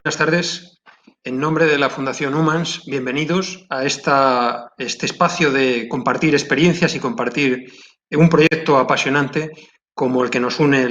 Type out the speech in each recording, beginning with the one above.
buenas tardes. En nombre de la Fundación Humans, bienvenidos a este espacio de compartir experiencias y compartir un proyecto apasionante como el que nos une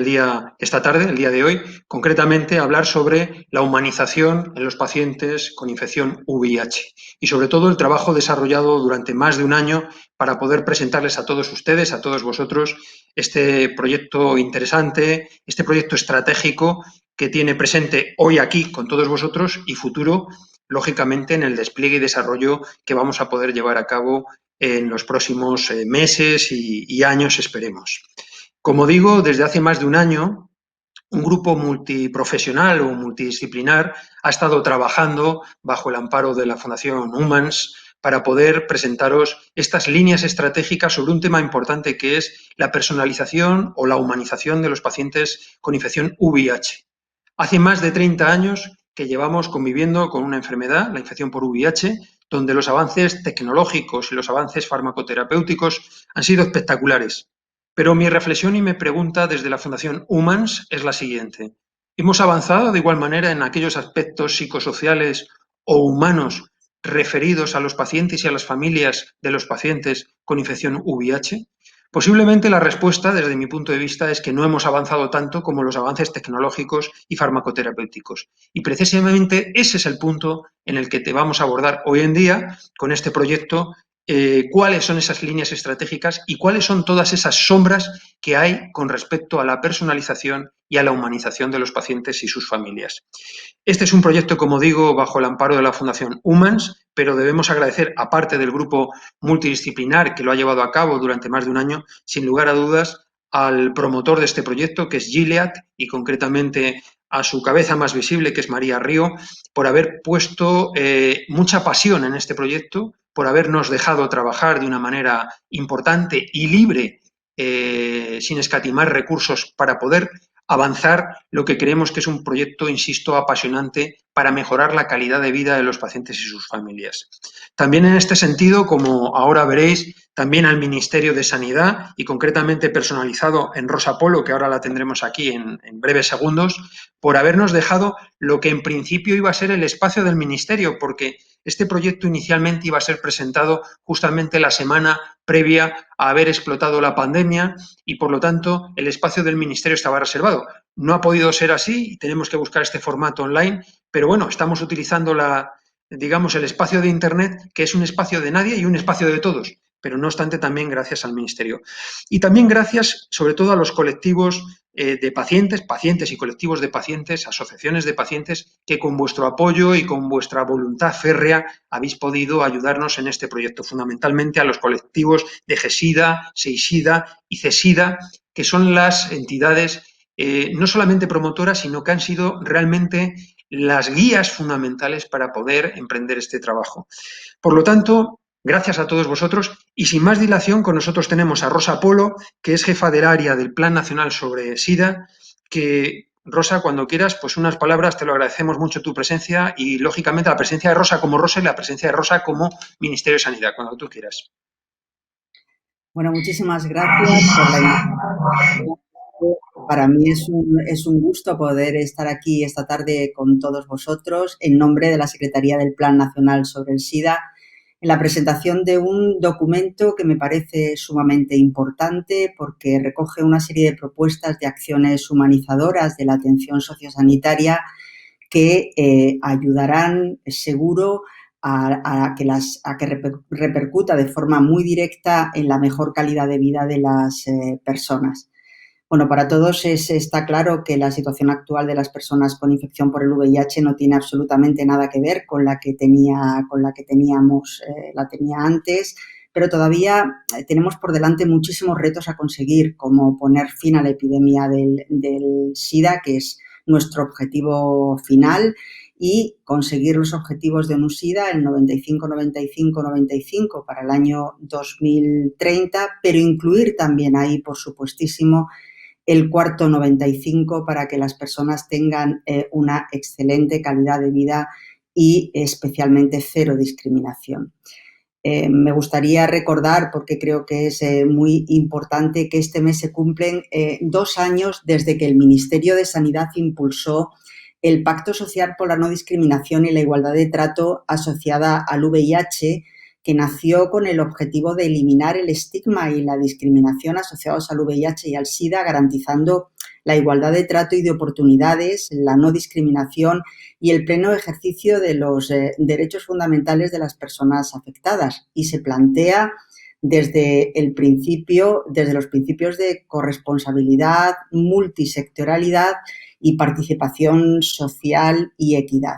esta tarde, el día de hoy, concretamente hablar sobre la humanización en los pacientes con infección VIH y sobre todo el trabajo desarrollado durante más de un año para poder presentarles a todos ustedes, a todos vosotros, este proyecto interesante, este proyecto estratégico que tiene presente hoy aquí con todos vosotros y futuro, lógicamente, en el despliegue y desarrollo que vamos a poder llevar a cabo en los próximos meses y años, esperemos. Como digo, desde hace más de un año, un grupo multiprofesional o multidisciplinar ha estado trabajando bajo el amparo de la Fundación Humans para poder presentaros estas líneas estratégicas sobre un tema importante que es la personalización o la humanización de los pacientes con infección VIH. Hace más de 30 años que llevamos conviviendo con una enfermedad, la infección por VIH, donde los avances tecnológicos y los avances farmacoterapéuticos han sido espectaculares. Pero mi reflexión y mi pregunta desde la Fundación Humans es la siguiente. ¿Hemos avanzado de igual manera en aquellos aspectos psicosociales o humanos referidos a los pacientes y a las familias de los pacientes con infección VIH? Posiblemente la respuesta, desde mi punto de vista, es que no hemos avanzado tanto como los avances tecnológicos y farmacoterapéuticos. Y precisamente ese es el punto en el que te vamos a abordar hoy en día con este proyecto, cuáles son esas líneas estratégicas y cuáles son todas esas sombras que hay con respecto a la personalización y a la humanización de los pacientes y sus familias. Este es un proyecto, como digo, bajo el amparo de la Fundación Humans, pero debemos agradecer, aparte del grupo multidisciplinar que lo ha llevado a cabo durante más de un año, sin lugar a dudas, al promotor de este proyecto, que es Gilead, y concretamente a su cabeza más visible, que es María Río, por haber puesto mucha pasión en este proyecto, por habernos dejado trabajar de una manera importante y libre, sin escatimar recursos para poder avanzar lo que creemos que es un proyecto, insisto, apasionante para mejorar la calidad de vida de los pacientes y sus familias. También en este sentido, como ahora veréis, también al Ministerio de Sanidad y concretamente personalizado en Rosa Polo, que ahora la tendremos aquí en breves segundos, por habernos dejado lo que en principio iba a ser el espacio del Ministerio, porque este proyecto inicialmente iba a ser presentado justamente la semana previa a haber explotado la pandemia y, por lo tanto, el espacio del Ministerio estaba reservado. No ha podido ser así y tenemos que buscar este formato online, pero bueno, estamos utilizando el espacio de Internet, que es un espacio de nadie y un espacio de todos, pero no obstante también gracias al Ministerio. Y también gracias, sobre todo, a los colectivos de pacientes, pacientes y colectivos de pacientes, asociaciones de pacientes, que con vuestro apoyo y con vuestra voluntad férrea habéis podido ayudarnos en este proyecto, fundamentalmente a los colectivos de GESIDA, SEISIDA y CESIDA, que son las entidades no solamente promotoras, sino que han sido realmente las guías fundamentales para poder emprender este trabajo. Por lo tanto, gracias a todos vosotros y sin más dilación, con nosotros tenemos a Rosa Polo, que es jefa del área del Plan Nacional sobre SIDA, que, Rosa, cuando quieras, pues unas palabras, te lo agradecemos mucho tu presencia y, lógicamente, la presencia de Rosa como Rosa y la presencia de Rosa como Ministerio de Sanidad, cuando tú quieras. Bueno, muchísimas gracias por la invitación. Para mí es un gusto poder estar aquí esta tarde con todos vosotros en nombre de la Secretaría del Plan Nacional sobre el SIDA en la presentación de un documento que me parece sumamente importante porque recoge una serie de propuestas de acciones humanizadoras de la atención sociosanitaria que ayudarán seguro a que repercuta de forma muy directa en la mejor calidad de vida de las personas. Bueno, para todos está claro que la situación actual de las personas con infección por el VIH no tiene absolutamente nada que ver con la que tenía antes, pero todavía tenemos por delante muchísimos retos a conseguir, como poner fin a la epidemia del SIDA, que es nuestro objetivo final, y conseguir los objetivos de UNUSIDA, el 95-95-95 para el año 2030, pero incluir también ahí, por supuestísimo, el cuarto 95 para que las personas tengan una excelente calidad de vida y especialmente cero discriminación. Me gustaría recordar, porque creo que es muy importante, que este mes se cumplen 2 años desde que el Ministerio de Sanidad impulsó el Pacto Social por la No Discriminación y la Igualdad de Trato asociada al VIH, que nació con el objetivo de eliminar el estigma y la discriminación asociados al VIH y al SIDA, garantizando la igualdad de trato y de oportunidades, la no discriminación y el pleno ejercicio de los derechos fundamentales de las personas afectadas. Y se plantea desde los principios de corresponsabilidad, multisectorialidad y participación social y equidad.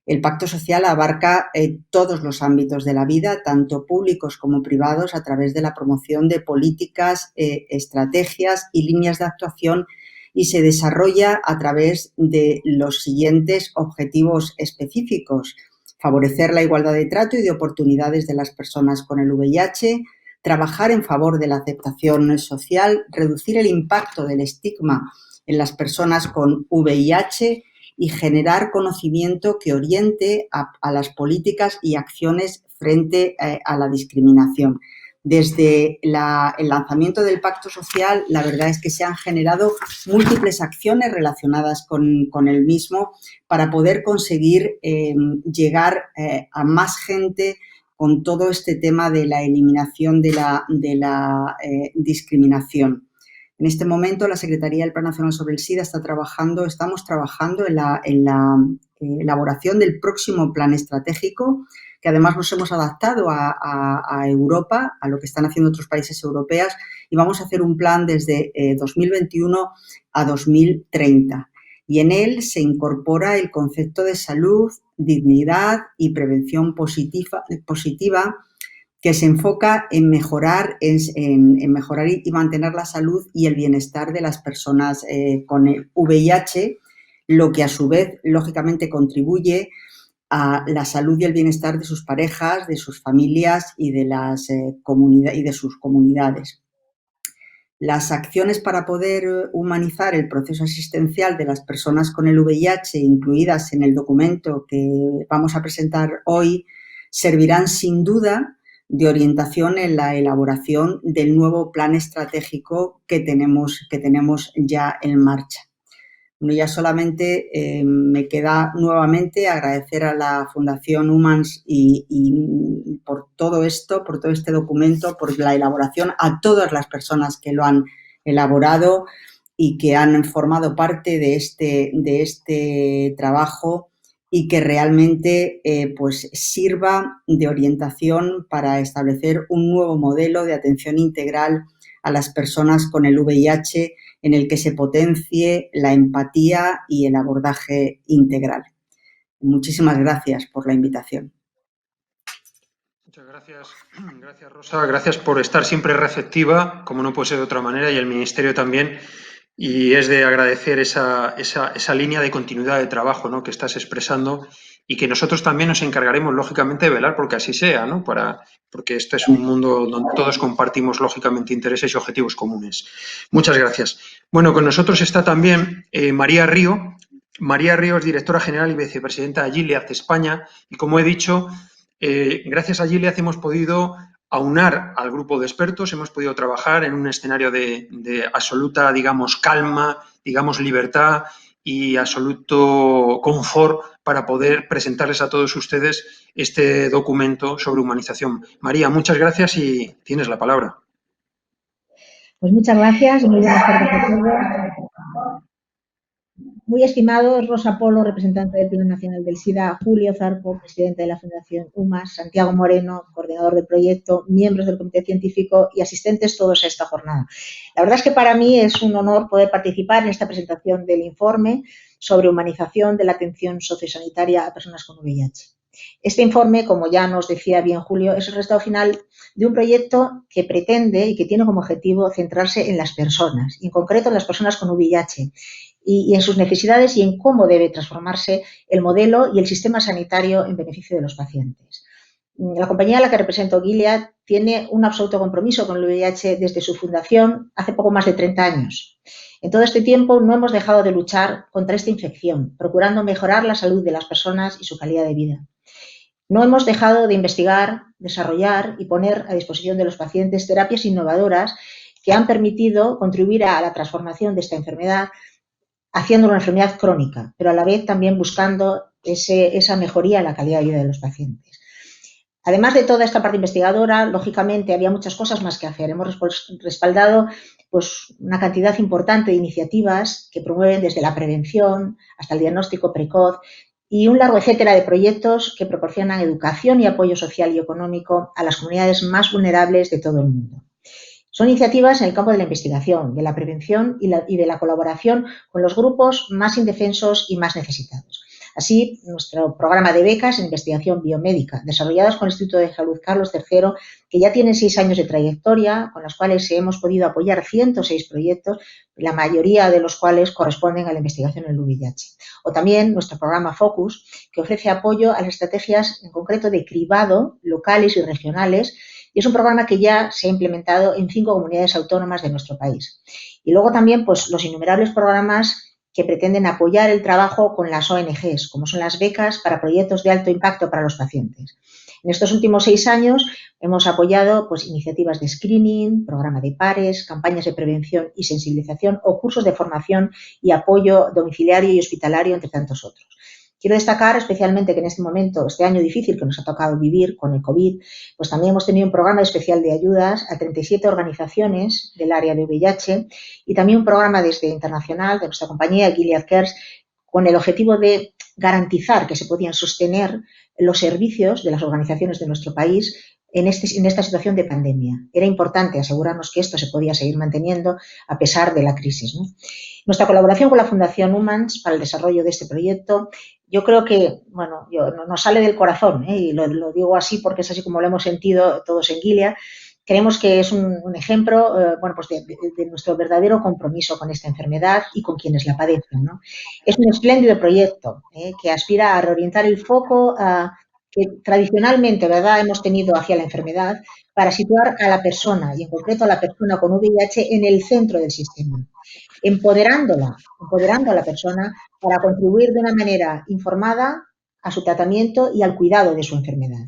El Pacto Social abarca todos los ámbitos de la vida, tanto públicos como privados, a través de la promoción de políticas, estrategias y líneas de actuación, y se desarrolla a través de los siguientes objetivos específicos: favorecer la igualdad de trato y de oportunidades de las personas con el VIH, trabajar en favor de la aceptación social, reducir el impacto del estigma en las personas con VIH y generar conocimiento que oriente a las políticas y acciones frente a la discriminación. Desde el lanzamiento del Pacto Social, la verdad es que se han generado múltiples acciones relacionadas con el mismo para poder conseguir llegar a más gente con todo este tema de la eliminación de la discriminación. En este momento, la Secretaría del Plan Nacional sobre el SIDA estamos trabajando en la elaboración del próximo plan estratégico, que además nos hemos adaptado a Europa, a lo que están haciendo otros países europeos, y vamos a hacer un plan desde 2021 a 2030. Y en él se incorpora el concepto de salud, dignidad y prevención positiva, que se enfoca en mejorar y mantener la salud y el bienestar de las personas con el VIH, lo que a su vez, lógicamente, contribuye a la salud y el bienestar de sus parejas, de sus familias y de sus comunidades. Las acciones para poder humanizar el proceso asistencial de las personas con el VIH, incluidas en el documento que vamos a presentar hoy, servirán sin duda de orientación en la elaboración del nuevo plan estratégico que tenemos ya en marcha. Bueno, ya solamente me queda nuevamente agradecer a la Fundación Humans y por todo esto, por todo este documento, por la elaboración, a todas las personas que lo han elaborado y que han formado parte de este trabajo, y que realmente pues sirva de orientación para establecer un nuevo modelo de atención integral a las personas con el VIH, en el que se potencie la empatía y el abordaje integral. Muchísimas gracias por la invitación. Muchas gracias Rosa, gracias por estar siempre receptiva, como no puede ser de otra manera, y el Ministerio también. Y es de agradecer esa línea de continuidad de trabajo, ¿no?, que estás expresando, y que nosotros también nos encargaremos, lógicamente, de velar porque así sea, ¿no?, porque este es un mundo donde todos compartimos, lógicamente, intereses y objetivos comunes. Muchas gracias. Bueno, con nosotros está también María Río. María Río es directora general y vicepresidenta de Gilead España, y como he dicho, gracias a Gilead hemos podido aunar al grupo de expertos, hemos podido trabajar en un escenario de absoluta, digamos, calma, digamos, libertad y absoluto confort para poder presentarles a todos ustedes este documento sobre humanización. María, muchas gracias y tienes la palabra. Pues muchas gracias y muy buenas tardes a todos. Muy estimado Rosa Polo, representante del Plan Nacional del SIDA, Julio Zarco, presidente de la Fundación UMAS, Santiago Moreno, coordinador del proyecto, miembros del comité científico y asistentes todos a esta jornada. La verdad es que para mí es un honor poder participar en esta presentación del informe sobre humanización de la atención sociosanitaria a personas con VIH. Este informe, como ya nos decía bien Julio, es el resultado final de un proyecto que pretende y que tiene como objetivo centrarse en las personas, y en concreto en las personas con VIH, y en sus necesidades y en cómo debe transformarse el modelo y el sistema sanitario en beneficio de los pacientes. La compañía a la que represento, Gilead, tiene un absoluto compromiso con el VIH desde su fundación hace poco más de 30 años. En todo este tiempo no hemos dejado de luchar contra esta infección, procurando mejorar la salud de las personas y su calidad de vida. No hemos dejado de investigar, desarrollar y poner a disposición de los pacientes terapias innovadoras que han permitido contribuir a la transformación de esta enfermedad haciendo una enfermedad crónica, pero a la vez también buscando esa mejoría en la calidad de vida de los pacientes. Además de toda esta parte investigadora, lógicamente había muchas cosas más que hacer. Hemos respaldado pues, una cantidad importante de iniciativas que promueven desde la prevención hasta el diagnóstico precoz y un largo etcétera de proyectos que proporcionan educación y apoyo social y económico a las comunidades más vulnerables de todo el mundo. Son iniciativas en el campo de la investigación, de la prevención y de la colaboración con los grupos más indefensos y más necesitados. Así, nuestro programa de becas en investigación biomédica, desarrolladas con el Instituto de Salud Carlos III, que ya tiene 6 años de trayectoria, con las cuales hemos podido apoyar 106 proyectos, la mayoría de los cuales corresponden a la investigación en el VIH. O también nuestro programa Focus, que ofrece apoyo a las estrategias en concreto de cribado locales y regionales, y es un programa que ya se ha implementado en 5 comunidades autónomas de nuestro país. Y luego también pues, los innumerables programas que pretenden apoyar el trabajo con las ONGs, como son las becas para proyectos de alto impacto para los pacientes. En estos últimos 6 años hemos apoyado pues, iniciativas de screening, programa de pares, campañas de prevención y sensibilización o cursos de formación y apoyo domiciliario y hospitalario, entre tantos otros. Quiero destacar especialmente que en este momento, este año difícil que nos ha tocado vivir con el COVID, pues también hemos tenido un programa especial de ayudas a 37 organizaciones del área de VIH y también un programa desde internacional de nuestra compañía Gilead Cares con el objetivo de garantizar que se podían sostener los servicios de las organizaciones de nuestro país en esta situación de pandemia. Era importante asegurarnos que esto se podía seguir manteniendo a pesar de la crisis, ¿no? Nuestra colaboración con la Fundación Humans para el desarrollo de este proyecto, yo creo que, bueno, nos sale del corazón, y lo digo así porque es así como lo hemos sentido todos en Gilead. Creemos que es un ejemplo bueno, pues de nuestro verdadero compromiso con esta enfermedad y con quienes la padecen, ¿no? Es un espléndido proyecto que aspira a reorientar el foco que tradicionalmente, ¿verdad?, hemos tenido hacia la enfermedad para situar a la persona, y en concreto a la persona con VIH, en el centro del sistema, empoderando a la persona para contribuir de una manera informada a su tratamiento y al cuidado de su enfermedad.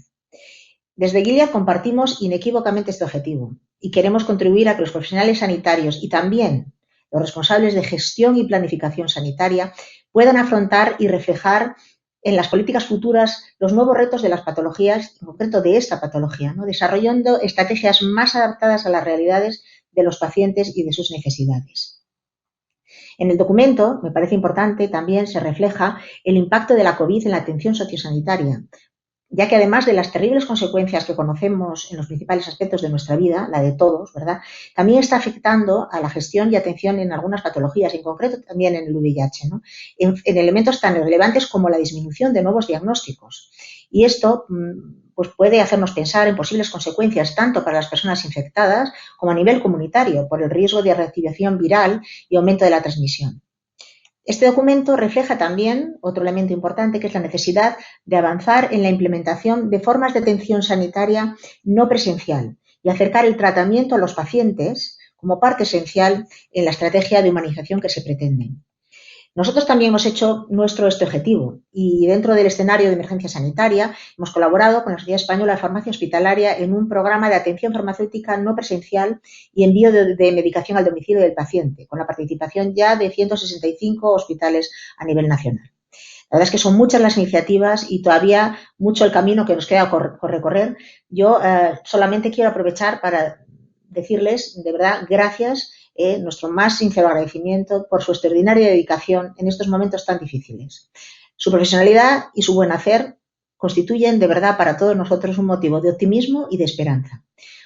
Desde Gilead compartimos inequívocamente este objetivo y queremos contribuir a que los profesionales sanitarios y también los responsables de gestión y planificación sanitaria puedan afrontar y reflejar en las políticas futuras los nuevos retos de las patologías, en concreto de esta patología, ¿no?, desarrollando estrategias más adaptadas a las realidades de los pacientes y de sus necesidades. En el documento, me parece importante, también se refleja el impacto de la COVID en la atención sociosanitaria, ya que además de las terribles consecuencias que conocemos en los principales aspectos de nuestra vida, la de todos, ¿verdad?, también está afectando a la gestión y atención en algunas patologías, en concreto también en el VIH, ¿no?, en elementos tan relevantes como la disminución de nuevos diagnósticos. Y esto pues puede hacernos pensar en posibles consecuencias tanto para las personas infectadas como a nivel comunitario por el riesgo de reactivación viral y aumento de la transmisión. Este documento refleja también otro elemento importante, que es la necesidad de avanzar en la implementación de formas de atención sanitaria no presencial y acercar el tratamiento a los pacientes como parte esencial en la estrategia de humanización que se pretende. Nosotros también hemos hecho nuestro este objetivo y dentro del escenario de emergencia sanitaria hemos colaborado con la Sociedad Española de Farmacia Hospitalaria en un programa de atención farmacéutica no presencial y envío de medicación al domicilio del paciente, con la participación ya de 165 hospitales a nivel nacional. La verdad es que son muchas las iniciativas y todavía mucho el camino que nos queda por recorrer. Yo solamente quiero aprovechar para decirles, de verdad, gracias, nuestro más sincero agradecimiento por su extraordinaria dedicación en estos momentos tan difíciles. Su profesionalidad y su buen hacer constituyen, de verdad, para todos nosotros un motivo de optimismo y de esperanza.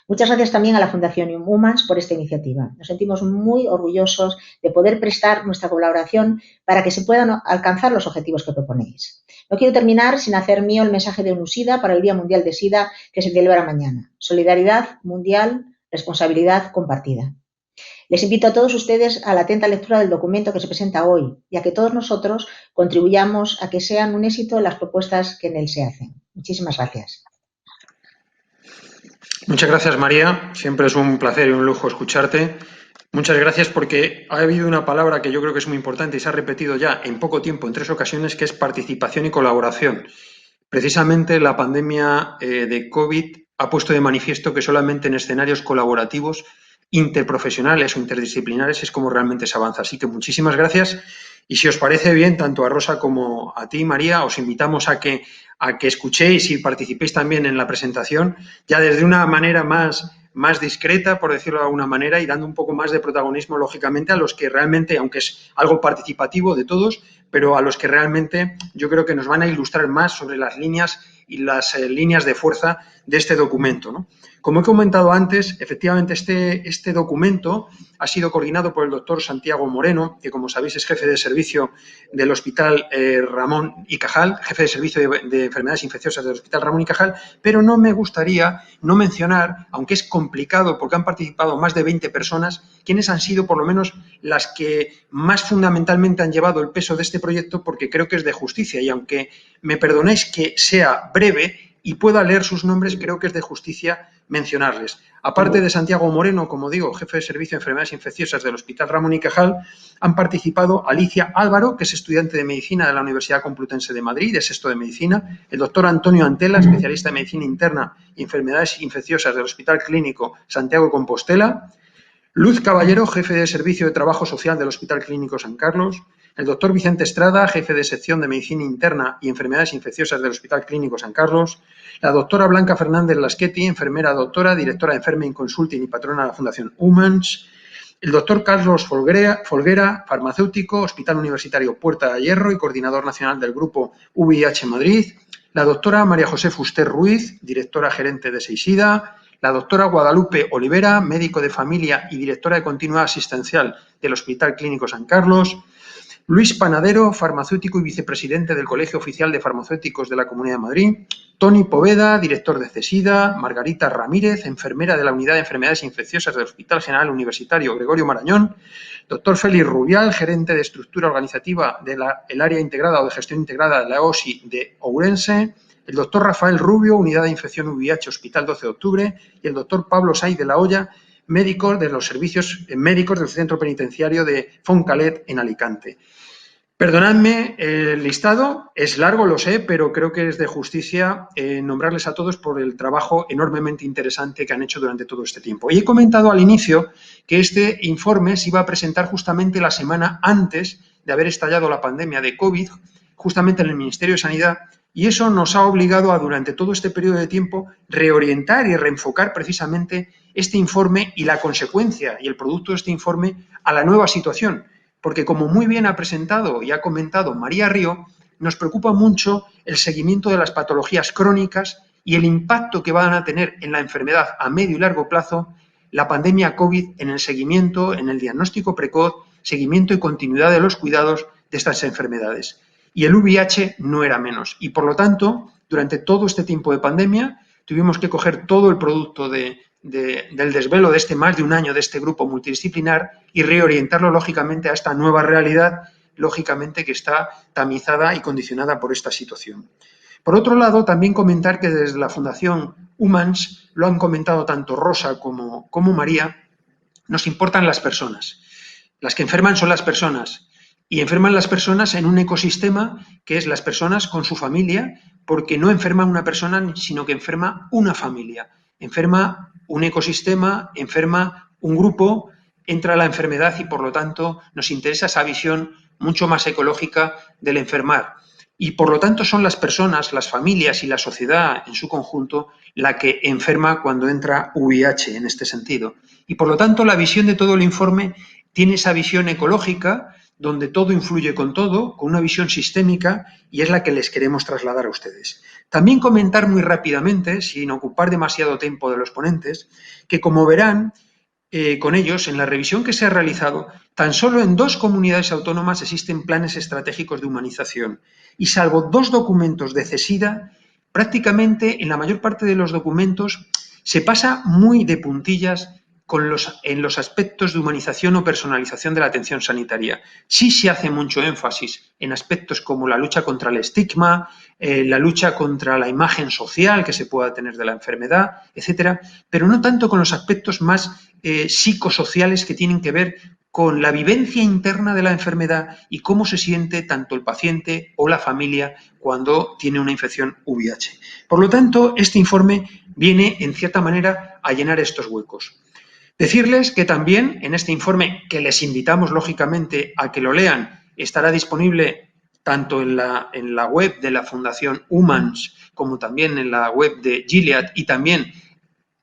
Muchas gracias también a la Fundación Humans por esta iniciativa. Nos sentimos muy orgullosos de poder prestar nuestra colaboración para que se puedan alcanzar los objetivos que proponéis. No quiero terminar sin hacer mío el mensaje de UNUSIDA para el Día Mundial de SIDA que se celebra mañana. Solidaridad mundial, responsabilidad compartida. Les invito a todos ustedes a la atenta lectura del documento que se presenta hoy y a que todos nosotros contribuyamos a que sean un éxito las propuestas que en él se hacen. Muchísimas gracias. Muchas gracias, María. Siempre es un placer y un lujo escucharte. Muchas gracias porque ha habido una palabra que yo creo que es muy importante y se ha repetido ya en poco tiempo, en 3 ocasiones, que es participación y colaboración. Precisamente la pandemia de COVID ha puesto de manifiesto que solamente en escenarios colaborativos, interprofesionales o interdisciplinares es como realmente se avanza. Así que muchísimas gracias Y si os parece bien, tanto a Rosa como a ti, María, os invitamos a que escuchéis y participéis también en la presentación, ya desde una manera más discreta, por decirlo de alguna manera, y dando un poco más de protagonismo, lógicamente, a los que realmente, aunque es algo participativo de todos, pero a los que realmente yo creo que nos van a ilustrar más sobre las líneas y las líneas de fuerza de este documento, ¿no? Como he comentado antes, efectivamente este documento ha sido coordinado por el doctor Santiago Moreno, que como sabéis es jefe de servicio del Hospital Ramón y Cajal, jefe de servicio de enfermedades infecciosas del Hospital Ramón y Cajal, pero no me gustaría no mencionar, aunque es complicado porque han participado más de 20 personas, quiénes han sido por lo menos las que más fundamentalmente han llevado el peso de este proyecto, porque creo que es de justicia y aunque me perdonéis que sea breve y pueda leer sus nombres, creo que es de justicia mencionarles. Aparte de Santiago Moreno, como digo, jefe de servicio de enfermedades infecciosas del Hospital Ramón y Cajal, han participado Alicia Álvaro, que es estudiante de medicina de la Universidad Complutense de Madrid, de sexto de medicina, el doctor Antonio Antela, especialista en medicina interna y enfermedades infecciosas del Hospital Clínico Santiago de Compostela, Luz Caballero, jefe de Servicio de Trabajo Social del Hospital Clínico San Carlos, el doctor Vicente Estrada, jefe de sección de Medicina Interna y Enfermedades Infecciosas del Hospital Clínico San Carlos, la doctora Blanca Fernández Laschetti, enfermera doctora, directora de Enferming Consulting y patrona de la Fundación Humans, el doctor Carlos Folguera, farmacéutico, Hospital Universitario Puerta de Hierro y coordinador nacional del grupo VIH Madrid, la doctora María José Fuster Ruiz, directora gerente de Seisida, la doctora Guadalupe Olivera, médico de familia y directora de continuidad asistencial del Hospital Clínico San Carlos, Luis Panadero, farmacéutico y vicepresidente del Colegio Oficial de Farmacéuticos de la Comunidad de Madrid, Toni Poveda, director de CESIDA, Margarita Ramírez, enfermera de la Unidad de Enfermedades Infecciosas del Hospital General Universitario Gregorio Marañón, doctor Félix Rubial, gerente de estructura organizativa del área integrada o de gestión integrada de la OSI de Ourense, el doctor Rafael Rubio, unidad de infección VIH, Hospital 12 de Octubre, y el doctor Pablo Saiz de la Hoya, médico de los servicios médicos del Centro Penitenciario de Foncalet en Alicante. Perdonadme el listado, es largo, lo sé, pero creo que es de justicia nombrarles a todos por el trabajo enormemente interesante que han hecho durante todo este tiempo. Y he comentado al inicio que este informe se iba a presentar justamente la semana antes de haber estallado la pandemia de COVID, justamente en el Ministerio de Sanidad, y eso nos ha obligado a, durante todo este periodo de tiempo, reorientar y reenfocar precisamente este informe y la consecuencia y el producto de este informe a la nueva situación. Porque, como muy bien ha presentado y ha comentado María Río, nos preocupa mucho el seguimiento de las patologías crónicas y el impacto que van a tener en la enfermedad a medio y largo plazo la pandemia COVID en el seguimiento, en el diagnóstico precoz, seguimiento y continuidad de los cuidados de estas enfermedades. Y el VIH no era menos. Y, por lo tanto, durante todo este tiempo de pandemia, tuvimos que coger todo el producto del desvelo de este más de un año de este grupo multidisciplinar y reorientarlo lógicamente a esta nueva realidad, lógicamente que está tamizada y condicionada por esta situación. Por otro lado, también comentar que desde la Fundación Humans, lo han comentado tanto Rosa como María, nos importan las personas. Las que enferman son las personas y enferman las personas en un ecosistema que es las personas con su familia, porque no enferma una persona, sino que enferma una familia. Enferma un ecosistema, enferma un grupo, entra la enfermedad y, por lo tanto, nos interesa esa visión mucho más ecológica del enfermar. Y, por lo tanto, son las personas, las familias y la sociedad en su conjunto la que enferma cuando entra VIH en este sentido. Y, por lo tanto, la visión de todo el informe tiene esa visión ecológica donde todo influye con todo, con una visión sistémica, y es la que les queremos trasladar a ustedes. También comentar muy rápidamente, sin ocupar demasiado tiempo de los ponentes, que como verán, con ellos, en la revisión que se ha realizado, tan solo en 2 comunidades autónomas existen planes estratégicos de humanización y salvo 2 documentos de CESIDA, prácticamente en la mayor parte de los documentos se pasa muy de puntillas en los aspectos de humanización o personalización de la atención sanitaria. Sí se hace mucho énfasis en aspectos como la lucha contra el estigma, la lucha contra la imagen social que se pueda tener de la enfermedad, etcétera, pero no tanto con los aspectos más psicosociales que tienen que ver con la vivencia interna de la enfermedad y cómo se siente tanto el paciente o la familia cuando tiene una infección VIH. Por lo tanto, este informe viene, en cierta manera, a llenar estos huecos. Decirles que también en este informe, que les invitamos lógicamente a que lo lean, estará disponible tanto en la web de la Fundación Humans como también en la web de Gilead, y también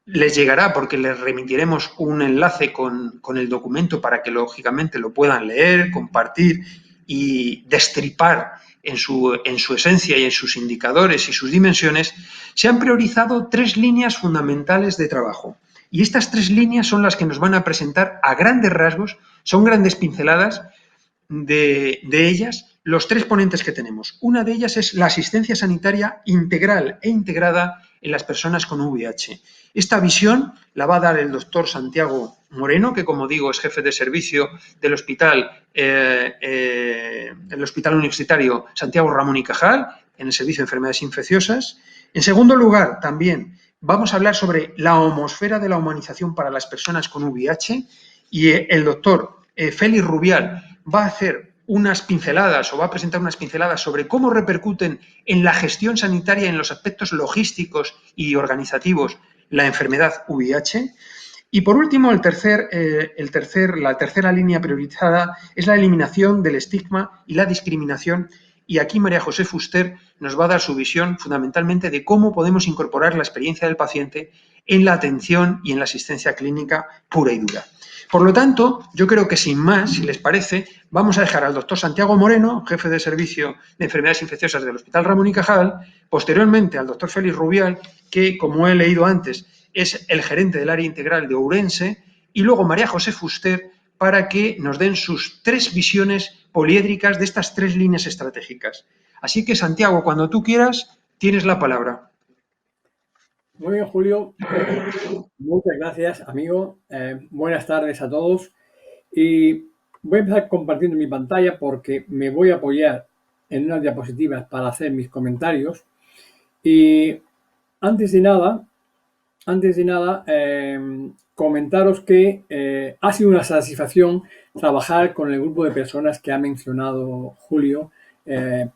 les llegará porque les remitiremos un enlace con el documento para que lógicamente lo puedan leer, compartir y destripar en su esencia y en sus indicadores y sus dimensiones. Se han priorizado 3 líneas fundamentales de trabajo. Y estas 3 líneas son las que nos van a presentar a grandes rasgos, son grandes pinceladas de ellas, los 3 ponentes que tenemos. Una de ellas es la asistencia sanitaria integral e integrada en las personas con VIH. Esta visión la va a dar el doctor Santiago Moreno, que, como digo, es jefe de servicio del Hospital Universitario Santiago Ramón y Cajal, en el Servicio de Enfermedades Infecciosas. En segundo lugar, también vamos a hablar sobre la homosfera de la humanización para las personas con VIH, y el doctor Félix Rubial va a hacer unas pinceladas o va a presentar unas pinceladas sobre cómo repercuten en la gestión sanitaria, en los aspectos logísticos y organizativos, la enfermedad VIH. Y por último, la tercera línea priorizada es la eliminación del estigma y la discriminación. Y aquí María José Fuster nos va a dar su visión fundamentalmente de cómo podemos incorporar la experiencia del paciente en la atención y en la asistencia clínica pura y dura. Por lo tanto, yo creo que sin más, si les parece, vamos a dejar al doctor Santiago Moreno, jefe de servicio de enfermedades infecciosas del Hospital Ramón y Cajal, posteriormente al doctor Félix Rubial, que, como he leído antes, es el gerente del área integral de Ourense, y luego María José Fuster, para que nos den sus 3 visiones poliédricas de estas 3 líneas estratégicas. Así que, Santiago, cuando tú quieras, tienes la palabra. Muy bien, Julio. Muchas gracias, amigo. Buenas tardes a todos. Y voy a empezar compartiendo mi pantalla porque me voy a apoyar en unas diapositivas para hacer mis comentarios. Y antes de nada, comentaros que ha sido una satisfacción trabajar con el grupo de personas que ha mencionado Julio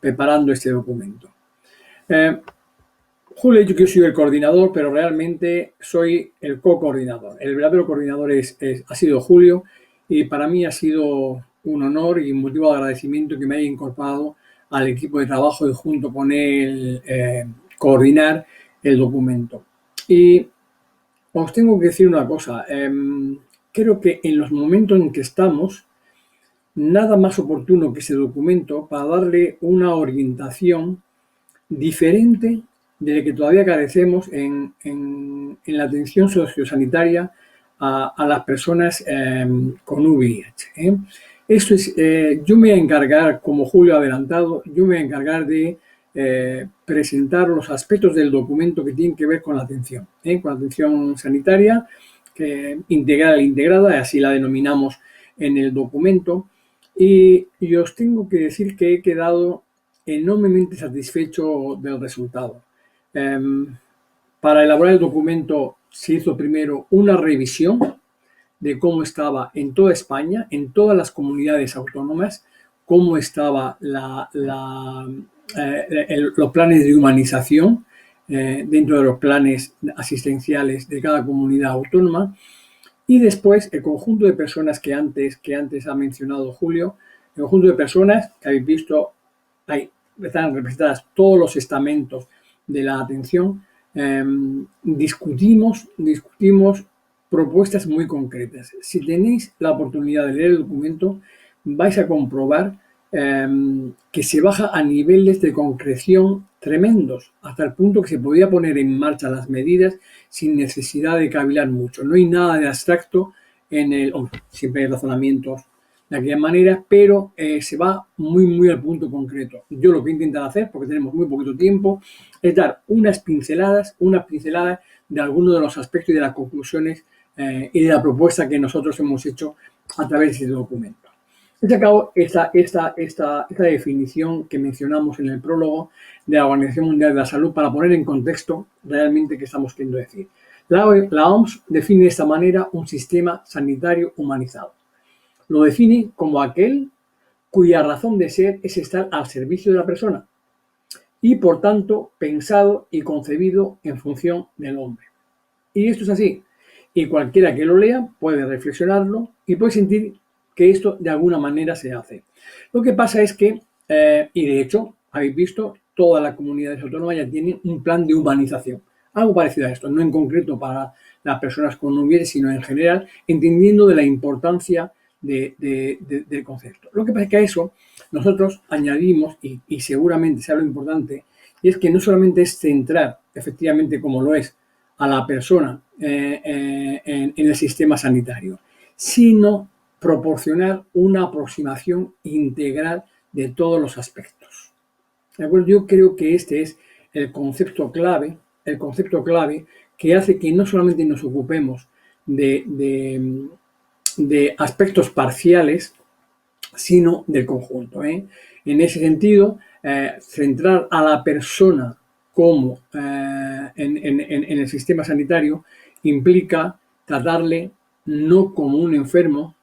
preparando este documento. Julio, yo soy el coordinador, pero realmente soy el co-coordinador. El verdadero coordinador ha sido Julio, y para mí ha sido un honor y un motivo de agradecimiento que me haya incorporado al equipo de trabajo y junto con él coordinar el documento. Y os tengo que decir una cosa. Creo que en los momentos en que estamos, nada más oportuno que ese documento para darle una orientación diferente de la que todavía carecemos en la atención sociosanitaria a las personas con VIH. Esto es, yo me voy a encargar, como Julio ha adelantado, yo me voy a encargar de presentar los aspectos del documento que tienen que ver con la atención sanitaria, integral e integrada, así la denominamos en el documento. Y os tengo que decir que he quedado enormemente satisfecho del resultado. Para elaborar el documento se hizo primero una revisión de cómo estaba en toda España, en todas las comunidades autónomas, cómo estaban los planes de humanización dentro de los planes asistenciales de cada comunidad autónoma, y después el conjunto de personas que antes ha mencionado Julio, el conjunto de personas que habéis visto, ahí están representadas todos los estamentos de la atención. Discutimos propuestas muy concretas. Si tenéis la oportunidad de leer el documento, vais a comprobar que se baja a niveles de concreción tremendos, hasta el punto que se podía poner en marcha las medidas sin necesidad de cavilar mucho. No hay nada de abstracto siempre hay razonamientos de aquella manera, pero se va muy al punto concreto. Yo lo que he intentado hacer, porque tenemos muy poquito tiempo, es dar unas pinceladas de algunos de los aspectos y de las conclusiones y de la propuesta que nosotros hemos hecho a través de este documento. He sacado esta definición que mencionamos en el prólogo de la Organización Mundial de la Salud para poner en contexto realmente qué estamos queriendo decir. La OMS define de esta manera un sistema sanitario humanizado. Lo define como aquel cuya razón de ser es estar al servicio de la persona y, por tanto, pensado y concebido en función del hombre. Y esto es así. Y cualquiera que lo lea puede reflexionarlo y puede sentir que esto de alguna manera se hace. Lo que pasa es que, y de hecho, habéis visto, todas las comunidades autónomas ya tienen un plan de humanización. Algo parecido a esto, no en concreto para las personas con VIH, sino en general, entendiendo de la importancia del concepto. Lo que pasa es que a eso nosotros añadimos, y seguramente sea lo importante, y es que no solamente es centrar, efectivamente como lo es, a la persona en el sistema sanitario, sino proporcionar una aproximación integral de todos los aspectos. ¿De acuerdo? Yo creo que este es el concepto clave que hace que no solamente nos ocupemos de aspectos parciales, sino del conjunto. En ese sentido, centrar a la persona como en el sistema sanitario implica tratarle no como un enfermo,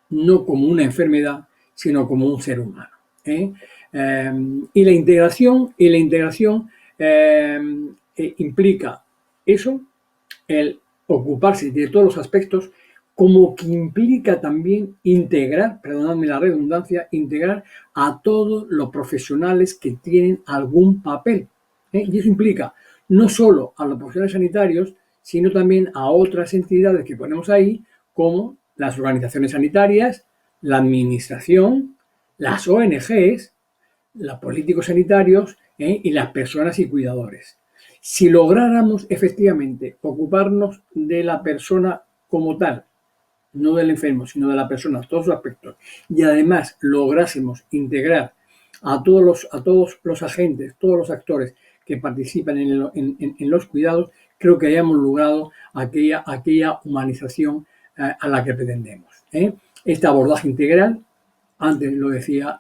no como una enfermedad, sino como un ser humano. Y la integración implica eso, el ocuparse de todos los aspectos, como que implica también integrar, perdonadme la redundancia, integrar a todos los profesionales que tienen algún papel. Y eso implica no solo a los profesionales sanitarios, sino también a otras entidades que ponemos ahí, como las organizaciones sanitarias, la administración, las ONGs, los políticos sanitarios y las personas y cuidadores. Si lográramos efectivamente ocuparnos de la persona como tal, no del enfermo, sino de la persona, todos los aspectos, y además lográsemos integrar a todos los agentes, todos los actores que participan en los cuidados, creo que hayamos logrado aquella humanización a la que pretendemos. Este abordaje integral, antes lo decía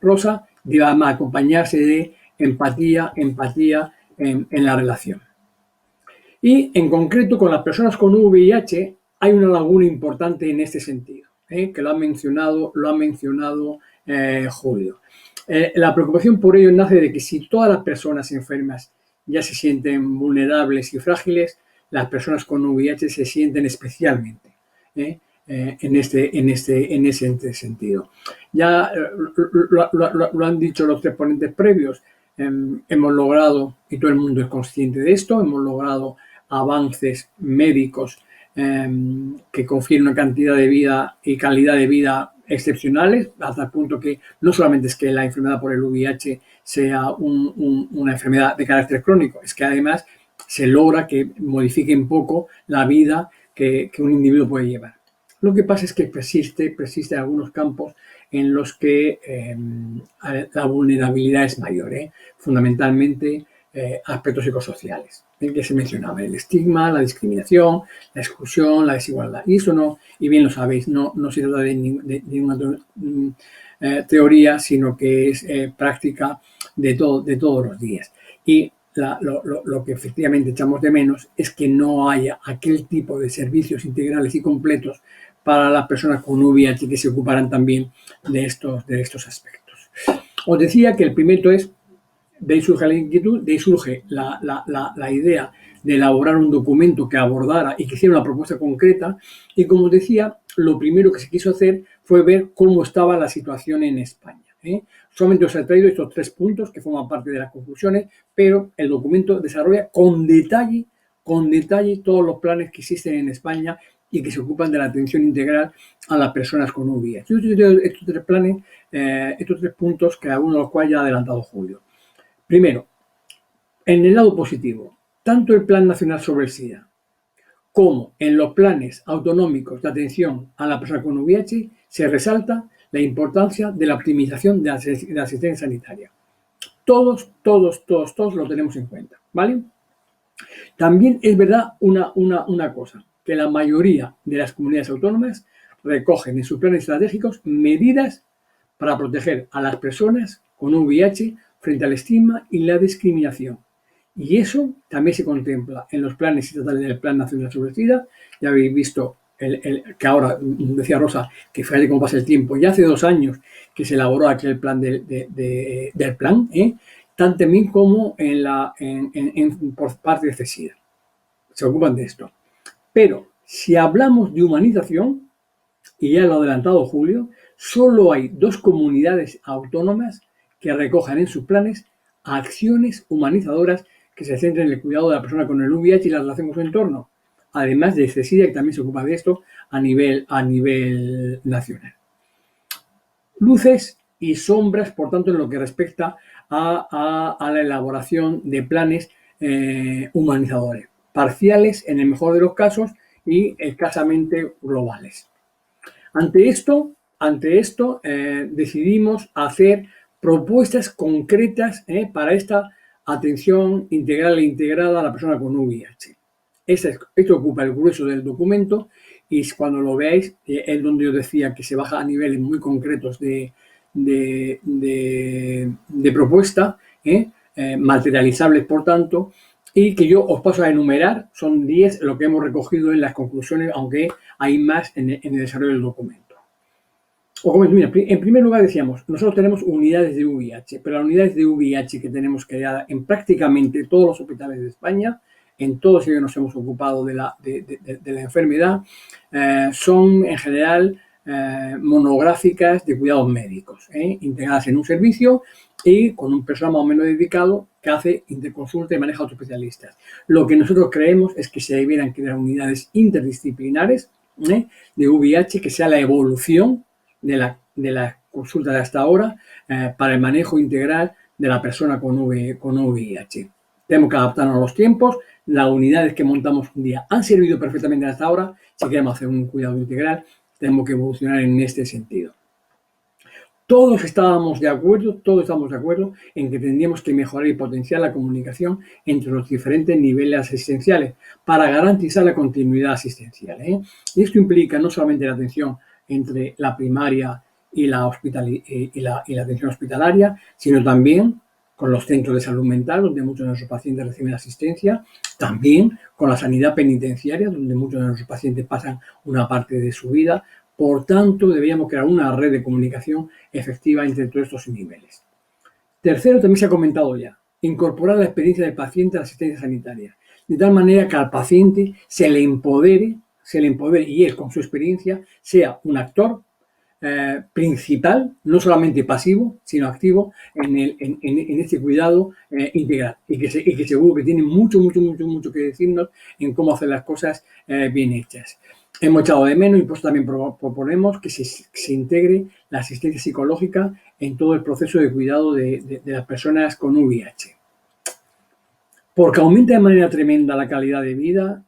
Rosa, debe además acompañarse de empatía en la relación. Y en concreto con las personas con VIH hay una laguna importante en este sentido, que lo ha mencionado Julio. La preocupación por ello nace de que si todas las personas enfermas ya se sienten vulnerables y frágiles, las personas con VIH se sienten especialmente en ese sentido. Ya lo han dicho los tres ponentes previos, hemos logrado, y todo el mundo es consciente de esto, hemos logrado avances médicos que confieren una cantidad de vida y calidad de vida excepcionales, hasta el punto que no solamente es que la enfermedad por el VIH sea una enfermedad de carácter crónico, es que además se logra que modifique un poco la vida que un individuo puede llevar. Lo que pasa es que persiste algunos campos en los que la vulnerabilidad es mayor, fundamentalmente aspectos psicosociales, que se mencionaba, el estigma, la discriminación, la exclusión, la desigualdad. Y eso no, y bien lo sabéis, no se trata de ninguna teoría, sino que es práctica de todos los días. Y lo que efectivamente echamos de menos es que no haya aquel tipo de servicios integrales y completos para las personas con VIH que se ocuparan también de estos aspectos. Os decía que el primero es, de ahí surge la inquietud, de ahí surge la idea de elaborar un documento que abordara y que hiciera una propuesta concreta, y como os decía, lo primero que se quiso hacer fue ver cómo estaba la situación en España. Solamente os he traído estos 3 puntos que forman parte de las conclusiones, pero el documento desarrolla con detalle todos los planes que existen en España y que se ocupan de la atención integral a las personas con VIH. Yo tengo estos 3 planes, estos 3 puntos, que algunos de los cuales ya ha adelantado Julio. Primero, en el lado positivo, tanto el Plan Nacional sobre el SIDA como en los planes autonómicos de atención a la persona con VIH se resalta la importancia de la optimización de la asistencia sanitaria. Todos lo tenemos en cuenta, ¿vale? También es verdad una cosa, que la mayoría de las comunidades autónomas recogen en sus planes estratégicos medidas para proteger a las personas con VIH frente al estigma y la discriminación. Y eso también se contempla en los planes estatales del Plan Nacional sobre el SIDA. Ya habéis visto que ahora, decía Rosa, que fíjate cómo pasa el tiempo. Ya hace 2 años que se elaboró aquel plan del plan, tan también como por parte de SIDA. Se ocupan de esto. Pero si hablamos de humanización, y ya lo ha adelantado Julio, solo hay 2 comunidades autónomas que recojan en sus planes acciones humanizadoras que se centren en el cuidado de la persona con el VIH y la relación con su entorno, además de CESIDA, que también se ocupa de esto a nivel nacional. Luces y sombras, por tanto, en lo que respecta a la elaboración de planes humanizadores, parciales en el mejor de los casos y escasamente globales. Ante esto, decidimos hacer propuestas concretas para esta atención integral e integrada a la persona con VIH. Esto ocupa el grueso del documento y cuando lo veáis es donde yo decía que se baja a niveles muy concretos de propuesta, materializables por tanto, y que yo os paso a enumerar. Son 10 lo que hemos recogido en las conclusiones, aunque hay más en el desarrollo del documento. Os comento, mira, en primer lugar decíamos, nosotros tenemos unidades de VIH, pero las unidades de VIH que tenemos creadas en prácticamente todos los hospitales de España, en todos ellos nos hemos ocupado de la enfermedad, son en general monográficas de cuidados médicos, integradas en un servicio y con un personal más o menos dedicado que hace interconsulta y maneja a otros especialistas. Lo que nosotros creemos es que se debieran crear unidades interdisciplinares de VIH, que sea la evolución de la consulta de hasta ahora para el manejo integral de la persona con VIH. Tenemos que adaptarnos a los tiempos. Las unidades que montamos un día han servido perfectamente hasta ahora. Si queremos hacer un cuidado integral, tenemos que evolucionar en este sentido. Todos estamos de acuerdo en que tendríamos que mejorar y potenciar la comunicación entre los diferentes niveles asistenciales para garantizar la continuidad asistencial. Y esto implica no solamente la atención entre la primaria y la atención hospitalaria, sino también con los centros de salud mental, donde muchos de nuestros pacientes reciben asistencia, también con la sanidad penitenciaria, donde muchos de nuestros pacientes pasan una parte de su vida. Por tanto, deberíamos crear una red de comunicación efectiva entre todos estos niveles. Tercero, también se ha comentado ya, incorporar la experiencia del paciente a la asistencia sanitaria, de tal manera que al paciente se le empodere y él, con su experiencia, sea un actor principal, no solamente pasivo, sino activo en este cuidado integral y que seguro que tiene mucho que decirnos en cómo hacer las cosas bien hechas. Hemos echado de menos y pues también proponemos que se integre la asistencia psicológica en todo el proceso de cuidado de las personas con VIH. Porque aumenta de manera tremenda la calidad de vida,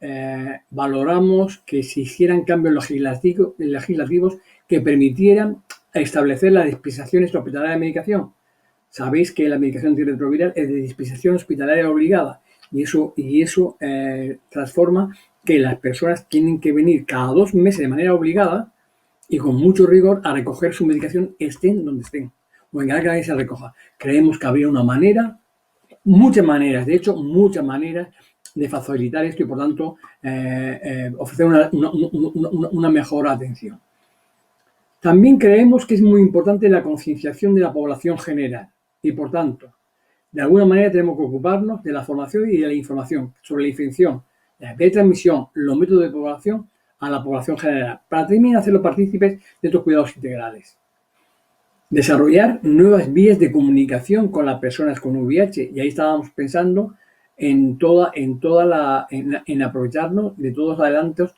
valoramos que se hicieran cambios legislativos que permitieran establecer la dispensación extrahospitalaria de medicación. Sabéis que la medicación antirretroviral es de dispensación hospitalaria obligada y eso transforma que las personas tienen que venir cada 2 meses de manera obligada y con mucho rigor a recoger su medicación estén donde estén o en cada que nadie se recoja. Creemos que habría una manera, muchas maneras de facilitar esto y por tanto ofrecer una mejor atención. También creemos que es muy importante la concienciación de la población general y por tanto, de alguna manera tenemos que ocuparnos de la formación y de la información sobre la infección, la transmisión, los métodos de población a la población general, para también hacerlos partícipes de estos cuidados integrales. Desarrollar nuevas vías de comunicación con las personas con VIH, y ahí estábamos pensando en aprovecharnos de todos los adelantos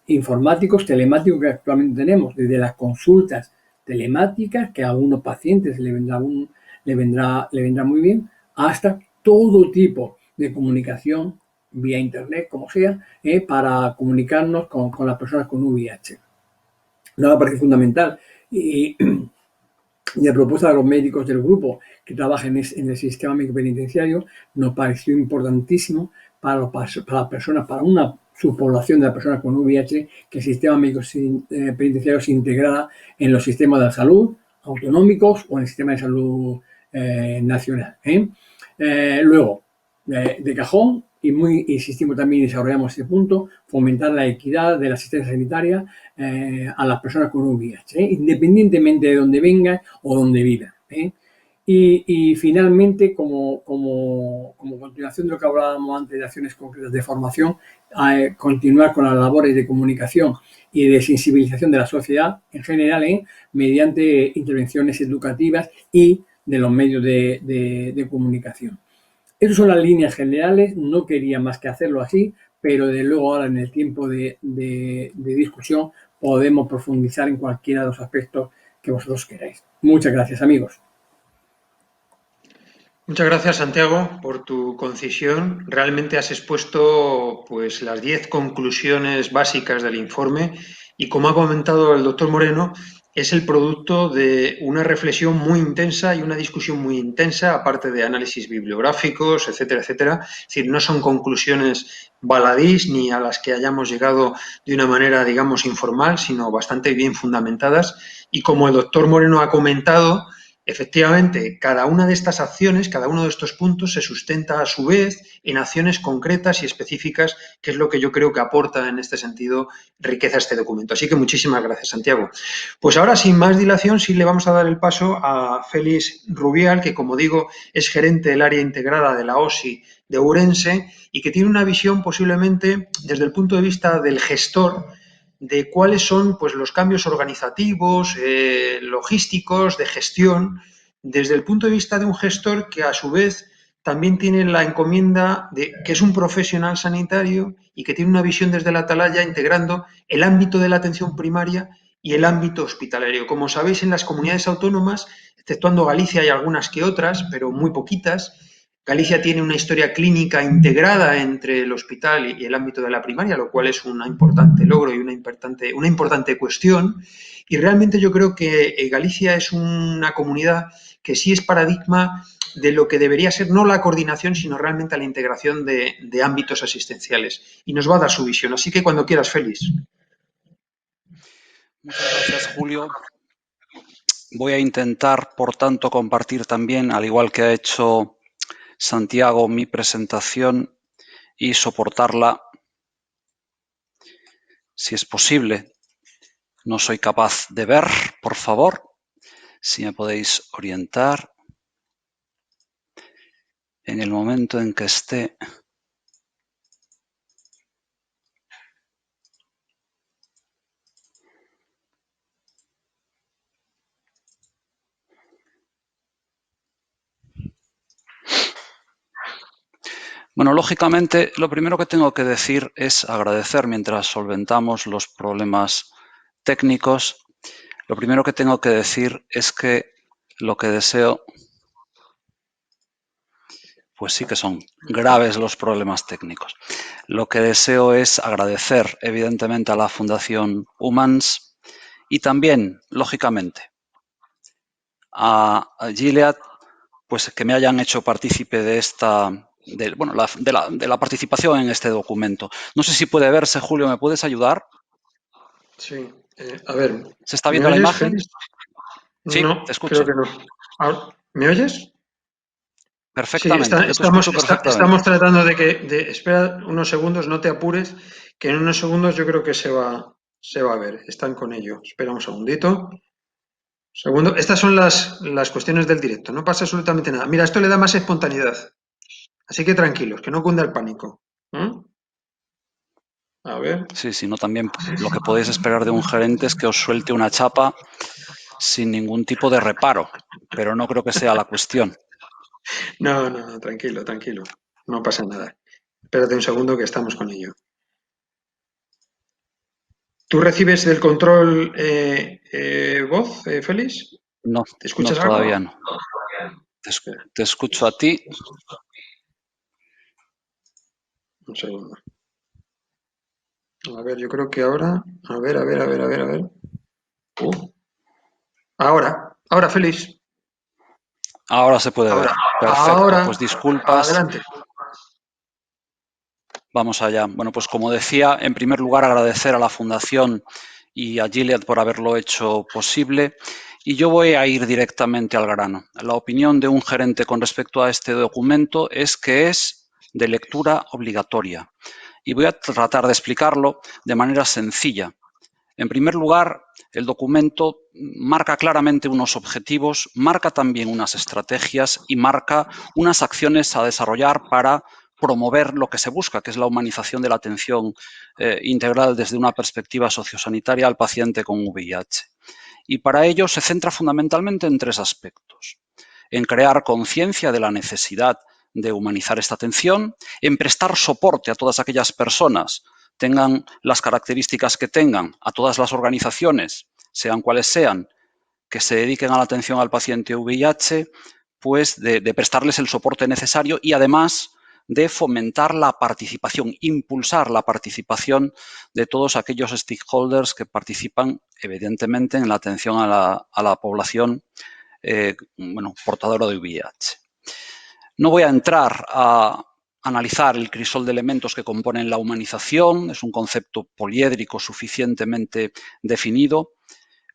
informáticos, telemáticos que actualmente tenemos, desde las consultas telemáticas, que a algunos pacientes le vendrá muy bien, hasta todo tipo de comunicación vía internet, como sea, para comunicarnos con las personas con VIH. Nos parece fundamental y a propuesta de los médicos del grupo que trabajan en el sistema médico penitenciario, nos pareció importantísimo para las personas, para una subpoblación de las personas con VIH, que el sistema médico penitenciario se integrara en los sistemas de salud autonómicos o en el sistema de salud nacional. Luego, de cajón, y muy insistimos también y desarrollamos este punto, fomentar la equidad de la asistencia sanitaria a las personas con VIH, independientemente de dónde vengan o dónde vivan. Y finalmente, como continuación de lo que hablábamos antes de acciones concretas de formación, continuar con las labores de comunicación y de sensibilización de la sociedad en general mediante intervenciones educativas y de los medios de comunicación. Esas son las líneas generales, no quería más que hacerlo así, pero de luego ahora en el tiempo de discusión podemos profundizar en cualquiera de los aspectos que vosotros queráis. Muchas gracias, amigos. Muchas gracias, Santiago, por tu concisión. Realmente has expuesto pues, las 10 conclusiones básicas del informe y, como ha comentado el doctor Moreno, es el producto de una reflexión muy intensa y una discusión muy intensa, aparte de análisis bibliográficos, etcétera, etcétera. Es decir, no son conclusiones baladís ni a las que hayamos llegado de una manera, digamos, informal, sino bastante bien fundamentadas. Y como el doctor Moreno ha comentado, efectivamente, cada una de estas acciones, cada uno de estos puntos se sustenta a su vez en acciones concretas y específicas, que es lo que yo creo que aporta en este sentido riqueza a este documento. Así que muchísimas gracias, Santiago. Pues ahora, sin más dilación, sí le vamos a dar el paso a Félix Rubial, que, como digo, es gerente del área integrada de la OSI de Ourense y que tiene una visión posiblemente desde el punto de vista del gestor de cuáles son pues, los cambios organizativos, logísticos, de gestión, desde el punto de vista de un gestor que a su vez también tiene la encomienda de que es un profesional sanitario y que tiene una visión desde la atalaya integrando el ámbito de la atención primaria y el ámbito hospitalario. Como sabéis, en las comunidades autónomas, exceptuando Galicia, hay algunas que otras, pero muy poquitas. Galicia tiene una historia clínica integrada entre el hospital y el ámbito de la primaria, lo cual es un importante logro y una importante cuestión. Y realmente yo creo que Galicia es una comunidad que sí es paradigma de lo que debería ser no la coordinación, sino realmente la integración de ámbitos asistenciales. Y nos va a dar su visión. Así que cuando quieras, Félix. Muchas gracias, Julio. Voy a intentar, por tanto, compartir también, al igual que ha hecho Santiago, mi presentación y soportarla si es posible. No soy capaz de ver, por favor, si me podéis orientar en el momento en que esté. Bueno, lógicamente, lo primero que tengo que decir es agradecer mientras solventamos los problemas técnicos. Lo primero que tengo que decir es que lo que deseo, pues sí que son graves los problemas técnicos. Lo que deseo es agradecer, evidentemente, a la Fundación Humans y también, lógicamente, a Gilead, pues que me hayan hecho partícipe de esta, de la participación en este documento. No sé si puede verse, Julio, ¿me puedes ayudar? Sí, a ver. ¿Se está ¿Me viendo la oyes, imagen? Félix? Sí, No, te creo escucho. que no. Ahora, ¿me oyes? Sí, Perfectamente, yo te escucho perfectamente. estamos tratando espera unos segundos, no te apures, que en unos segundos yo creo que se va a ver. Están con ello. Espera un segundito. Segundo. Estas son las cuestiones del directo. No pasa absolutamente nada. Mira, esto le da más espontaneidad. Así que tranquilos, que no cunda el pánico. A ver. Sí, sino también lo que podéis esperar de un gerente es que os suelte una chapa sin ningún tipo de reparo, pero no creo que sea la cuestión. No, tranquilo, tranquilo. No pasa nada. Espérate un segundo que estamos con ello. ¿Tú recibes el control voz, Félix? No, ¿Te escuchas algo? todavía no. Te escucho a ti. Un segundo. A ver, yo creo que ahora. A ver. Ahora, Félix. Ahora se puede ver. Perfecto, pues disculpas. Adelante. Vamos allá. Bueno, pues como decía, en primer lugar agradecer a la Fundación y a Gilead por haberlo hecho posible. Y yo voy a ir directamente al grano. La opinión de un gerente con respecto a este documento es que es de lectura obligatoria. Y voy a tratar de explicarlo de manera sencilla. En primer lugar, el documento marca claramente unos objetivos, marca también unas estrategias y marca unas acciones a desarrollar para promover lo que se busca, que es la humanización de la atención integral desde una perspectiva sociosanitaria al paciente con VIH. Y para ello se centra fundamentalmente en 3 aspectos. En crear conciencia de la necesidad de humanizar esta atención, en prestar soporte a todas aquellas personas, tengan las características que tengan, a todas las organizaciones, sean cuales sean, que se dediquen a la atención al paciente VIH, pues de prestarles el soporte necesario y además de fomentar la participación, impulsar la participación de todos aquellos stakeholders que participan evidentemente en la atención a la población portadora de VIH. No voy a entrar a analizar el crisol de elementos que componen la humanización, es un concepto poliédrico suficientemente definido,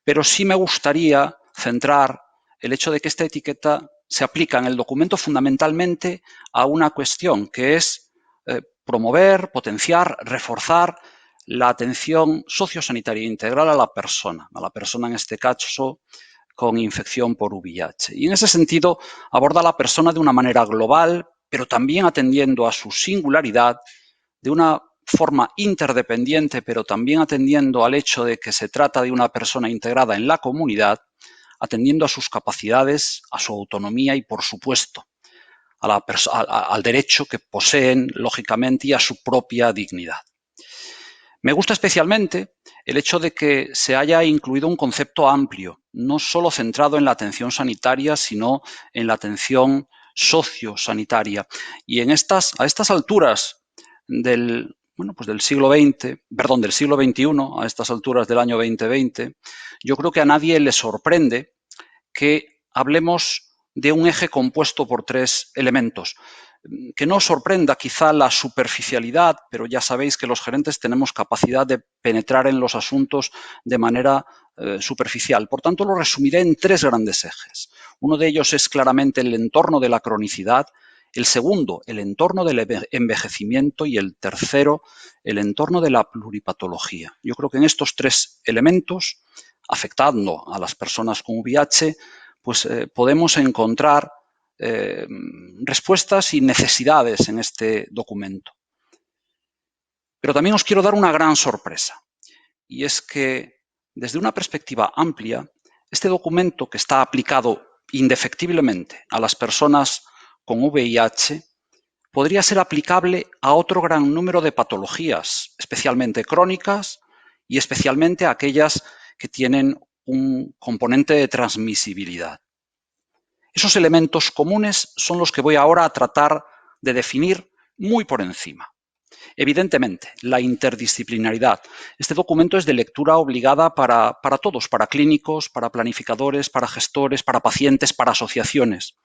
pero sí me gustaría centrar el hecho de que esta etiqueta se aplica en el documento fundamentalmente a una cuestión que es promover, potenciar, reforzar la atención sociosanitaria integral a la persona en este caso con infección por VIH. Y en ese sentido aborda a la persona de una manera global, pero también atendiendo a su singularidad, de una forma interdependiente, pero también atendiendo al hecho de que se trata de una persona integrada en la comunidad, atendiendo a sus capacidades, a su autonomía y, por supuesto, al derecho que poseen, lógicamente, y a su propia dignidad. Me gusta especialmente el hecho de que se haya incluido un concepto amplio, no solo centrado en la atención sanitaria, sino en la atención sociosanitaria. Y a estas alturas del siglo XXI, a estas alturas del año 2020, yo creo que a nadie le sorprende que hablemos de un eje compuesto por 3 elementos. Que no os sorprenda quizá la superficialidad, pero ya sabéis que los gerentes tenemos capacidad de penetrar en los asuntos de manera superficial. Por tanto, lo resumiré en 3 grandes ejes. Uno de ellos es claramente el entorno de la cronicidad, el segundo, el entorno del envejecimiento y el tercero, el entorno de la pluripatología. Yo creo que en estos 3 elementos, afectando a las personas con VIH, pues podemos encontrar respuestas y necesidades en este documento. Pero también os quiero dar una gran sorpresa, y es que desde una perspectiva amplia, este documento que está aplicado indefectiblemente a las personas con VIH podría ser aplicable a otro gran número de patologías, especialmente crónicas y especialmente a aquellas que tienen un componente de transmisibilidad. Esos elementos comunes son los que voy ahora a tratar de definir muy por encima. Evidentemente, la interdisciplinaridad. Este documento es de lectura obligada para todos, para clínicos, para planificadores, para gestores, para pacientes, para asociaciones.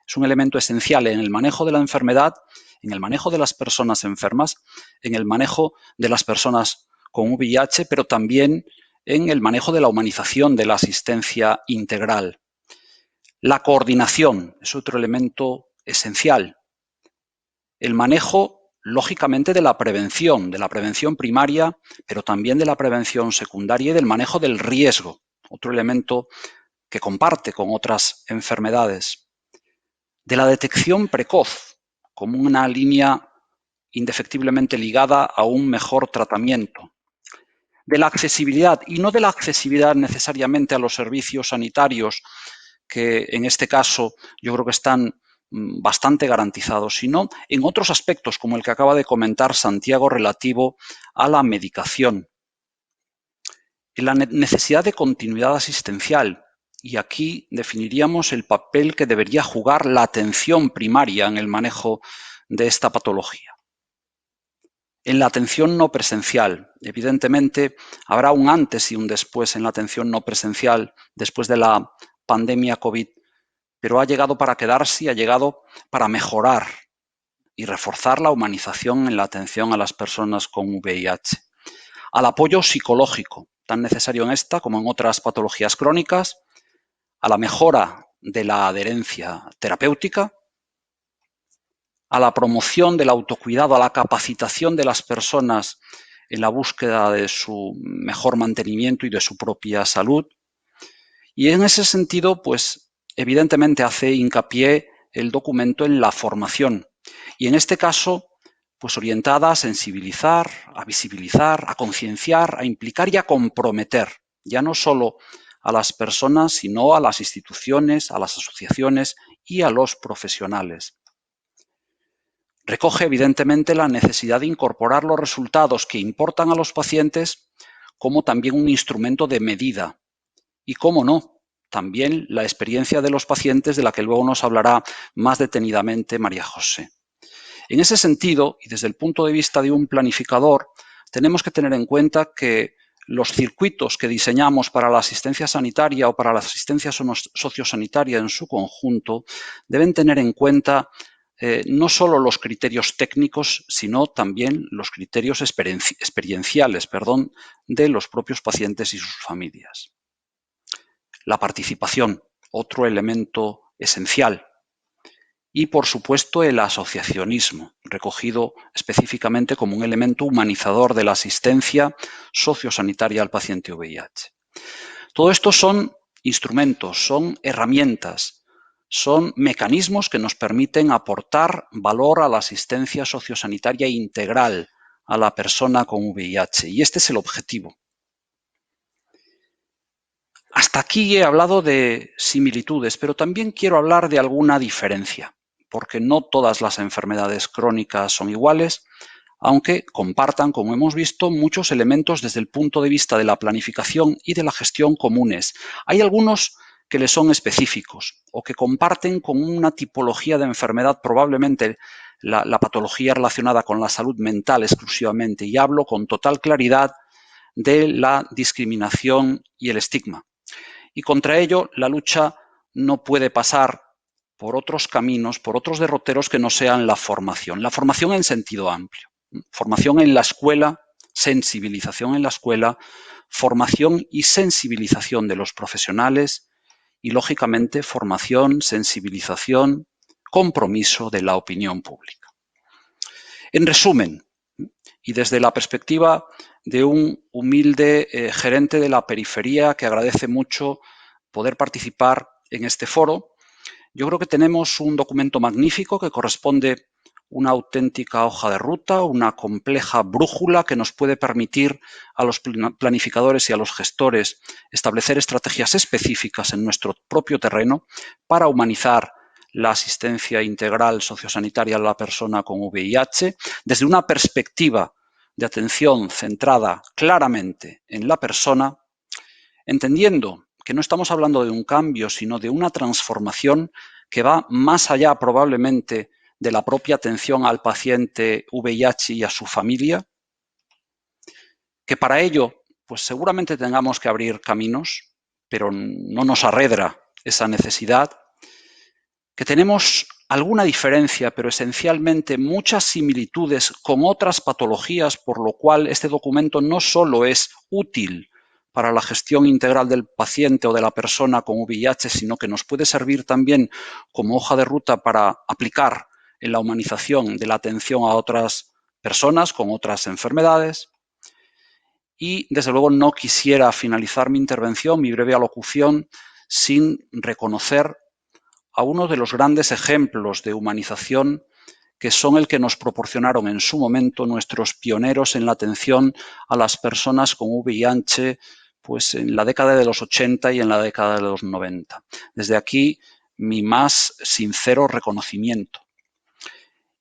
Es un elemento esencial en el manejo de la enfermedad, en el manejo de las personas enfermas, en el manejo de las personas con VIH, pero también en el manejo de la humanización de la asistencia integral. La coordinación es otro elemento esencial. El manejo, lógicamente, de la prevención primaria, pero también de la prevención secundaria y del manejo del riesgo, otro elemento que comparte con otras enfermedades. De la detección precoz, como una línea indefectiblemente ligada a un mejor tratamiento. De la accesibilidad, y no de la accesibilidad necesariamente a los servicios sanitarios, que en este caso yo creo que están bastante garantizados, sino en otros aspectos, como el que acaba de comentar Santiago relativo a la medicación. En la necesidad de continuidad asistencial, y aquí definiríamos el papel que debería jugar la atención primaria en el manejo de esta patología. En la atención no presencial, evidentemente, habrá un antes y un después en la atención no presencial después de la pandemia COVID, pero ha llegado para quedarse y ha llegado para mejorar y reforzar la humanización en la atención a las personas con VIH. Al apoyo psicológico, tan necesario en esta como en otras patologías crónicas, a la mejora de la adherencia terapéutica, a la promoción del autocuidado, a la capacitación de las personas en la búsqueda de su mejor mantenimiento y de su propia salud. Y en ese sentido, pues evidentemente hace hincapié el documento en la formación. Y en este caso, pues orientada a sensibilizar, a visibilizar, a concienciar, a implicar y a comprometer, ya no solo a las personas, sino a las instituciones, a las asociaciones y a los profesionales. Recoge evidentemente la necesidad de incorporar los resultados que importan a los pacientes como también un instrumento de medida. Y cómo no, también la experiencia de los pacientes, de la que luego nos hablará más detenidamente María José. En ese sentido, y desde el punto de vista de un planificador, tenemos que tener en cuenta que los circuitos que diseñamos para la asistencia sanitaria o para la asistencia sociosanitaria en su conjunto deben tener en cuenta no solo los criterios técnicos, sino también los criterios experienciales, de los propios pacientes y sus familias. La participación, otro elemento esencial. Y, por supuesto, el asociacionismo, recogido específicamente como un elemento humanizador de la asistencia sociosanitaria al paciente VIH. Todo esto son instrumentos, son herramientas, son mecanismos que nos permiten aportar valor a la asistencia sociosanitaria integral a la persona con VIH. Y este es el objetivo. Hasta aquí he hablado de similitudes, pero también quiero hablar de alguna diferencia, porque no todas las enfermedades crónicas son iguales, aunque compartan, como hemos visto, muchos elementos desde el punto de vista de la planificación y de la gestión comunes. Hay algunos que les son específicos o que comparten con una tipología de enfermedad, probablemente la patología relacionada con la salud mental exclusivamente, y hablo con total claridad de la discriminación y el estigma. Y contra ello, la lucha no puede pasar por otros caminos, por otros derroteros que no sean la formación en sentido amplio. Formación en la escuela, sensibilización en la escuela, formación y sensibilización de los profesionales y, lógicamente, formación, sensibilización, compromiso de la opinión pública. En resumen, y desde la perspectiva de un humilde gerente de la periferia que agradece mucho poder participar en este foro, yo creo que tenemos un documento magnífico que corresponde una auténtica hoja de ruta, una compleja brújula que nos puede permitir a los planificadores y a los gestores establecer estrategias específicas en nuestro propio terreno para humanizar la asistencia integral sociosanitaria a la persona con VIH desde una perspectiva de atención centrada claramente en la persona, entendiendo que no estamos hablando de un cambio, sino de una transformación que va más allá probablemente de la propia atención al paciente VIH y a su familia, que para ello pues seguramente tengamos que abrir caminos, pero no nos arredra esa necesidad, que tenemos alguna diferencia, pero esencialmente muchas similitudes con otras patologías, por lo cual este documento no solo es útil para la gestión integral del paciente o de la persona con VIH, sino que nos puede servir también como hoja de ruta para aplicar en la humanización de la atención a otras personas con otras enfermedades. Y, desde luego, no quisiera finalizar mi intervención, mi breve alocución, sin reconocer a uno de los grandes ejemplos de humanización que son el que nos proporcionaron en su momento nuestros pioneros en la atención a las personas con VIH, pues en la década de los 80 y en la década de los 90. Desde aquí, mi más sincero reconocimiento.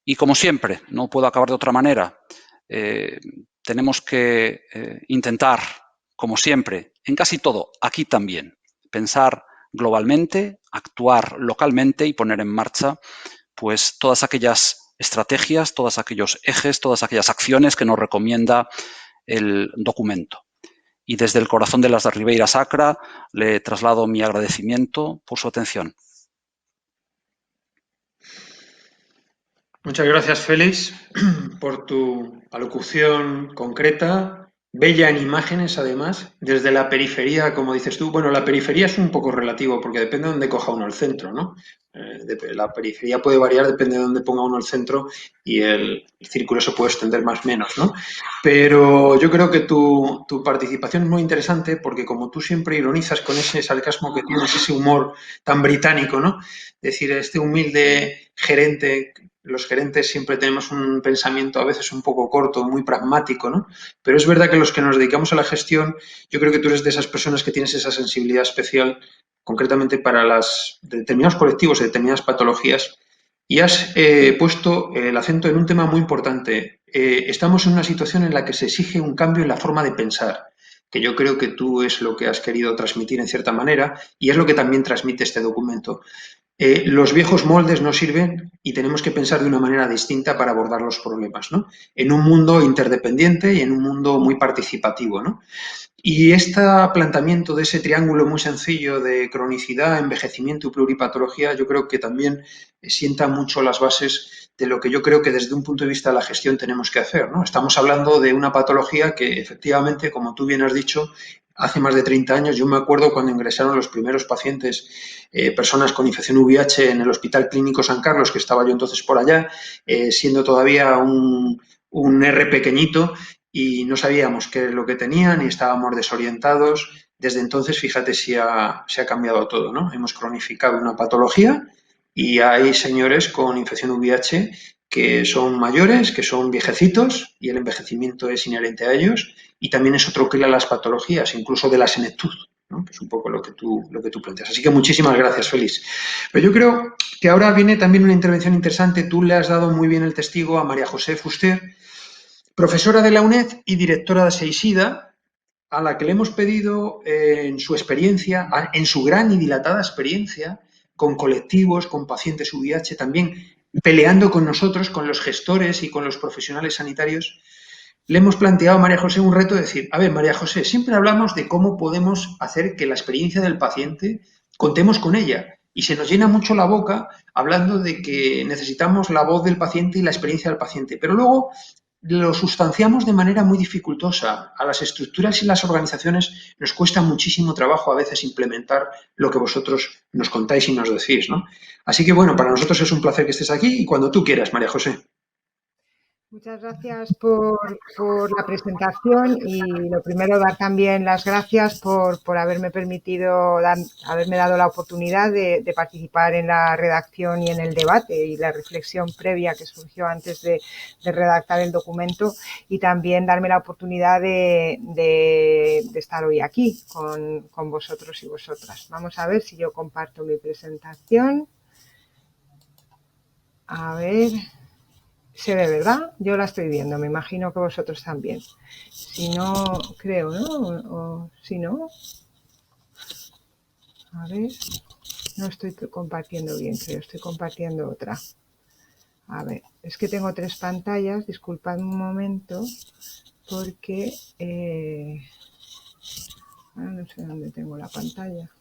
Y como siempre, no puedo acabar de otra manera, tenemos que intentar, como siempre, en casi todo, aquí también, pensar globalmente, actuar localmente y poner en marcha pues todas aquellas estrategias, todos aquellos ejes, todas aquellas acciones que nos recomienda el documento. Y desde el corazón de las Ribeira Sacra le traslado mi agradecimiento por su atención. Muchas gracias, Félix, por tu alocución concreta, bella en imágenes, además, desde la periferia, como dices tú. Bueno, la periferia es un poco relativo, porque depende de dónde coja uno el centro, ¿no? La periferia puede variar, depende de dónde ponga uno el centro y el círculo se puede extender más o menos, ¿no? Pero yo creo que tu participación es muy interesante porque como tú siempre ironizas con ese sarcasmo que tienes, ese humor tan británico, ¿no? Es decir, este humilde gerente, los gerentes siempre tenemos un pensamiento a veces un poco corto, muy pragmático, ¿no? Pero es verdad que los que nos dedicamos a la gestión, yo creo que tú eres de esas personas que tienes esa sensibilidad especial concretamente para determinados colectivos y determinadas patologías, y has puesto el acento en un tema muy importante. Estamos en una situación en la que se exige un cambio en la forma de pensar, que yo creo que tú es lo que has querido transmitir en cierta manera y es lo que también transmite este documento. Los viejos moldes no sirven y tenemos que pensar de una manera distinta para abordar los problemas, ¿no? En un mundo interdependiente y en un mundo muy participativo, ¿no? Y este planteamiento de ese triángulo muy sencillo de cronicidad, envejecimiento y pluripatología, yo creo que también sienta mucho las bases de lo que yo creo que desde un punto de vista de la gestión tenemos que hacer, ¿no? Estamos hablando de una patología que efectivamente, como tú bien has dicho, hace más de 30 años, yo me acuerdo cuando ingresaron los primeros pacientes, personas con infección VIH en el Hospital Clínico San Carlos, que estaba yo entonces por allá, siendo todavía un R pequeñito, y no sabíamos qué es lo que tenían y estábamos desorientados. Desde entonces, fíjate si se ha cambiado todo, ¿no? Hemos cronificado una patología y hay señores con infección VIH que son mayores, que son viejecitos y el envejecimiento es inherente a ellos y también es otro que las patologías, incluso de la senectud, ¿no? Que es un poco lo que tú planteas. Así que muchísimas gracias, Félix. Pero yo creo que ahora viene también una intervención interesante. Tú le has dado muy bien el testigo a María José Fuster, profesora de la UNED y directora de SEISIDA, a la que le hemos pedido en su experiencia, en su gran y dilatada experiencia, con colectivos, con pacientes VIH, también peleando con nosotros, con los gestores y con los profesionales sanitarios, le hemos planteado a María José un reto de decir, a ver, María José, siempre hablamos de cómo podemos hacer que la experiencia del paciente contemos con ella. Y se nos llena mucho la boca hablando de que necesitamos la voz del paciente y la experiencia del paciente. Pero luego lo sustanciamos de manera muy dificultosa. A las estructuras y las organizaciones nos cuesta muchísimo trabajo a veces implementar lo que vosotros nos contáis y nos decís, ¿no? Así que bueno, para nosotros es un placer que estés aquí y cuando tú quieras, María José. Muchas gracias por la presentación y lo primero dar también las gracias por haberme permitido, haberme dado la oportunidad de participar en la redacción y en el debate y la reflexión previa que surgió antes de redactar el documento y también darme la oportunidad de estar hoy aquí con vosotros y vosotras. Vamos a ver si yo comparto mi presentación. A ver... Se ve, ¿verdad? Yo la estoy viendo, me imagino que vosotros también. Si no, creo, ¿no? O si no... A ver... No estoy compartiendo bien, creo. Estoy compartiendo otra. A ver, es que tengo 3 pantallas. Disculpadme un momento, porque... no sé dónde tengo la pantalla.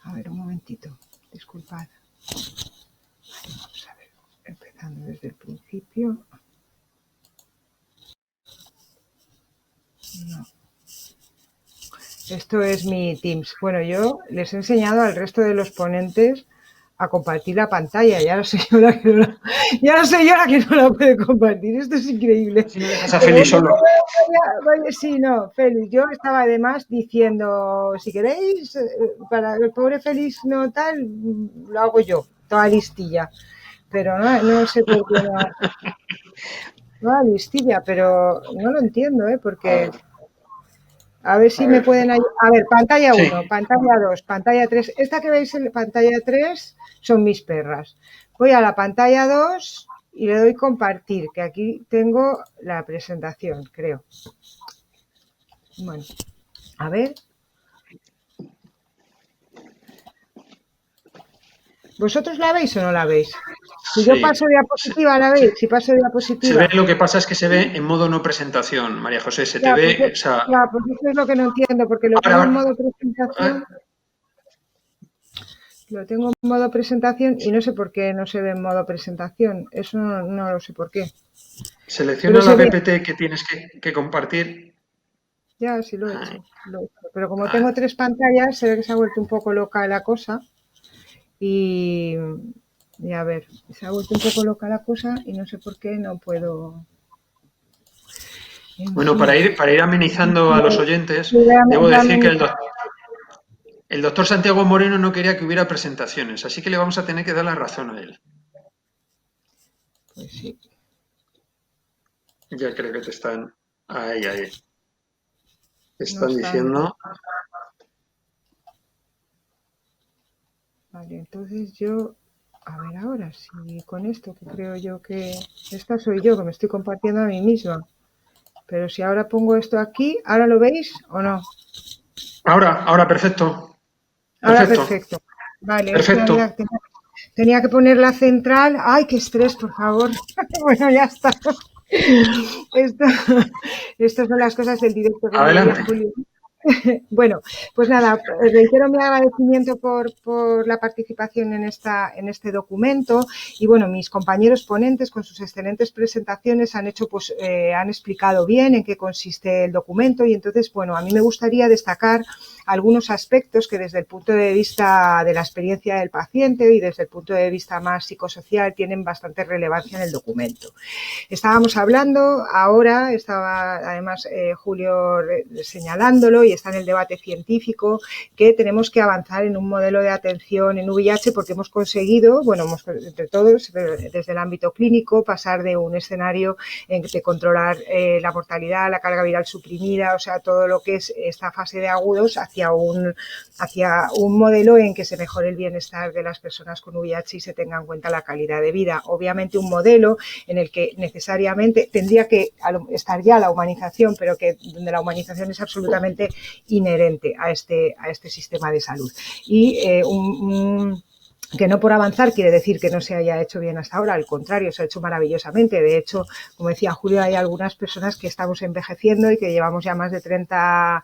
A ver, un momentito. Disculpad. Vamos a ver. Empezando desde el principio. No. Esto es mi Teams. Bueno, yo les he enseñado al resto de los ponentes a compartir la pantalla. Ya no soy yo la que no la puede compartir. Esto es increíble. Si no dejas a Félix solo. Sí, no, Félix. Yo estaba además diciendo, si queréis, para el pobre Félix no tal, lo hago yo, toda listilla. Pero no sé por qué no listilla, pero no lo entiendo, porque... A ver si me pueden ayudar. A ver, pantalla 1, sí. Pantalla 2, pantalla 3. Esta que veis en pantalla 3 son mis perras. Voy a la pantalla 2 y le doy compartir, que aquí tengo la presentación, creo. Bueno, a ver. ¿Vosotros la veis o no la veis? Si yo paso diapositiva, ¿la veis? Si paso diapositiva. Se ve, lo que pasa es que se ve en modo no presentación, María José, se te ve... Pues, pues eso es lo que no entiendo, porque lo tengo en modo presentación. Lo tengo en modo presentación y no sé por qué no se ve en modo presentación. Eso no lo sé por qué. Selecciona la PPT que tienes que compartir. Ya, sí lo he hecho. Pero como tengo 3 pantallas, se ve que se ha vuelto un poco loca la cosa. y a ver, se ha vuelto un poco loca la cosa y no sé por qué no puedo. Bueno, para ir amenizando a los oyentes, debo decir que el doctor Santiago Moreno no quería que hubiera presentaciones, así que le vamos a tener que dar la razón a él. Pues sí. Ya creo que te están... Ahí. Te están No diciendo... Vale, entonces yo, a ver ahora, si con esto que creo yo que esta soy yo, que me estoy compartiendo a mí misma, pero si ahora pongo esto aquí, ¿ahora lo veis o no? Ahora, perfecto. Ahora perfecto. Vale, es que Perfecto. tenía que poner la central. ¡Ay, qué estrés, por favor! Bueno, ya está. Estas son las cosas del directo que me veía Adelante. Julio. Bueno, pues nada, reitero mi agradecimiento por la participación en este documento y bueno, mis compañeros ponentes con sus excelentes presentaciones han explicado bien en qué consiste el documento y entonces, bueno, a mí me gustaría destacar algunos aspectos que desde el punto de vista de la experiencia del paciente y desde el punto de vista más psicosocial tienen bastante relevancia en el documento. Estábamos hablando, ahora estaba además Julio señalándolo y está en el debate científico que tenemos que avanzar en un modelo de atención en VIH porque hemos conseguido, bueno, entre todos, desde el ámbito clínico, pasar de un escenario de controlar la mortalidad, la carga viral suprimida, o sea, todo lo que es esta fase de agudos hacia un modelo en que se mejore el bienestar de las personas con VIH y se tenga en cuenta la calidad de vida. Obviamente un modelo en el que necesariamente tendría que estar ya la humanización, pero que donde la humanización es absolutamente inherente a este sistema de salud. Y que no por avanzar quiere decir que no se haya hecho bien hasta ahora, al contrario, se ha hecho maravillosamente. De hecho, como decía Julio, hay algunas personas que estamos envejeciendo y que llevamos ya más de 30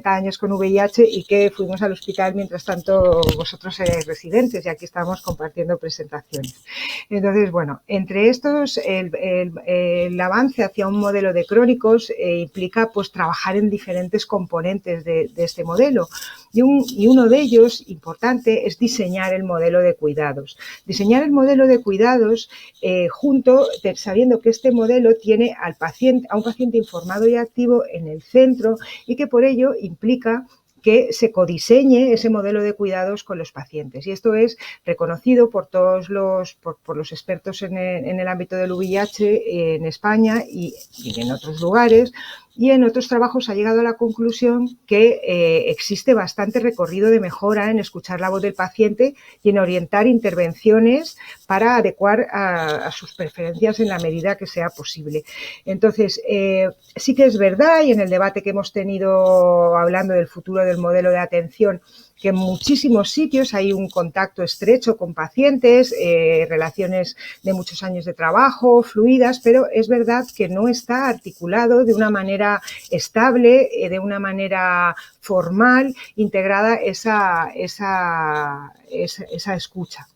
años con VIH y que fuimos al hospital mientras tanto vosotros erais residentes y aquí estamos compartiendo presentaciones. Entonces, bueno, entre estos, el avance hacia un modelo de crónicos implica pues trabajar en diferentes componentes de este modelo. Y uno de ellos, importante, es diseñar el modelo de cuidados. Diseñar el modelo de cuidados sabiendo que este modelo tiene a un paciente informado y activo en el centro y que por ello implica que se codiseñe ese modelo de cuidados con los pacientes. Y esto es reconocido por todos los expertos en el ámbito del VIH en España y en otros lugares. Y en otros trabajos ha llegado a la conclusión que existe bastante recorrido de mejora en escuchar la voz del paciente y en orientar intervenciones para adecuar a sus preferencias en la medida que sea posible. Entonces, sí que es verdad, y en el debate que hemos tenido hablando del futuro del modelo de atención, que en muchísimos sitios hay un contacto estrecho con pacientes, relaciones de muchos años de trabajo, fluidas, pero es verdad que no está articulado de una manera estable, de una manera formal, integrada esa escucha.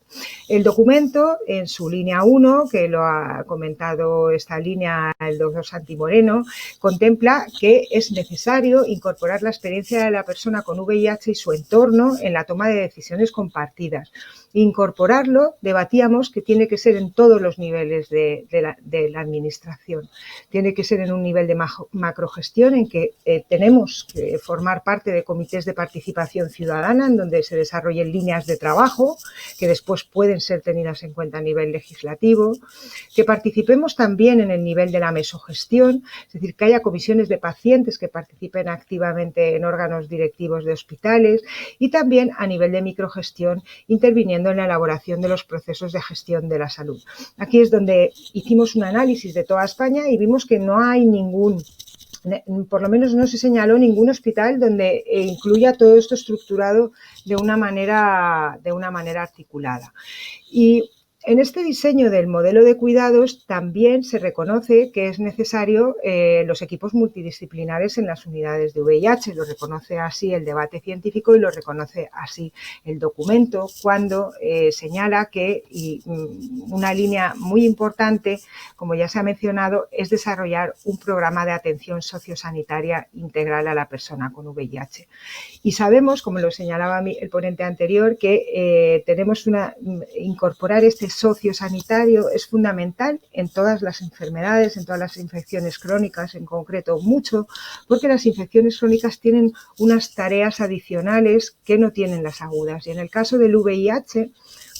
El documento, en su línea 1, que lo ha comentado esta línea el doctor Santi Moreno, contempla que es necesario incorporar la experiencia de la persona con VIH y su entorno en la toma de decisiones compartidas. Incorporarlo, debatíamos que tiene que ser en todos los niveles de la administración. Tiene que ser en un nivel de macrogestión en que tenemos que formar parte de comités de participación ciudadana en donde se desarrollen líneas de trabajo que después pueden ser tenidas en cuenta a nivel legislativo, que participemos también en el nivel de la mesogestión, es decir, que haya comisiones de pacientes que participen activamente en órganos directivos de hospitales y también a nivel de microgestión interviniendo en la elaboración de los procesos de gestión de la salud. Aquí es donde hicimos un análisis de toda España y vimos que no hay por lo menos no se señaló ningún hospital donde incluya todo esto estructurado de una manera articulada. Y En este diseño del modelo de cuidados también se reconoce que es necesario los equipos multidisciplinares en las unidades de VIH. Lo reconoce así el debate científico y lo reconoce así el documento cuando señala que una línea muy importante, como ya se ha mencionado, es desarrollar un programa de atención sociosanitaria integral a la persona con VIH. Y sabemos, como lo señalaba el ponente anterior, que incorporar este sociosanitario es fundamental en todas las enfermedades, en todas las infecciones crónicas en concreto, mucho, porque las infecciones crónicas tienen unas tareas adicionales que no tienen las agudas. Y en el caso del VIH,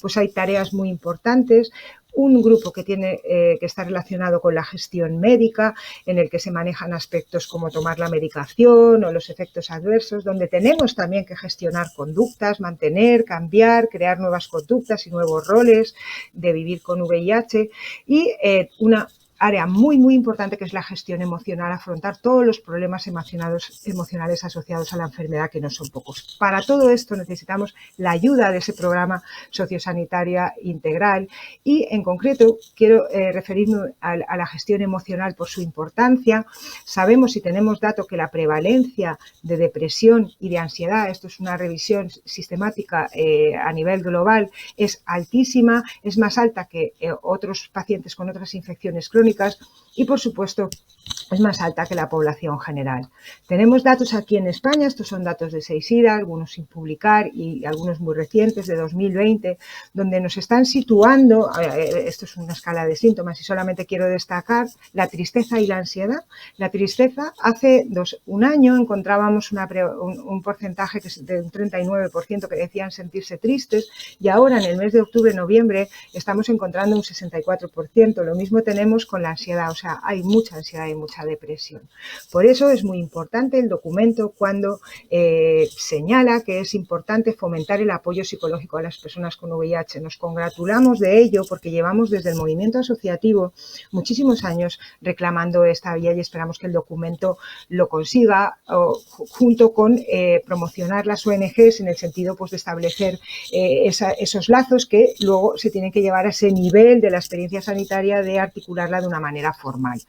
pues hay tareas muy importantes. Un grupo que está relacionado con la gestión médica, en el que se manejan aspectos como tomar la medicación o los efectos adversos, donde tenemos también que gestionar conductas, mantener, cambiar, crear nuevas conductas y nuevos roles de vivir con VIH, y una área muy, muy importante que es la gestión emocional, afrontar todos los problemas emocionales asociados a la enfermedad, que no son pocos. Para todo esto necesitamos la ayuda de ese programa sociosanitaria integral y, en concreto, quiero referirme a la gestión emocional por su importancia. Sabemos y tenemos datos que la prevalencia de depresión y de ansiedad, esto es una revisión sistemática a nivel global, es altísima, es más alta que otros pacientes con otras infecciones crónicas y, por supuesto, es más alta que la población general. Tenemos datos aquí en España, estos son datos de SEISIDA, algunos sin publicar y algunos muy recientes de 2020, donde nos están situando, esto es una escala de síntomas y solamente quiero destacar la tristeza y la ansiedad. La tristeza, hace un año encontrábamos un porcentaje de un 39% que decían sentirse tristes y ahora en el mes de octubre-noviembre estamos encontrando un 64%. Lo mismo tenemos con la ansiedad, o sea, hay mucha ansiedad y mucha depresión. Por eso es muy importante el documento cuando señala que es importante fomentar el apoyo psicológico a las personas con VIH. Nos congratulamos de ello porque llevamos desde el movimiento asociativo muchísimos años reclamando esta vía y esperamos que el documento lo consiga junto con promocionar las ONGs en el sentido pues, de establecer esos lazos que luego se tienen que llevar a ese nivel de la experiencia sanitaria de articularla de una manera formal.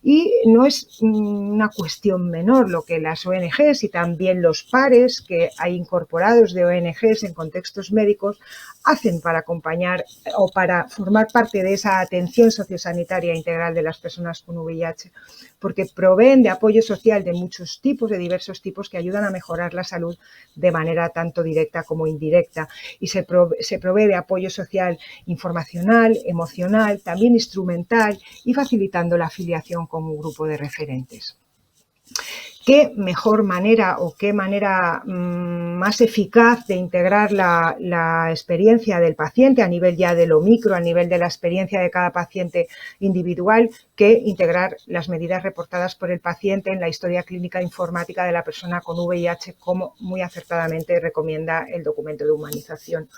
Y no es una cuestión menor lo que las ONGs y también los pares que hay incorporados de ONGs en contextos médicos hacen para acompañar o para formar parte de esa atención sociosanitaria integral de las personas con VIH, porque proveen de apoyo social de muchos tipos, de diversos tipos, que ayudan a mejorar la salud de manera tanto directa como indirecta. Y se provee de apoyo social informacional, emocional, también instrumental y facilitando la afiliación con un grupo de referentes. ¿Qué mejor manera o qué manera más eficaz de integrar la experiencia del paciente a nivel ya de lo micro, a nivel de la experiencia de cada paciente individual, que integrar las medidas reportadas por el paciente en la historia clínica informática de la persona con VIH, como muy acertadamente recomienda el documento de humanización?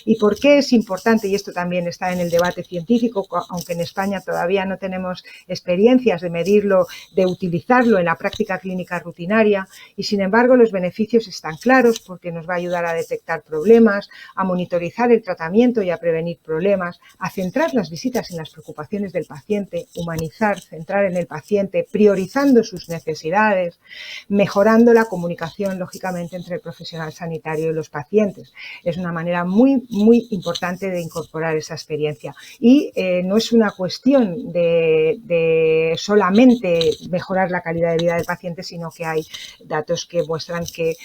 ¿Y por qué es importante? Y esto también está en el debate científico, aunque en España todavía no tenemos experiencias de medirlo, de utilizarlo en la práctica clínica rutinaria, y sin embargo los beneficios están claros porque nos va a ayudar a detectar problemas, a monitorizar el tratamiento y a prevenir problemas, a centrar las visitas en las preocupaciones del paciente, humanizar, centrar en el paciente, priorizando sus necesidades, mejorando la comunicación, lógicamente, entre el profesional sanitario y los pacientes. Es una manera muy, muy importante de incorporar esa experiencia. Y no es una cuestión de solamente mejorar la calidad de vida del paciente, sino que hay datos que muestran que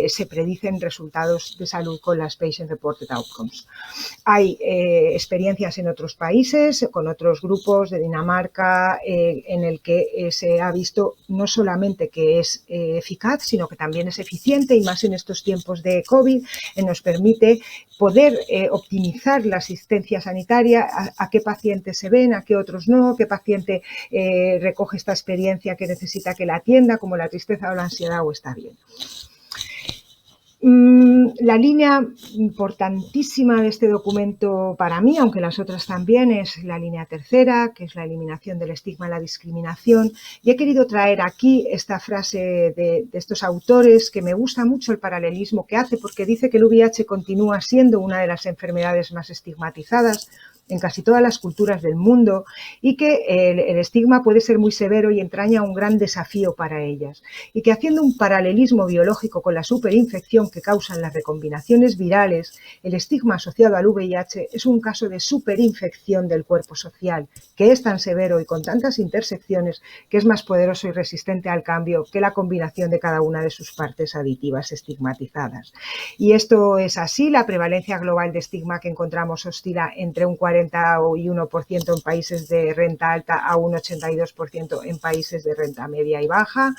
se predicen resultados de salud con las Patient Reported Outcomes. Hay experiencias en otros países, con otros grupos de Dinamarca, en el que se ha visto no solamente que es eficaz, sino que también es eficiente, y más en estos tiempos de COVID, nos permite poder optimizar la asistencia sanitaria, a qué pacientes se ven, a qué otros no, qué paciente recoge esta experiencia que necesita que la atienda, como la tristeza o la ansiedad, o está bien. La línea importantísima de este documento para mí, aunque las otras también, es la línea tercera, que es la eliminación del estigma y la discriminación. Y he querido traer aquí esta frase de estos autores, que me gusta mucho el paralelismo que hace, porque dice que el VIH continúa siendo una de las enfermedades más estigmatizadas en casi todas las culturas del mundo y que el estigma puede ser muy severo y entraña un gran desafío para ellas. Y que haciendo un paralelismo biológico con la superinfección que causan las recombinaciones virales, el estigma asociado al VIH es un caso de superinfección del cuerpo social, que es tan severo y con tantas intersecciones que es más poderoso y resistente al cambio que la combinación de cada una de sus partes aditivas estigmatizadas. Y esto es así. La prevalencia global de estigma que encontramos oscila entre un 41% en países de renta alta a un 82% en países de renta media y baja.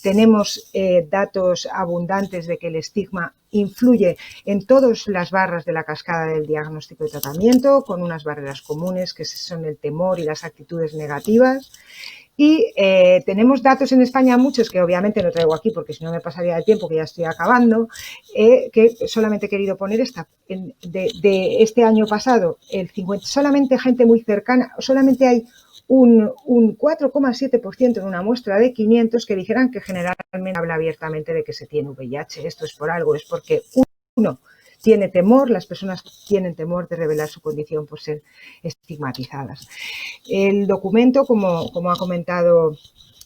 Tenemos datos abundantes de que el estigma influye en todas las barras de la cascada del diagnóstico y tratamiento, con unas barreras comunes que son el temor y las actitudes negativas. Y tenemos datos en España, muchos que obviamente no traigo aquí porque si no me pasaría el tiempo, que ya estoy acabando, que solamente he querido poner de este año pasado, solamente gente muy cercana, solamente hay un 4,7% en una muestra de 500 que dijeran que generalmente habla abiertamente de que se tiene VIH. Esto es por algo, es porque uno tiene temor, las personas tienen temor de revelar su condición por ser estigmatizadas. El documento, como ha comentado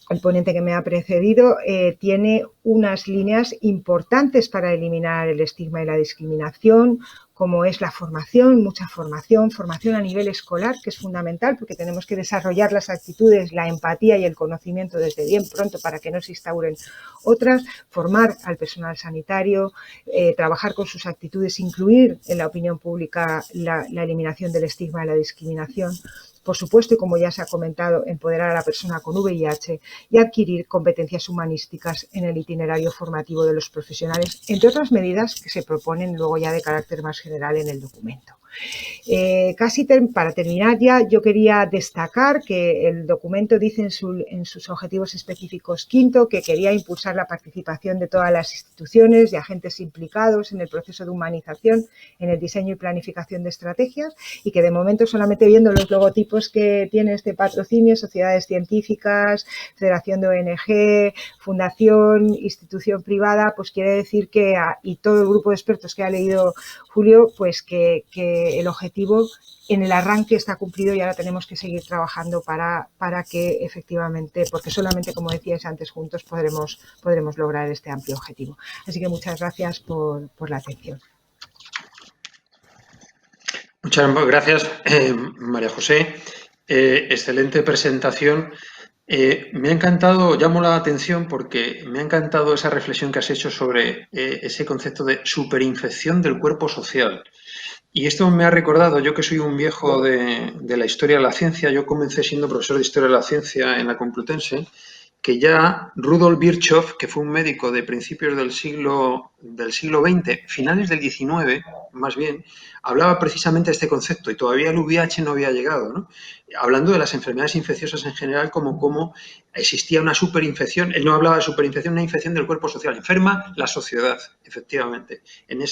el ponente que me ha precedido, tiene unas líneas importantes para eliminar el estigma y la discriminación, como es la formación, mucha formación a nivel escolar, que es fundamental porque tenemos que desarrollar las actitudes, la empatía y el conocimiento desde bien pronto para que no se instauren otras, formar al personal sanitario, trabajar con sus actitudes, incluir en la opinión pública la eliminación del estigma y la discriminación. Por supuesto, y como ya se ha comentado, empoderar a la persona con VIH y adquirir competencias humanísticas en el itinerario formativo de los profesionales, entre otras medidas que se proponen luego ya de carácter más general en el documento. Para terminar ya, yo quería destacar que el documento dice en sus objetivos específicos quinto que quería impulsar la participación de todas las instituciones y agentes implicados en el proceso de humanización, en el diseño y planificación de estrategias, y que de momento solamente viendo los logotipos que tiene este patrocinio, sociedades científicas, federación de ONG, fundación, institución privada, pues quiere decir que, y todo el grupo de expertos que ha leído Julio, pues que el objetivo en el arranque está cumplido y ahora tenemos que seguir trabajando para que efectivamente, porque solamente, como decíais antes, juntos podremos lograr este amplio objetivo. Así que muchas gracias por la atención. Muchas gracias, María José. Excelente presentación. Me ha encantado, llamo la atención porque me ha encantado esa reflexión que has hecho sobre ese concepto de superinfección del cuerpo social. Y esto me ha recordado, yo que soy un viejo de la historia de la ciencia, yo comencé siendo profesor de historia de la ciencia en la Complutense, que ya Rudolf Virchow, que fue un médico de principios del siglo XX, finales del XIX, más bien, hablaba precisamente de este concepto y todavía el VIH no había llegado, ¿no? Hablando de las enfermedades infecciosas en general como existía una superinfección, él no hablaba de superinfección, una infección del cuerpo social, enferma la sociedad, efectivamente, en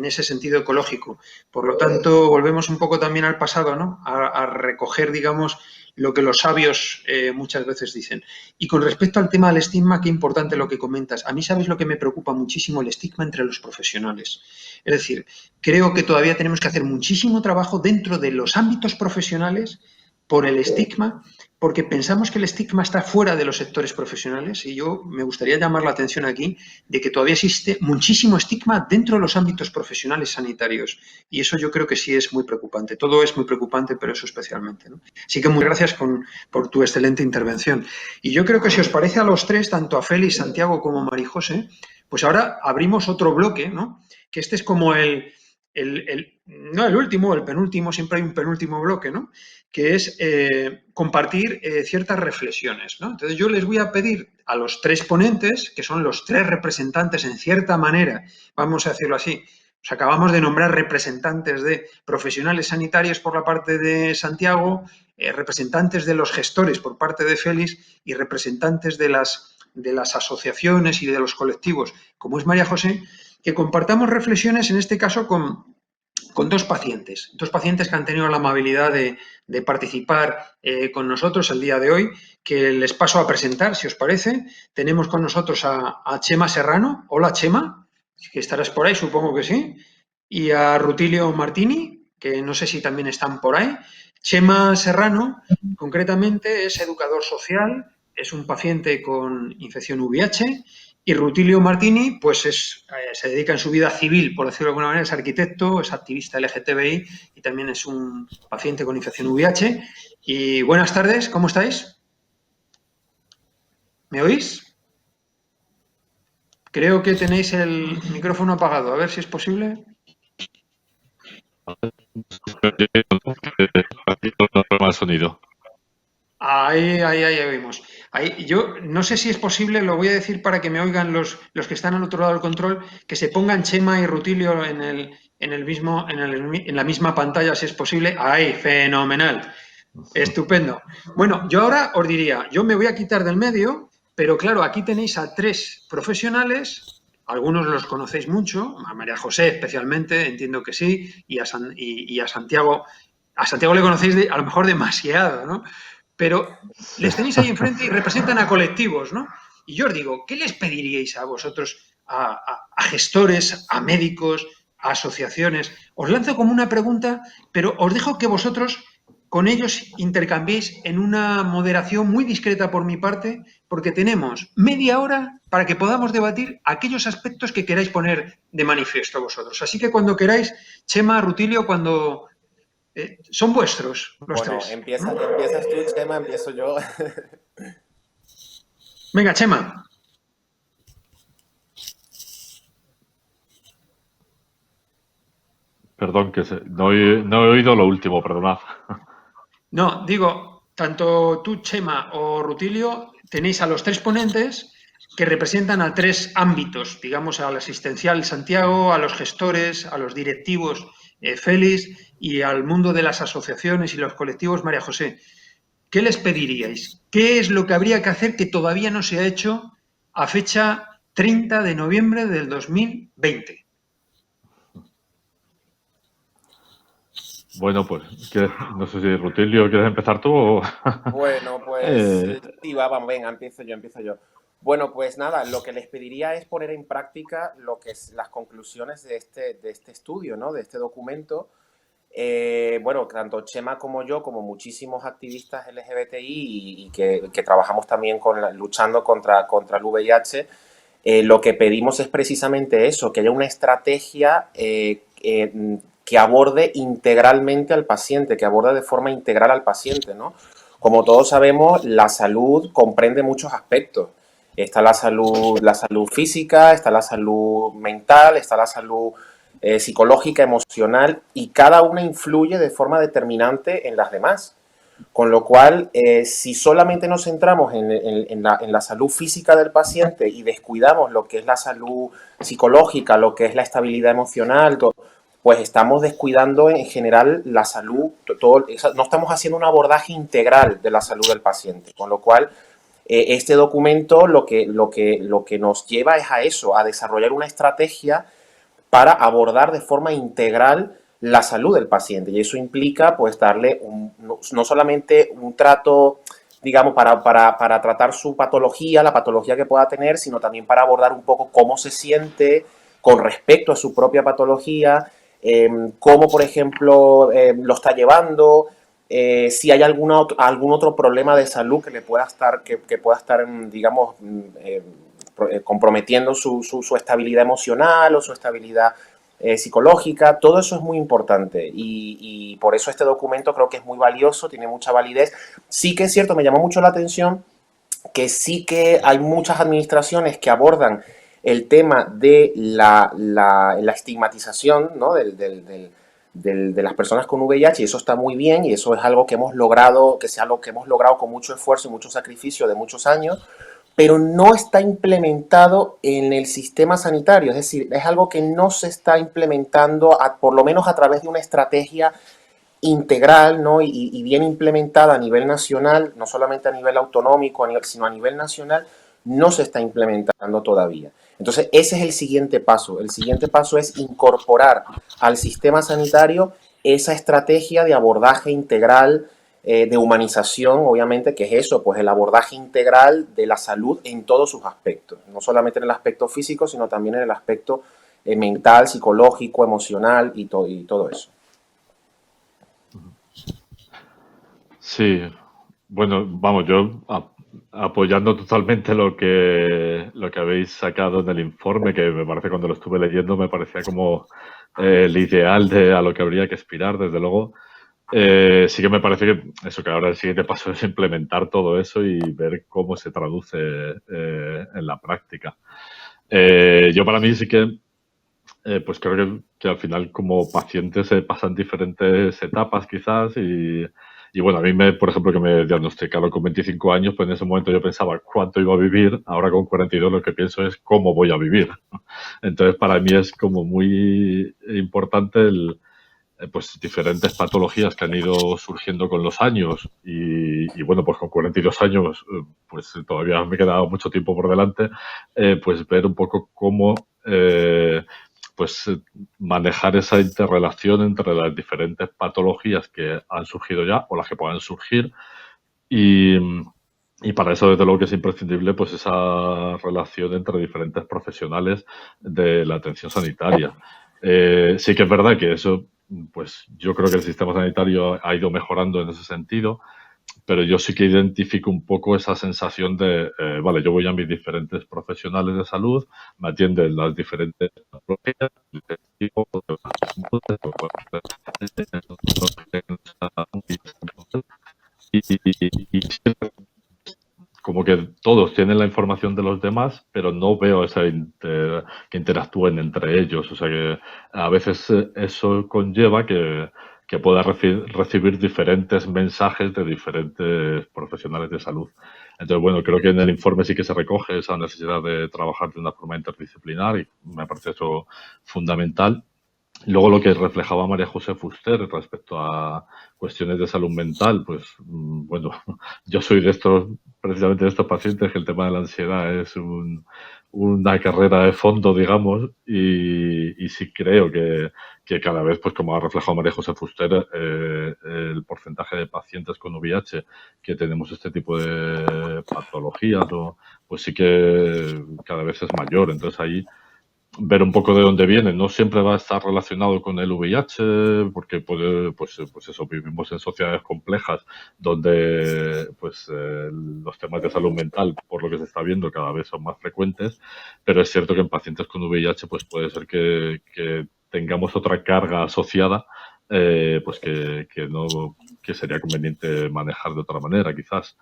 ese sentido ecológico. Por lo tanto, volvemos un poco también al pasado, ¿no? A recoger, digamos, lo que los sabios muchas veces dicen. Y con respecto al tema del estigma, qué importante lo que comentas. A mí, ¿sabes lo que me preocupa muchísimo? El estigma entre los profesionales. Es decir, creo que todavía tenemos que hacer muchísimo trabajo dentro de los ámbitos profesionales por el estigma, porque pensamos que el estigma está fuera de los sectores profesionales y yo me gustaría llamar la atención aquí de que todavía existe muchísimo estigma dentro de los ámbitos profesionales sanitarios y eso yo creo que sí es muy preocupante. Todo es muy preocupante, pero eso especialmente, ¿no? Así que muchas gracias por tu excelente intervención. Y yo creo que si os parece a los tres, tanto a Félix, Santiago como a María José, pues ahora abrimos otro bloque, ¿no? Que este es como no el último, el penúltimo, siempre hay un penúltimo bloque, ¿no? Que es compartir ciertas reflexiones, ¿no? Entonces yo les voy a pedir a los tres ponentes, que son los tres representantes en cierta manera, vamos a decirlo así, os acabamos de nombrar representantes de profesionales sanitarios por la parte de Santiago, representantes de los gestores por parte de Félix y representantes de las asociaciones y de los colectivos, como es María José, que compartamos reflexiones, en este caso con dos pacientes que han tenido la amabilidad de participar con nosotros el día de hoy, que les paso a presentar, si os parece. Tenemos con nosotros a Chema Serrano. Hola, Chema, que estarás por ahí, supongo que sí. Y a Rutilio Martini, que no sé si también están por ahí. Chema Serrano, concretamente, es educador social, es un paciente con infección VIH, y Rutilio Martini, pues se dedica en su vida civil, por decirlo de alguna manera, es arquitecto, es activista LGTBI y también es un paciente con infección VIH. Y buenas tardes, ¿cómo estáis? ¿Me oís? Creo que tenéis el micrófono apagado, a ver si es posible. Mal sonido. Ahí oímos. Ahí, yo no sé si es posible, lo voy a decir para que me oigan los que están al otro lado del control, que se pongan Chema y Rutilio en la misma pantalla, si es posible. Ahí, fenomenal. Estupendo. Bueno, yo ahora os diría, yo me voy a quitar del medio, pero claro, aquí tenéis a 3 profesionales, algunos los conocéis mucho, a María José especialmente, entiendo que sí, y a Santiago. A Santiago le conocéis a lo mejor demasiado, ¿no? Pero les tenéis ahí enfrente y representan a colectivos, ¿no? Y yo os digo, ¿qué les pediríais a vosotros, a gestores, a médicos, a asociaciones? Os lanzo como una pregunta, pero os dejo que vosotros con ellos intercambiéis en una moderación muy discreta por mi parte, porque tenemos media hora para que podamos debatir aquellos aspectos que queráis poner de manifiesto vosotros. Así que cuando queráis, Chema, Rutilio, cuando son vuestros los Bueno, 3. empiezas tú, Chema, empiezo yo. Venga, Chema. Perdón, no he oído lo último, perdonad. No, digo, tanto tú, Chema o Rutilio, tenéis a los 3 ponentes que representan a 3 ámbitos, digamos, al asistencial Santiago, a los gestores, a los directivos Félix y al mundo de las asociaciones y los colectivos María José. ¿Qué les pediríais? ¿Qué es lo que habría que hacer que todavía no se ha hecho a fecha 30 de noviembre del 2020? Bueno, pues, no sé si Rutilio, ¿quieres empezar tú o...? Bueno, pues sí, vamos, venga, empiezo yo. Bueno, pues nada, lo que les pediría es poner en práctica lo que es las conclusiones de este estudio, ¿no? De este documento. Bueno, tanto Chema como yo, como muchísimos activistas LGBTI y que trabajamos también luchando contra el VIH, lo que pedimos es precisamente eso, que haya una estrategia que aborde integralmente al paciente, que aborde de forma integral al paciente, ¿no? Como todos sabemos, la salud comprende muchos aspectos. Está la salud física, está la salud mental, está la salud psicológica, emocional, y cada una influye de forma determinante en las demás. Con lo cual, si solamente nos centramos en la salud física del paciente y descuidamos lo que es la salud psicológica, lo que es la estabilidad emocional, pues estamos descuidando en general la salud, no estamos haciendo un abordaje integral de la salud del paciente. Con lo cual, este documento lo que nos lleva es a eso, a desarrollar una estrategia para abordar de forma integral la salud del paciente. Y eso implica, pues, darle no solamente un trato, digamos, para tratar su patología, la patología que pueda tener, sino también para abordar un poco cómo se siente con respecto a su propia patología, cómo, por ejemplo, lo está llevando, si hay algún otro problema de salud que le pueda estar, que pueda estar, digamos, comprometiendo su estabilidad emocional o su estabilidad psicológica. Todo eso es muy importante y por eso este documento creo que es muy valioso, tiene mucha validez. Sí que es cierto, me llamó mucho la atención que sí que hay muchas administraciones que abordan el tema de la estigmatización, ¿no? de las personas con VIH, y eso está muy bien, y eso es algo que hemos logrado, con mucho esfuerzo y mucho sacrificio de muchos años, pero no está implementado en el sistema sanitario. Es decir, es algo que no se está implementando, por lo menos a través de una estrategia integral, ¿no? y bien implementada a nivel nacional, no solamente a nivel autonómico, sino a nivel nacional. no se está implementando todavía. Entonces, ese es el siguiente paso. El siguiente paso es incorporar al sistema sanitario esa estrategia de abordaje integral, de humanización, obviamente, que es eso, pues el abordaje integral de la salud en todos sus aspectos, no solamente en el aspecto físico, sino también en el aspecto mental, psicológico, emocional y todo eso. Sí, bueno, vamos, yo apoyando totalmente lo que habéis sacado en el informe, que me parece, cuando lo estuve leyendo, me parecía como el ideal de a lo que habría que aspirar, desde luego. Sí que me parece que ahora el siguiente paso es implementar todo eso y ver cómo se traduce en la práctica. Yo, para mí, sí que pues creo que al final, como paciente, se pasan diferentes etapas quizás y bueno, a mí, por ejemplo, que me diagnosticaron con 25 años, pues en ese momento yo pensaba cuánto iba a vivir. Ahora, con 42, lo que pienso es cómo voy a vivir. Entonces, para mí es como muy importante pues diferentes patologías que han ido surgiendo con los años y bueno, pues con 42 años, pues todavía me queda mucho tiempo por delante, pues ver un poco cómo pues manejar esa interrelación entre las diferentes patologías que han surgido ya o las que puedan surgir y para eso, desde luego, que es imprescindible pues esa relación entre diferentes profesionales de la atención sanitaria. Sí que es verdad que eso, pues yo creo que el sistema sanitario ha ido mejorando en ese sentido, pero yo sí que identifico un poco esa sensación de, vale, yo voy a mis diferentes profesionales de salud, me atienden las diferentes patologías, y como que todos tienen la información de los demás, pero no veo que interactúen entre ellos. O sea que a veces eso conlleva que pueda recibir diferentes mensajes de diferentes profesionales de salud. Entonces, bueno, creo que en el informe sí que se recoge esa necesidad de trabajar de una forma interdisciplinar y me parece eso fundamental. Luego, lo que reflejaba María José Fuster respecto a cuestiones de salud mental, pues bueno, yo soy precisamente de estos pacientes que el tema de la ansiedad es una carrera de fondo, digamos, y sí creo que cada vez, pues como ha reflejado María José Fuster, el porcentaje de pacientes con VIH que tenemos este tipo de patologías, pues sí que cada vez es mayor. Entonces, ahí ver un poco de dónde viene. No siempre va a estar relacionado con el VIH, porque pues eso, vivimos en sociedades complejas donde pues los temas de salud mental, por lo que se está viendo, cada vez son más frecuentes, pero es cierto que en pacientes con VIH pues puede ser que tengamos otra carga asociada, pues que sería conveniente manejar de otra manera, quizás.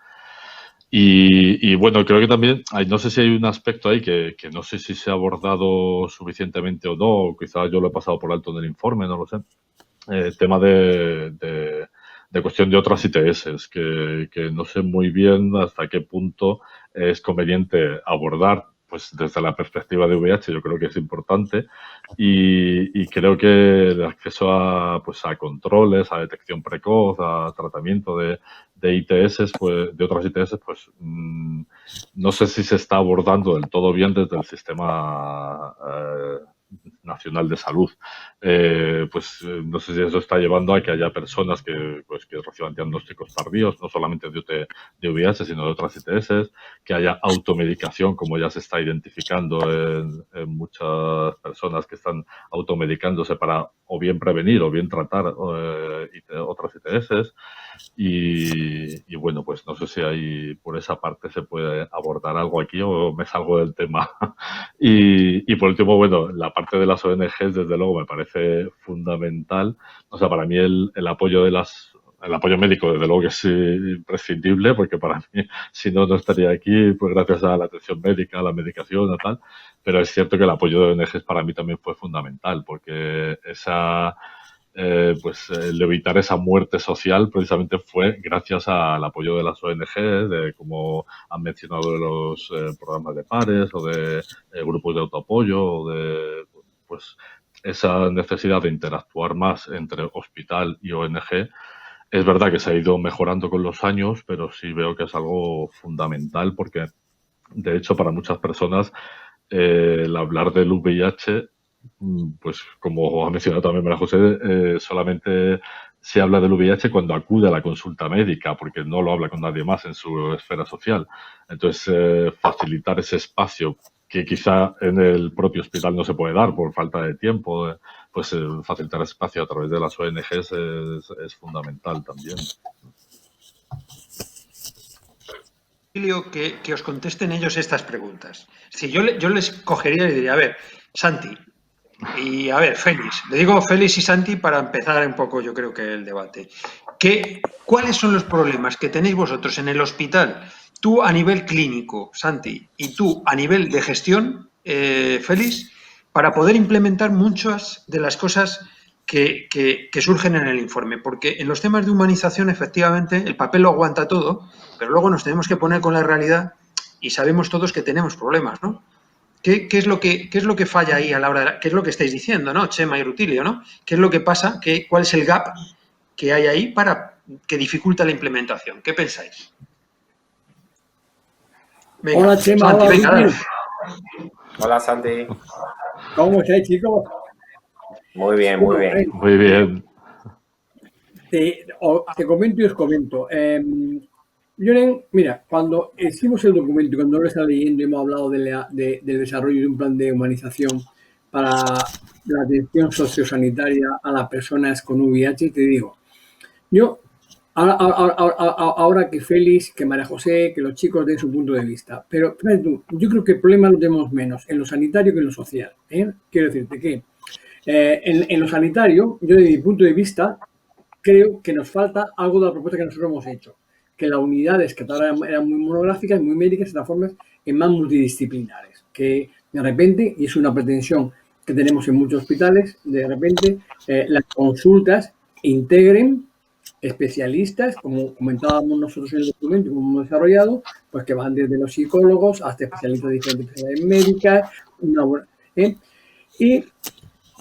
Y bueno, creo que también, no sé si hay un aspecto ahí que no sé si se ha abordado suficientemente o no, o quizás yo lo he pasado por alto en el informe, no lo sé. El tema de cuestión de otras ITS, que no sé muy bien hasta qué punto es conveniente abordar, pues desde la perspectiva de VIH. Yo creo que es importante y creo que el acceso a controles, a detección precoz, a tratamiento de ITS, pues de otras ITS, pues no sé si se está abordando del todo bien desde el sistema nacional de salud. No sé si eso está llevando a que haya personas que reciban diagnósticos tardíos, no solamente de VIH, sino de otras ITS, que haya automedicación, como ya se está identificando en muchas personas que están automedicándose para o bien prevenir o bien tratar otras ITS. Y bueno, pues no sé si ahí por esa parte se puede abordar algo aquí o me salgo del tema. Y por último, bueno, la parte de las ONGs, desde luego, me parece fundamental. O sea, para mí el apoyo el apoyo médico, desde luego, que es imprescindible, porque para mí, si no, no estaría aquí, pues gracias a la atención médica, a la medicación, a tal. Pero es cierto que el apoyo de ONGs para mí también fue fundamental, porque el evitar esa muerte social precisamente fue gracias al apoyo de las ONG, de como han mencionado, de los programas de pares o de grupos de autoapoyo, o de pues esa necesidad de interactuar más entre hospital y ONG. Es verdad que se ha ido mejorando con los años, pero sí veo que es algo fundamental, porque De hecho, para muchas personas, el hablar del VIH, pues como ha mencionado también María José, solamente se habla del VIH cuando acude a la consulta médica, porque no lo habla con nadie más en su esfera social. Entonces, facilitar ese espacio que quizá en el propio hospital no se puede dar por falta de tiempo, pues facilitar espacio a través de las ONGs es fundamental también. Que os contesten ellos estas preguntas. Si yo les cogería y diría, a ver, Santi, y a ver, Félix, le digo Félix y Santi para empezar un poco, yo creo que el debate. ¿Cuáles son los problemas que tenéis vosotros en el hospital? Tú a nivel clínico, Santi, y tú a nivel de gestión, Félix, para poder implementar muchas de las cosas que surgen en el informe. Porque en los temas de humanización, efectivamente, el papel lo aguanta todo, pero luego nos tenemos que poner con la realidad y sabemos todos que tenemos problemas, ¿no? ¿Qué es lo que falla ahí a la hora de qué es lo que estáis diciendo, ¿no? Chema y Rutilio, ¿no? ¿Qué es lo que pasa? ¿Cuál es el gap que hay ahí para que dificulta la implementación? ¿Qué pensáis? Venga, hola, Chema. Santi, hola, venga, dale. Hola, Santi. ¿Cómo estáis, chicos? Muy bien, muy bien. Muy bien. Te comento y os comento. Jonen, mira, cuando hicimos el documento y cuando lo estaba leyendo hemos hablado del desarrollo de un plan de humanización para la atención sociosanitaria a las personas con VIH, te digo, yo, ahora que Félix, que María José, que los chicos den su punto de vista, pero yo creo que el problema lo tenemos menos en lo sanitario que en lo social. Quiero decirte que en lo sanitario, yo desde mi punto de vista, creo que nos falta algo de la propuesta que nosotros hemos hecho, que las unidades que ahora eran muy monográficas, muy médicas, se transformen en más multidisciplinares, que de repente, y es una pretensión que tenemos en muchos hospitales, de repente las consultas integren especialistas, como comentábamos nosotros en el documento, como hemos desarrollado, pues que van desde los psicólogos hasta especialistas de diferentes especialidades médicas,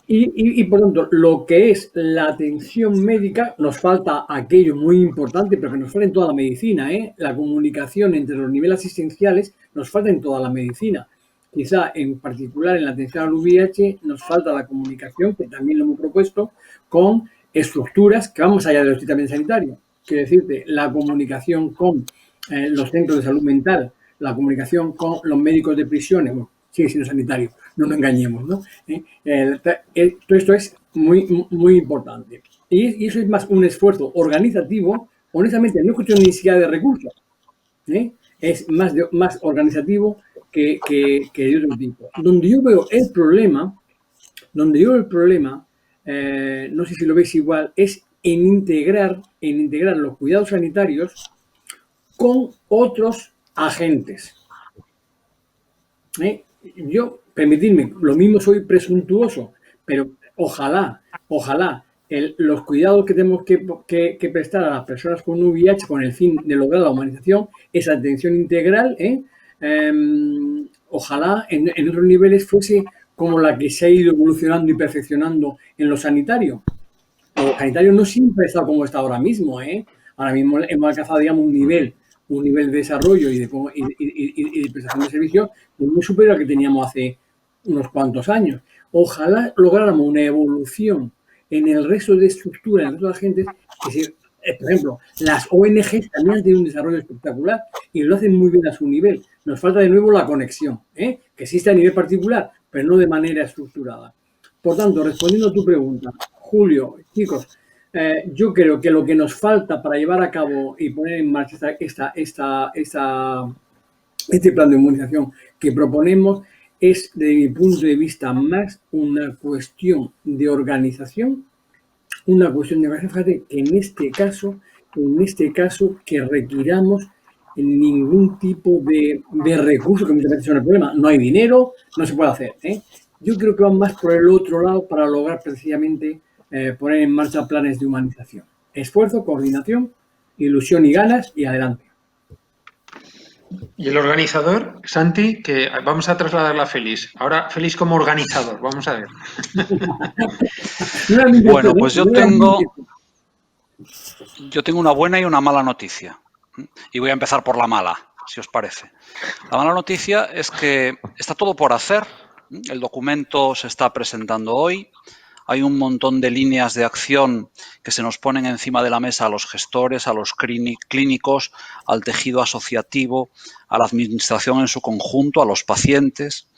y por tanto, lo que es la atención médica, nos falta aquello muy importante, pero que nos falta en toda la medicina, la comunicación entre los niveles asistenciales nos falta en toda la medicina. Quizá en particular en la atención al VIH nos falta la comunicación, que también lo hemos propuesto, con estructuras que van más allá del hospital sanitario. Quiero decirte, la comunicación con los centros de salud mental, la comunicación con los médicos de prisiones, bueno, sigue siendo sanitario, no nos engañemos, ¿no? Todo esto es muy, muy importante. Y eso es más un esfuerzo organizativo, honestamente, no es cuestión ni siquiera de recursos, es más organizativo que de otro tipo. Donde yo veo el problema, no sé si lo veis igual, es en integrar los cuidados sanitarios con otros agentes. Yo, permitidme, lo mismo soy presuntuoso, pero ojalá los cuidados que tenemos que prestar a las personas con VIH con el fin de lograr la humanización, esa atención integral, ojalá en otros niveles fuese como la que se ha ido evolucionando y perfeccionando en lo sanitario. Lo sanitario no siempre ha estado como está ahora mismo, Ahora mismo hemos alcanzado, digamos, un nivel de desarrollo y de prestación de servicios muy superior al que teníamos hace unos cuantos años. Ojalá lográramos una evolución en el resto de estructuras, en el resto de agentes, por ejemplo, las ONGs también tienen un desarrollo espectacular y lo hacen muy bien a su nivel. Nos falta de nuevo la conexión, que existe a nivel particular, pero no de manera estructurada. Por tanto, respondiendo a tu pregunta, Julio, chicos, yo creo que lo que nos falta para llevar a cabo y poner en marcha este plan de inmunización que proponemos es, desde mi punto de vista, más una cuestión de organización. Fíjate que en este caso que requiramos ningún tipo de recurso, que muchas veces son el problema. No hay dinero, no se puede hacer. Yo creo que van más por el otro lado para lograr precisamente poner en marcha planes de humanización. Esfuerzo, coordinación, ilusión y ganas y adelante. Y el organizador, Santi, que vamos a trasladarla a Félix. Ahora, Félix como organizador, vamos a ver. Bueno, pues yo tengo una buena y una mala noticia. Y voy a empezar por la mala. si os parece. La mala noticia es que está todo por hacer. El documento se está presentando hoy. Hay un montón de líneas de acción que se nos ponen encima de la mesa a los gestores, a los clínicos, al tejido asociativo, a la administración en su conjunto, a los pacientes.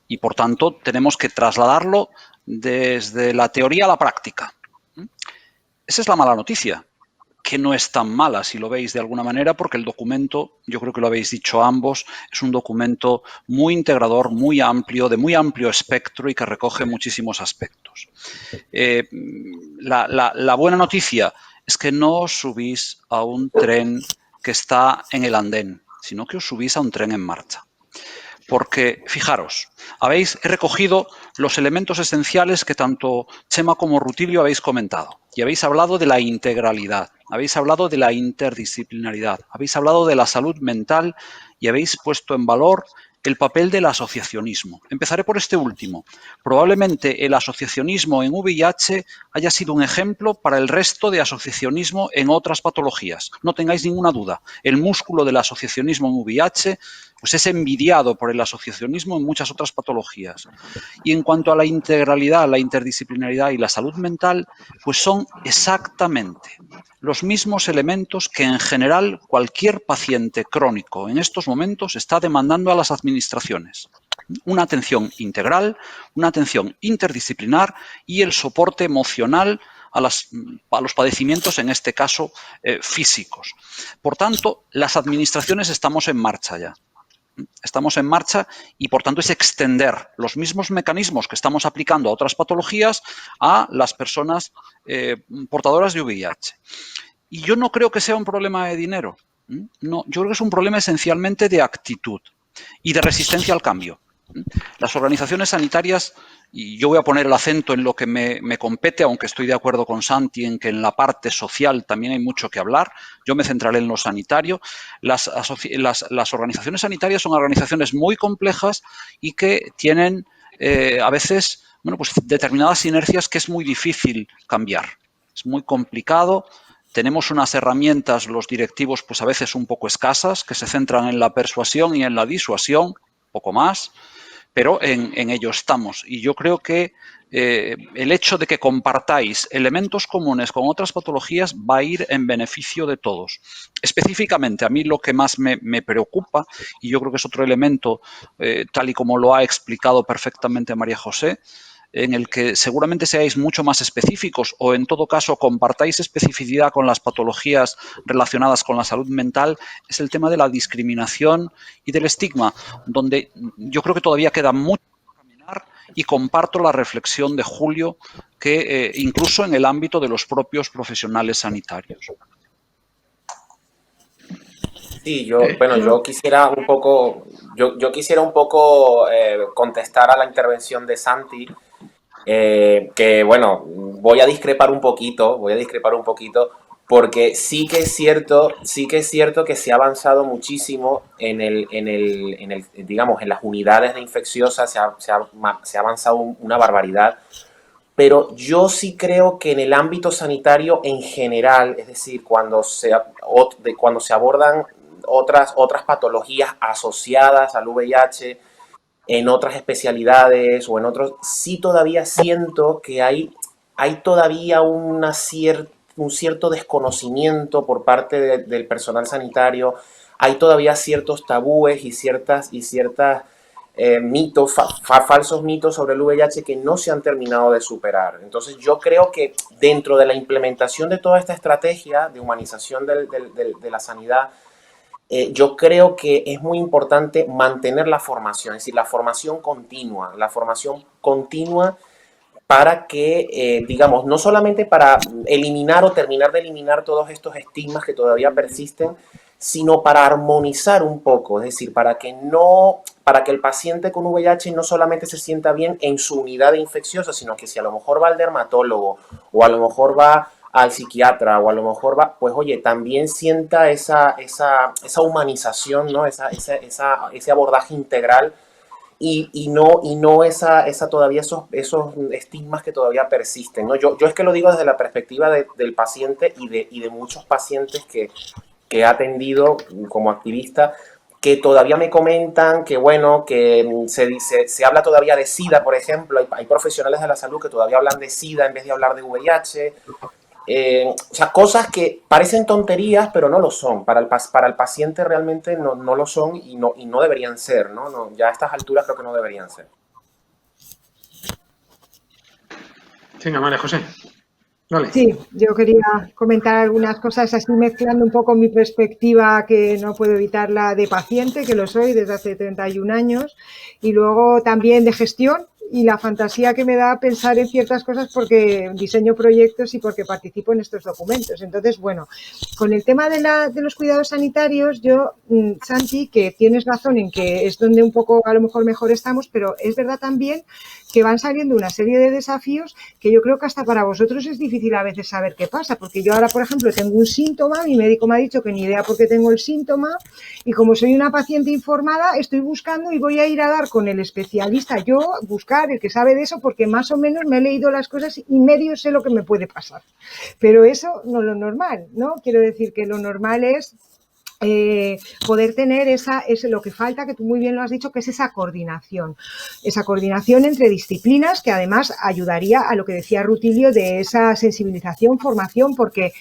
Y, por tanto, tenemos que trasladarlo desde la teoría a la práctica. Esa es la mala noticia, que no es tan mala si lo veis de alguna manera, porque el documento, yo creo que lo habéis dicho ambos, es un documento muy integrador, muy amplio, de muy amplio espectro y que recoge muchísimos aspectos. La buena noticia es que no os subís a un tren que está en el andén, sino que os subís a un tren en marcha. Porque, fijaros, he recogido los elementos esenciales que tanto Chema como Rutilio habéis comentado. Y habéis hablado de la integralidad, habéis hablado de la interdisciplinaridad, habéis hablado de la salud mental y habéis puesto en valor el papel del asociacionismo. Empezaré por este último. Probablemente el asociacionismo en VIH haya sido un ejemplo para el resto de asociacionismo en otras patologías. No tengáis ninguna duda. El músculo del asociacionismo en VIH pues es envidiado por el asociacionismo en muchas otras patologías. Y en cuanto a la integralidad, la interdisciplinaridad y la salud mental, pues son exactamente los mismos elementos que en general cualquier paciente crónico en estos momentos está demandando a las administraciones. Una atención integral, una atención interdisciplinar y el soporte emocional a los padecimientos, en este caso, físicos. Por tanto, las administraciones estamos en marcha ya. Estamos en marcha y, por tanto, es extender los mismos mecanismos que estamos aplicando a otras patologías a las personas portadoras de VIH. Y yo no creo que sea un problema de dinero. No, yo creo que es un problema esencialmente de actitud y de resistencia al cambio. Las organizaciones sanitarias, y yo voy a poner el acento en lo que me compete, aunque estoy de acuerdo con Santi en que en la parte social también hay mucho que hablar, yo me centraré en lo sanitario. Las organizaciones sanitarias son organizaciones muy complejas y que tienen a veces pues determinadas inercias que es muy difícil cambiar. Es muy complicado. Tenemos unas herramientas, los directivos, pues a veces un poco escasas, que se centran en la persuasión y en la disuasión, poco más, pero en ello estamos. Y yo creo que el hecho de que compartáis elementos comunes con otras patologías va a ir en beneficio de todos. Específicamente, a mí lo que más me preocupa, y yo creo que es otro elemento, tal y como lo ha explicado perfectamente María José, en el que seguramente seáis mucho más específicos o, en todo caso, compartáis especificidad con las patologías relacionadas con la salud mental, es el tema de la discriminación y del estigma, donde yo creo que todavía queda mucho por caminar y comparto la reflexión de Julio, que incluso en el ámbito de los propios profesionales sanitarios. Sí, yo quisiera un poco, yo quisiera un poco contestar a la intervención de Santi, que bueno, voy a discrepar un poquito, porque sí que es cierto que se ha avanzado muchísimo digamos, en las unidades de infecciosas, se ha avanzado una barbaridad. Pero yo sí creo que en el ámbito sanitario en general, es decir, cuando se abordan otras patologías asociadas al VIH, en otras especialidades o en otros, sí todavía siento que hay todavía un cierto desconocimiento por parte del personal sanitario, hay todavía ciertos tabúes y ciertas mitos, falsos mitos sobre el VIH que no se han terminado de superar. Entonces yo creo que dentro de la implementación de toda esta estrategia de humanización de la sanidad, yo creo que es muy importante mantener la formación, es decir, la formación continua para que, digamos, no solamente para eliminar o terminar de eliminar todos estos estigmas que todavía persisten, sino para armonizar un poco, es decir, para que el paciente con VIH no solamente se sienta bien en su unidad infecciosa, sino que si a lo mejor va al dermatólogo o a lo mejor va al psiquiatra o a lo mejor va, pues oye, también sienta esa humanización, ¿no? Ese abordaje integral y no todavía esos estigmas que todavía persisten, ¿no? Yo es que lo digo desde la perspectiva del paciente y de muchos pacientes que he atendido como activista, que todavía me comentan que, bueno, que se habla todavía de SIDA, por ejemplo, hay profesionales de la salud que todavía hablan de SIDA en vez de hablar de VIH. O sea, cosas que parecen tonterías, pero no lo son. Para el paciente realmente no lo son y no deberían ser, ¿no? Ya a estas alturas creo que no deberían ser. Venga, María José. Vale. Sí, yo quería comentar algunas cosas así mezclando un poco mi perspectiva, que no puedo evitarla, de paciente, que lo soy desde hace 31 años, y luego también de gestión y la fantasía que me da pensar en ciertas cosas porque diseño proyectos y porque participo en estos documentos. Entonces, bueno, con el tema de los cuidados sanitarios, yo, Santi, que tienes razón en que es donde un poco a lo mejor mejor estamos, pero es verdad también que van saliendo una serie de desafíos que yo creo que hasta para vosotros es difícil a veces saber qué pasa, porque yo ahora, por ejemplo, tengo un síntoma, mi médico me ha dicho que ni idea por qué tengo el síntoma, y como soy una paciente informada, estoy buscando y voy a ir a dar con el especialista, yo buscar el que sabe de eso, porque más o menos me he leído las cosas y medio sé lo que me puede pasar. Pero eso no es lo normal, ¿no? Quiero decir que lo normal es poder tener lo que falta, que tú muy bien lo has dicho, que es esa coordinación entre disciplinas, que además ayudaría a lo que decía Rutilio de esa sensibilización, formación, porque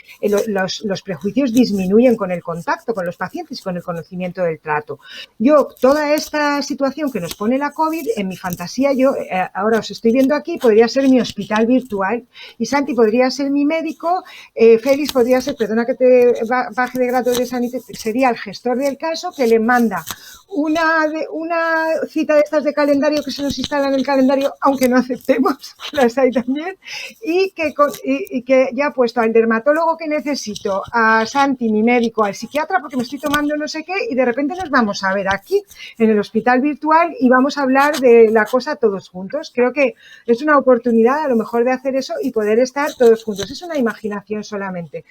los prejuicios disminuyen con el contacto con los pacientes y con el conocimiento del trato. Yo, toda esta situación que nos pone la COVID, en mi fantasía, yo ahora os estoy viendo aquí, podría ser mi hospital virtual, y Santi podría ser mi médico, Félix podría ser, perdona que te baje de grado de sanidad, sería el gestor del caso, que le manda una cita de estas de calendario que se nos instala en el calendario, aunque no aceptemos, las hay también, y que ya ha puesto al dermatólogo que necesito, a Santi, mi médico, al psiquiatra, porque me estoy tomando no sé qué, y de repente nos vamos a ver aquí, en el hospital virtual, y vamos a hablar de la cosa todos juntos. Creo que es una oportunidad a lo mejor de hacer eso y poder estar todos juntos. Es una imaginación solamente.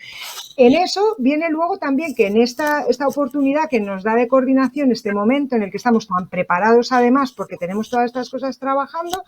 En eso viene luego también que en esta oportunidad que nos da de coordinación, este momento en el que estamos tan preparados además porque tenemos todas estas cosas trabajando,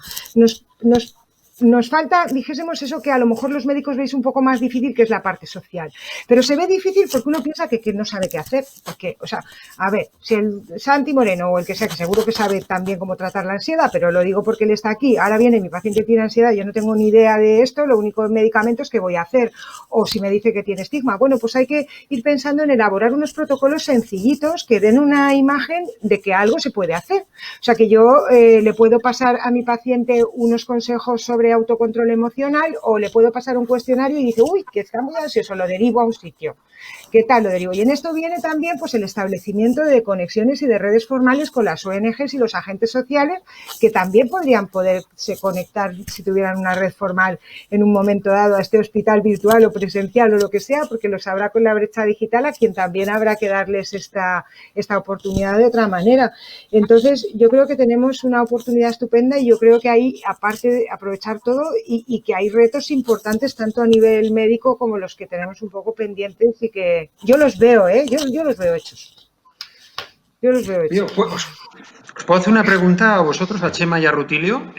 nos falta, dijésemos eso que a lo mejor los médicos veis un poco más difícil, que es la parte social. Pero se ve difícil porque uno piensa que no sabe qué hacer. Porque, o sea, a ver, si el Santi Moreno o el que sea, que seguro que sabe también cómo tratar la ansiedad, pero lo digo porque él está aquí, ahora viene mi paciente tiene ansiedad, yo no tengo ni idea de esto, lo único medicamento es que voy a hacer. O si me dice que tiene estigma, bueno, pues hay que ir pensando en elaborar unos protocolos sencillitos que den una imagen de que algo se puede hacer. O sea, que yo le puedo pasar a mi paciente unos consejos sobre autocontrol emocional, o le puedo pasar un cuestionario y dice, uy, que está muy ansioso, lo derivo a un sitio. ¿Qué tal lo derivo? Y en esto viene también pues el establecimiento de conexiones y de redes formales con las ONGs y los agentes sociales, que también podrían poderse conectar si tuvieran una red formal en un momento dado a este hospital virtual o presencial o lo que sea, porque lo sabrá con la brecha digital, a quien también habrá que darles esta oportunidad de otra manera. Entonces, yo creo que tenemos una oportunidad estupenda, y yo creo que ahí, aparte de aprovechar todo, y que hay retos importantes tanto a nivel médico como los que tenemos un poco pendientes, y que yo los veo, yo los veo hechos. Yo los veo hechos. Os puedo hacer una pregunta a vosotros, a Chema y a Rutilio,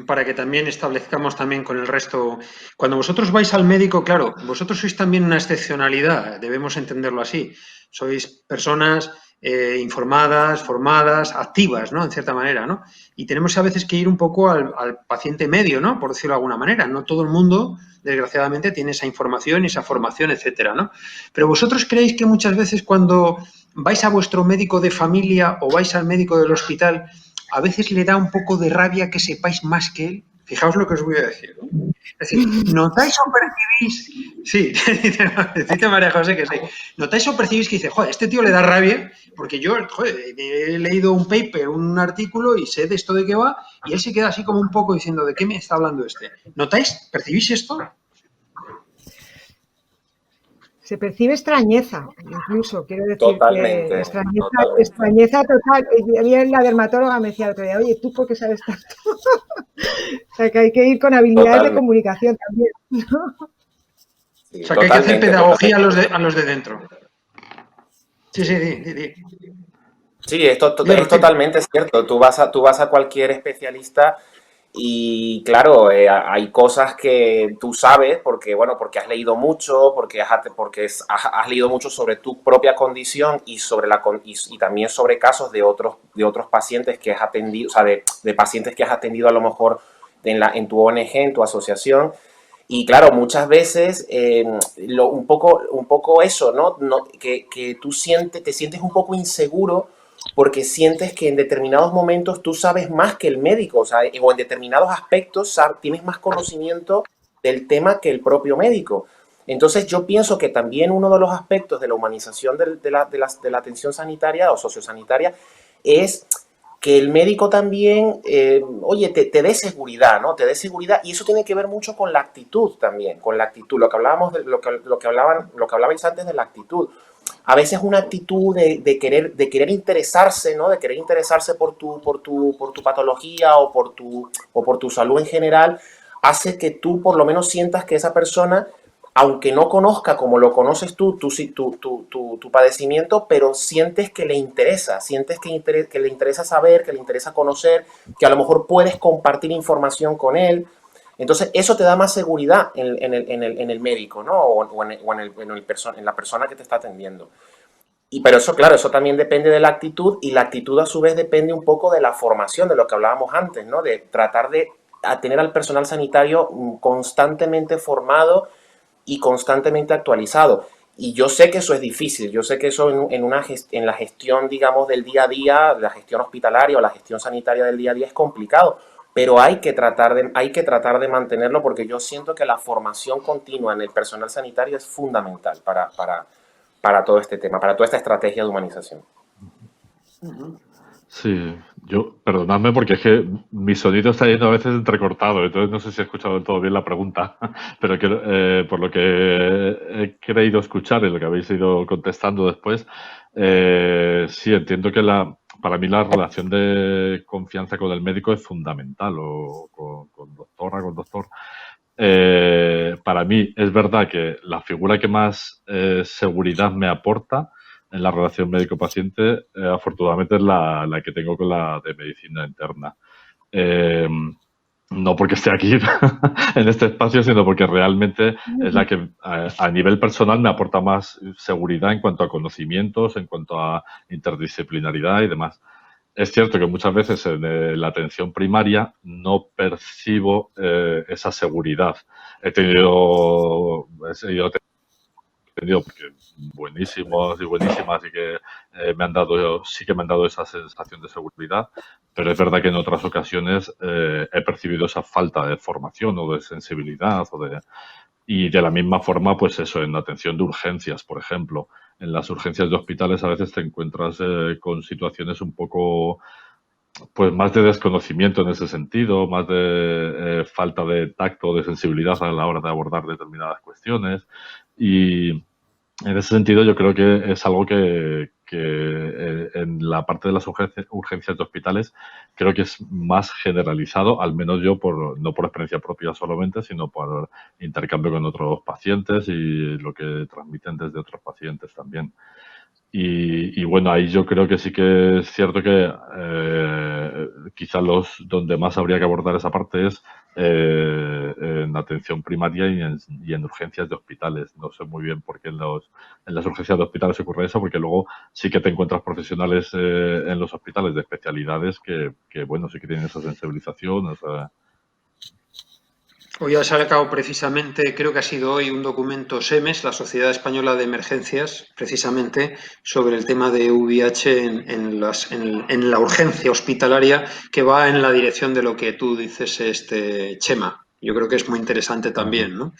para que también establezcamos también con el resto. Cuando vosotros vais al médico, claro, vosotros sois también una excepcionalidad, debemos entenderlo así. Sois personas informadas, formadas, activas, ¿no? En cierta manera, ¿no? Y tenemos a veces que ir un poco al paciente medio, ¿no? Por decirlo de alguna manera. No todo el mundo, desgraciadamente, tiene esa información y esa formación, etcétera, ¿no? Pero vosotros creéis que muchas veces cuando vais a vuestro médico de familia o vais al médico del hospital, a veces le da un poco de rabia que sepáis más que él. Fijaos lo que os voy a decir, ¿no? Es decir, ¿notáis o percibís? Sí, dice María José que sí. ¿Notáis o percibís que dice, joder, este tío le da rabia porque yo, joder, he leído un paper, un artículo y sé de esto de qué va, y él se queda así como un poco diciendo, ¿de qué me está hablando este? ¿Notáis? ¿Percibís esto? Se percibe extrañeza, incluso, quiero decir, totalmente, que extrañeza total. A mí la dermatóloga me decía el otro día, oye, ¿tú por qué sabes tanto? O sea, que hay que ir con habilidades de comunicación también, ¿no? Sí, o sea, que hay que hacer pedagogía a los de dentro. Sí. Sí, esto es totalmente cierto. Tú vas a cualquier especialista Y claro, hay cosas que tú sabes porque, bueno, porque has leído mucho, has leído mucho sobre tu propia condición y y también sobre casos de otros pacientes que has atendido, o sea, de pacientes que has atendido a lo mejor en tu ONG, en tu asociación. Y claro, muchas veces un poco eso, ¿no? Que te sientes un poco inseguro porque sientes que en determinados momentos tú sabes más que el médico, o sea, o en determinados aspectos tienes más conocimiento del tema que el propio médico. Entonces yo pienso que también uno de los aspectos de la humanización de la atención sanitaria o sociosanitaria es que el médico también, oye, te dé seguridad, ¿no? Te dé seguridad y eso tiene que ver mucho con la actitud también, con la actitud, lo que hablábamos, lo que hablabais antes de la actitud. A veces una actitud de querer interesarse, ¿no? De querer interesarse por tu patología o por tu salud en general, hace que tú por lo menos sientas que esa persona, aunque no conozca como lo conoces tú, tu padecimiento, pero sientes que le interesa, que le interesa saber, que le interesa conocer, que a lo mejor puedes compartir información con él. Entonces, eso te da más seguridad en el médico, ¿no? O en la persona que te está atendiendo. Pero eso, claro, eso también depende de la actitud y la actitud a su vez depende un poco de la formación, de lo que hablábamos antes, ¿no? De tratar de tener al personal sanitario constantemente formado y constantemente actualizado. Y yo sé que eso es difícil, yo sé que eso en la gestión, digamos, del día a día, la gestión hospitalaria o la gestión sanitaria del día a día es complicado, pero hay que tratar de mantenerlo porque yo siento que la formación continua en el personal sanitario es fundamental para todo este tema, para toda esta estrategia de humanización. Sí, perdonadme porque es que mi sonido está yendo a veces entrecortado, entonces no sé si he escuchado del todo bien la pregunta, pero por lo que he creído escuchar y lo que habéis ido contestando después, sí, entiendo que para mí la relación de confianza con el médico es fundamental, o con doctora, con doctor. Para mí es verdad que la figura que más seguridad me aporta en la relación médico-paciente, afortunadamente es la que tengo con la de medicina interna. No porque esté aquí en este espacio, sino porque realmente es la que a nivel personal me aporta más seguridad en cuanto a conocimientos, en cuanto a interdisciplinaridad y demás. Es cierto que muchas veces en la atención primaria no percibo esa seguridad. He tenido porque buenísimos y buenísimas y que sí que me han dado esa sensación de seguridad, pero es verdad que en otras ocasiones he percibido esa falta de formación o de sensibilidad y de la misma forma, pues eso, en la atención de urgencias, por ejemplo. En las urgencias de hospitales a veces te encuentras con situaciones un poco, pues más de desconocimiento en ese sentido, más de falta de tacto, de sensibilidad a la hora de abordar determinadas cuestiones. Y en ese sentido yo creo que es algo que en la parte de las urgencias de hospitales creo que es más generalizado, al menos yo, no por experiencia propia solamente, sino por intercambio con otros pacientes y lo que transmiten desde otros pacientes también. Y bueno, ahí yo creo que sí que es cierto que quizá donde más habría que abordar esa parte es en atención primaria y en urgencias de hospitales. No sé muy bien por qué en las urgencias de hospitales ocurre eso, porque luego sí que te encuentras profesionales en los hospitales de especialidades que bueno, sí que tienen esa sensibilización, o sea. Hoy ha sacado precisamente, creo que ha sido hoy, un documento SEMES, la Sociedad Española de Emergencias, precisamente sobre el tema de VIH en la urgencia hospitalaria, que va en la dirección de lo que tú dices, Chema. Yo creo que es muy interesante también, ¿no?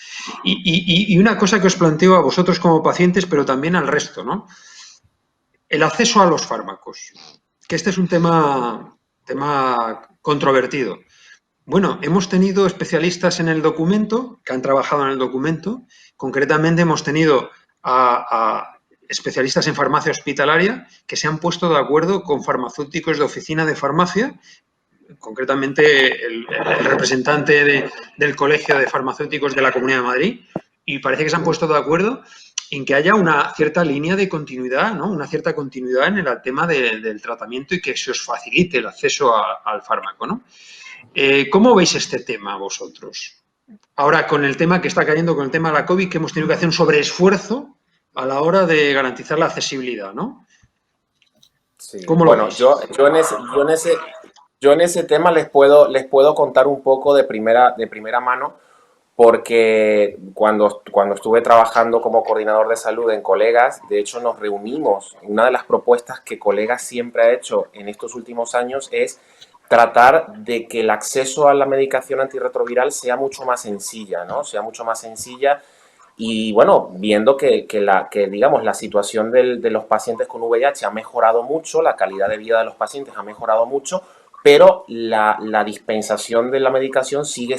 Y una cosa que os planteo a vosotros como pacientes, pero también al resto, ¿no? El acceso a los fármacos, que este es un tema controvertido. Bueno, hemos tenido especialistas en el documento, que han trabajado en el documento. Concretamente hemos tenido a especialistas en farmacia hospitalaria que se han puesto de acuerdo con farmacéuticos de oficina de farmacia, concretamente el representante del Colegio de Farmacéuticos de la Comunidad de Madrid, y parece que se han puesto de acuerdo en que haya una cierta línea de continuidad, ¿no? Una cierta continuidad en el tema del tratamiento y que se os facilite el acceso al fármaco, ¿no? ¿Cómo veis este tema vosotros? Ahora, con el tema que está cayendo, con el tema de la COVID, que hemos tenido que hacer un sobreesfuerzo a la hora de garantizar la accesibilidad, ¿no? Sí. ¿Cómo lo Bueno, veis? yo en ese tema les puedo contar un poco de primera mano, porque cuando estuve trabajando como coordinador de salud en Colegas, de hecho nos reunimos. Una de las propuestas que Colegas siempre ha hecho en estos últimos años es tratar de que el acceso a la medicación antirretroviral sea mucho más sencilla, ¿no? Sea mucho más sencilla. Y bueno, viendo que digamos, la situación de los pacientes con VIH ha mejorado mucho, la calidad de vida de los pacientes ha mejorado mucho, pero la dispensación de la medicación sigue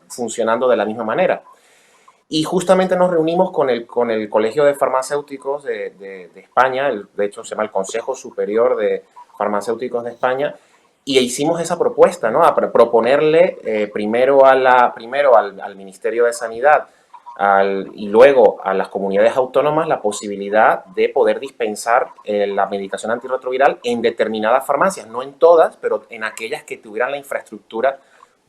funcionando de la misma manera. Y justamente nos reunimos con el Colegio de Farmacéuticos de España, de hecho se llama el Consejo Superior de Farmacéuticos de España, y hicimos esa propuesta, ¿no? A proponerle primero al Ministerio de Sanidad y luego a las comunidades autónomas la posibilidad de poder dispensar la medicación antirretroviral en determinadas farmacias, no en todas, pero en aquellas que tuvieran la infraestructura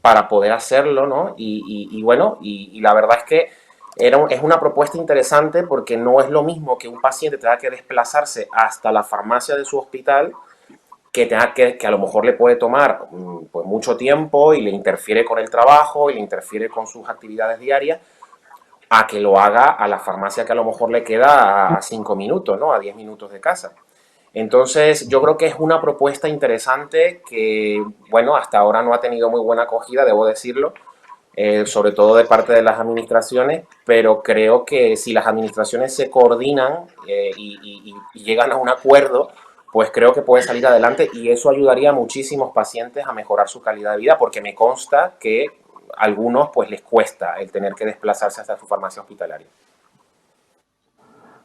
para poder hacerlo, ¿no? Y bueno, y la verdad es que es una propuesta interesante porque no es lo mismo que un paciente tenga que desplazarse hasta la farmacia de su hospital, que a lo mejor le puede tomar pues mucho tiempo y le interfiere con el trabajo y le interfiere con sus actividades diarias, a que lo haga a la farmacia que a lo mejor le queda a 5 minutos, ¿no? A 10 minutos de casa. Entonces, yo creo que es una propuesta interesante que, bueno, hasta ahora no ha tenido muy buena acogida, debo decirlo, sobre todo de parte de las administraciones, pero creo que si las administraciones se coordinan y llegan a un acuerdo, pues creo que puede salir adelante y eso ayudaría a muchísimos pacientes a mejorar su calidad de vida, porque me consta que a algunos pues les cuesta el tener que desplazarse hasta su farmacia hospitalaria.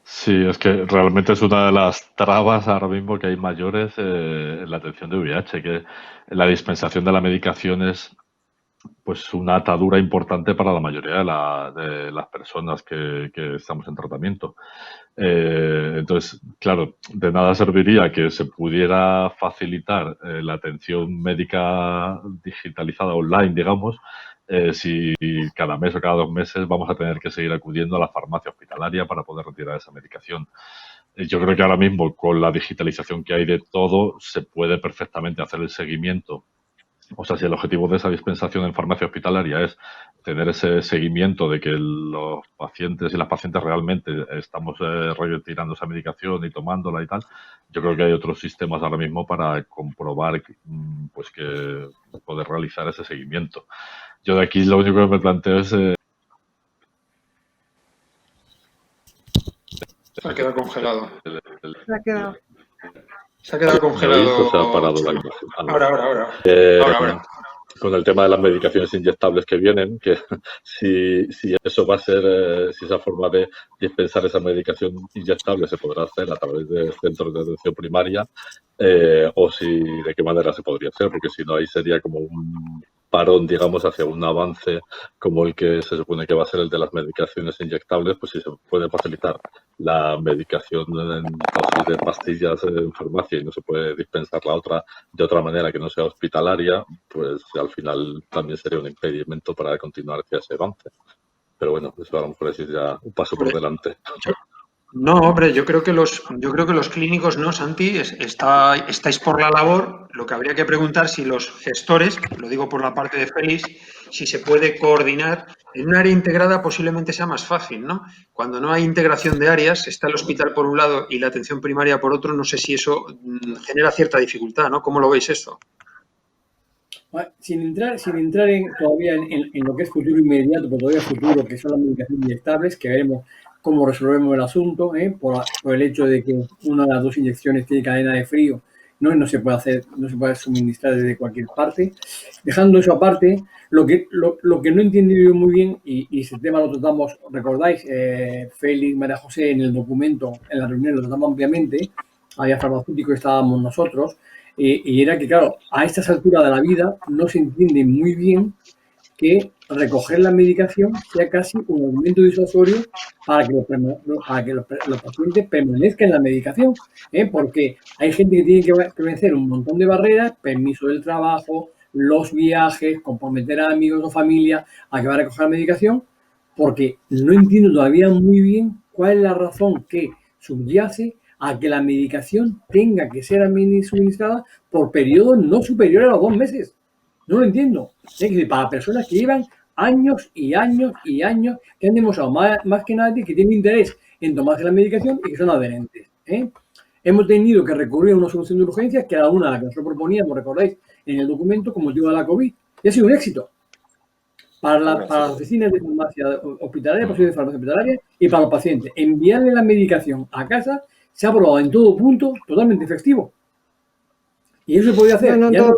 Sí, es que realmente es una de las trabas ahora mismo que hay mayores en la atención de VIH, que la dispensación de la medicación es pues una atadura importante para la mayoría de las personas que estamos en tratamiento. Entonces, claro, de nada serviría que se pudiera facilitar la atención médica digitalizada online, digamos, si cada mes o cada 2 meses vamos a tener que seguir acudiendo a la farmacia hospitalaria para poder retirar esa medicación. Yo creo que ahora mismo, con la digitalización que hay de todo, se puede perfectamente hacer el seguimiento. O sea, si el objetivo de esa dispensación en farmacia hospitalaria es tener ese seguimiento de que los pacientes y las pacientes realmente estamos retirando esa medicación y tomándola y tal, yo creo que hay otros sistemas ahora mismo para comprobar pues que poder realizar ese seguimiento. Yo de aquí lo único que me planteo es... Se ha quedado congelado. Se ha quedado congelado. Se ha parado la imagen. Ahora. Con el tema de las medicaciones inyectables que vienen, que si eso va a ser, si esa forma de dispensar esa medicación inyectable se podrá hacer a través de centros de atención primaria, o de qué manera se podría hacer, porque si no ahí sería como un parón, digamos, hacia un avance como el que se supone que va a ser el de las medicaciones inyectables. Pues si se puede facilitar la medicación en dosis de pastillas en farmacia y no se puede dispensar la otra de otra manera que no sea hospitalaria, pues al final también sería un impedimento para continuar hacia ese avance. Pero bueno, eso a lo mejor es ya un paso por delante. No, hombre, yo creo que los clínicos no, Santi, estáis por la labor. Lo que habría que preguntar si los gestores, lo digo por la parte de Félix, si se puede coordinar. En un área integrada posiblemente sea más fácil, ¿no? Cuando no hay integración de áreas, está el hospital por un lado y la atención primaria por otro, no sé si eso genera cierta dificultad, ¿no? ¿Cómo lo veis eso? Bueno, sin entrar todavía en lo que es futuro inmediato, pero todavía futuro, que son las medicaciones inyectables, que veremos cómo resolvemos el asunto, por el hecho de que una de las 2 inyecciones tiene cadena de frío, no se puede suministrar desde cualquier parte. Dejando eso aparte, lo que no he entendido muy bien, y ese tema lo tratamos, recordáis, Félix, María José, en el documento, en la reunión lo tratamos ampliamente, había farmacéuticos, estábamos nosotros, y era que, claro, a estas alturas de la vida no se entiende muy bien que recoger la medicación sea casi un argumento disuasorio para que los pacientes permanezcan en la medicación, porque hay gente que tiene que vencer un montón de barreras, permiso del trabajo, los viajes, comprometer a amigos o familia a que van a recoger la medicación, porque no entiendo todavía muy bien cuál es la razón que subyace a que la medicación tenga que ser suministrada por periodos no superiores a los 2 meses. No lo entiendo. Es decir, para personas que llevan años y años y años, que han demostrado más que nadie que tienen interés en tomarse la medicación y que son adherentes. Hemos tenido que recurrir a una solución de urgencia, que era una de las que nosotros proponíamos, recordáis, en el documento con motivo de la COVID. Y ha sido un éxito. Para las oficinas de farmacia hospitalaria, para de farmacia hospitalaria y para los pacientes. Enviarle la medicación a casa se ha probado en todo punto totalmente efectivo. Y eso se podía hacer. No, ya todo...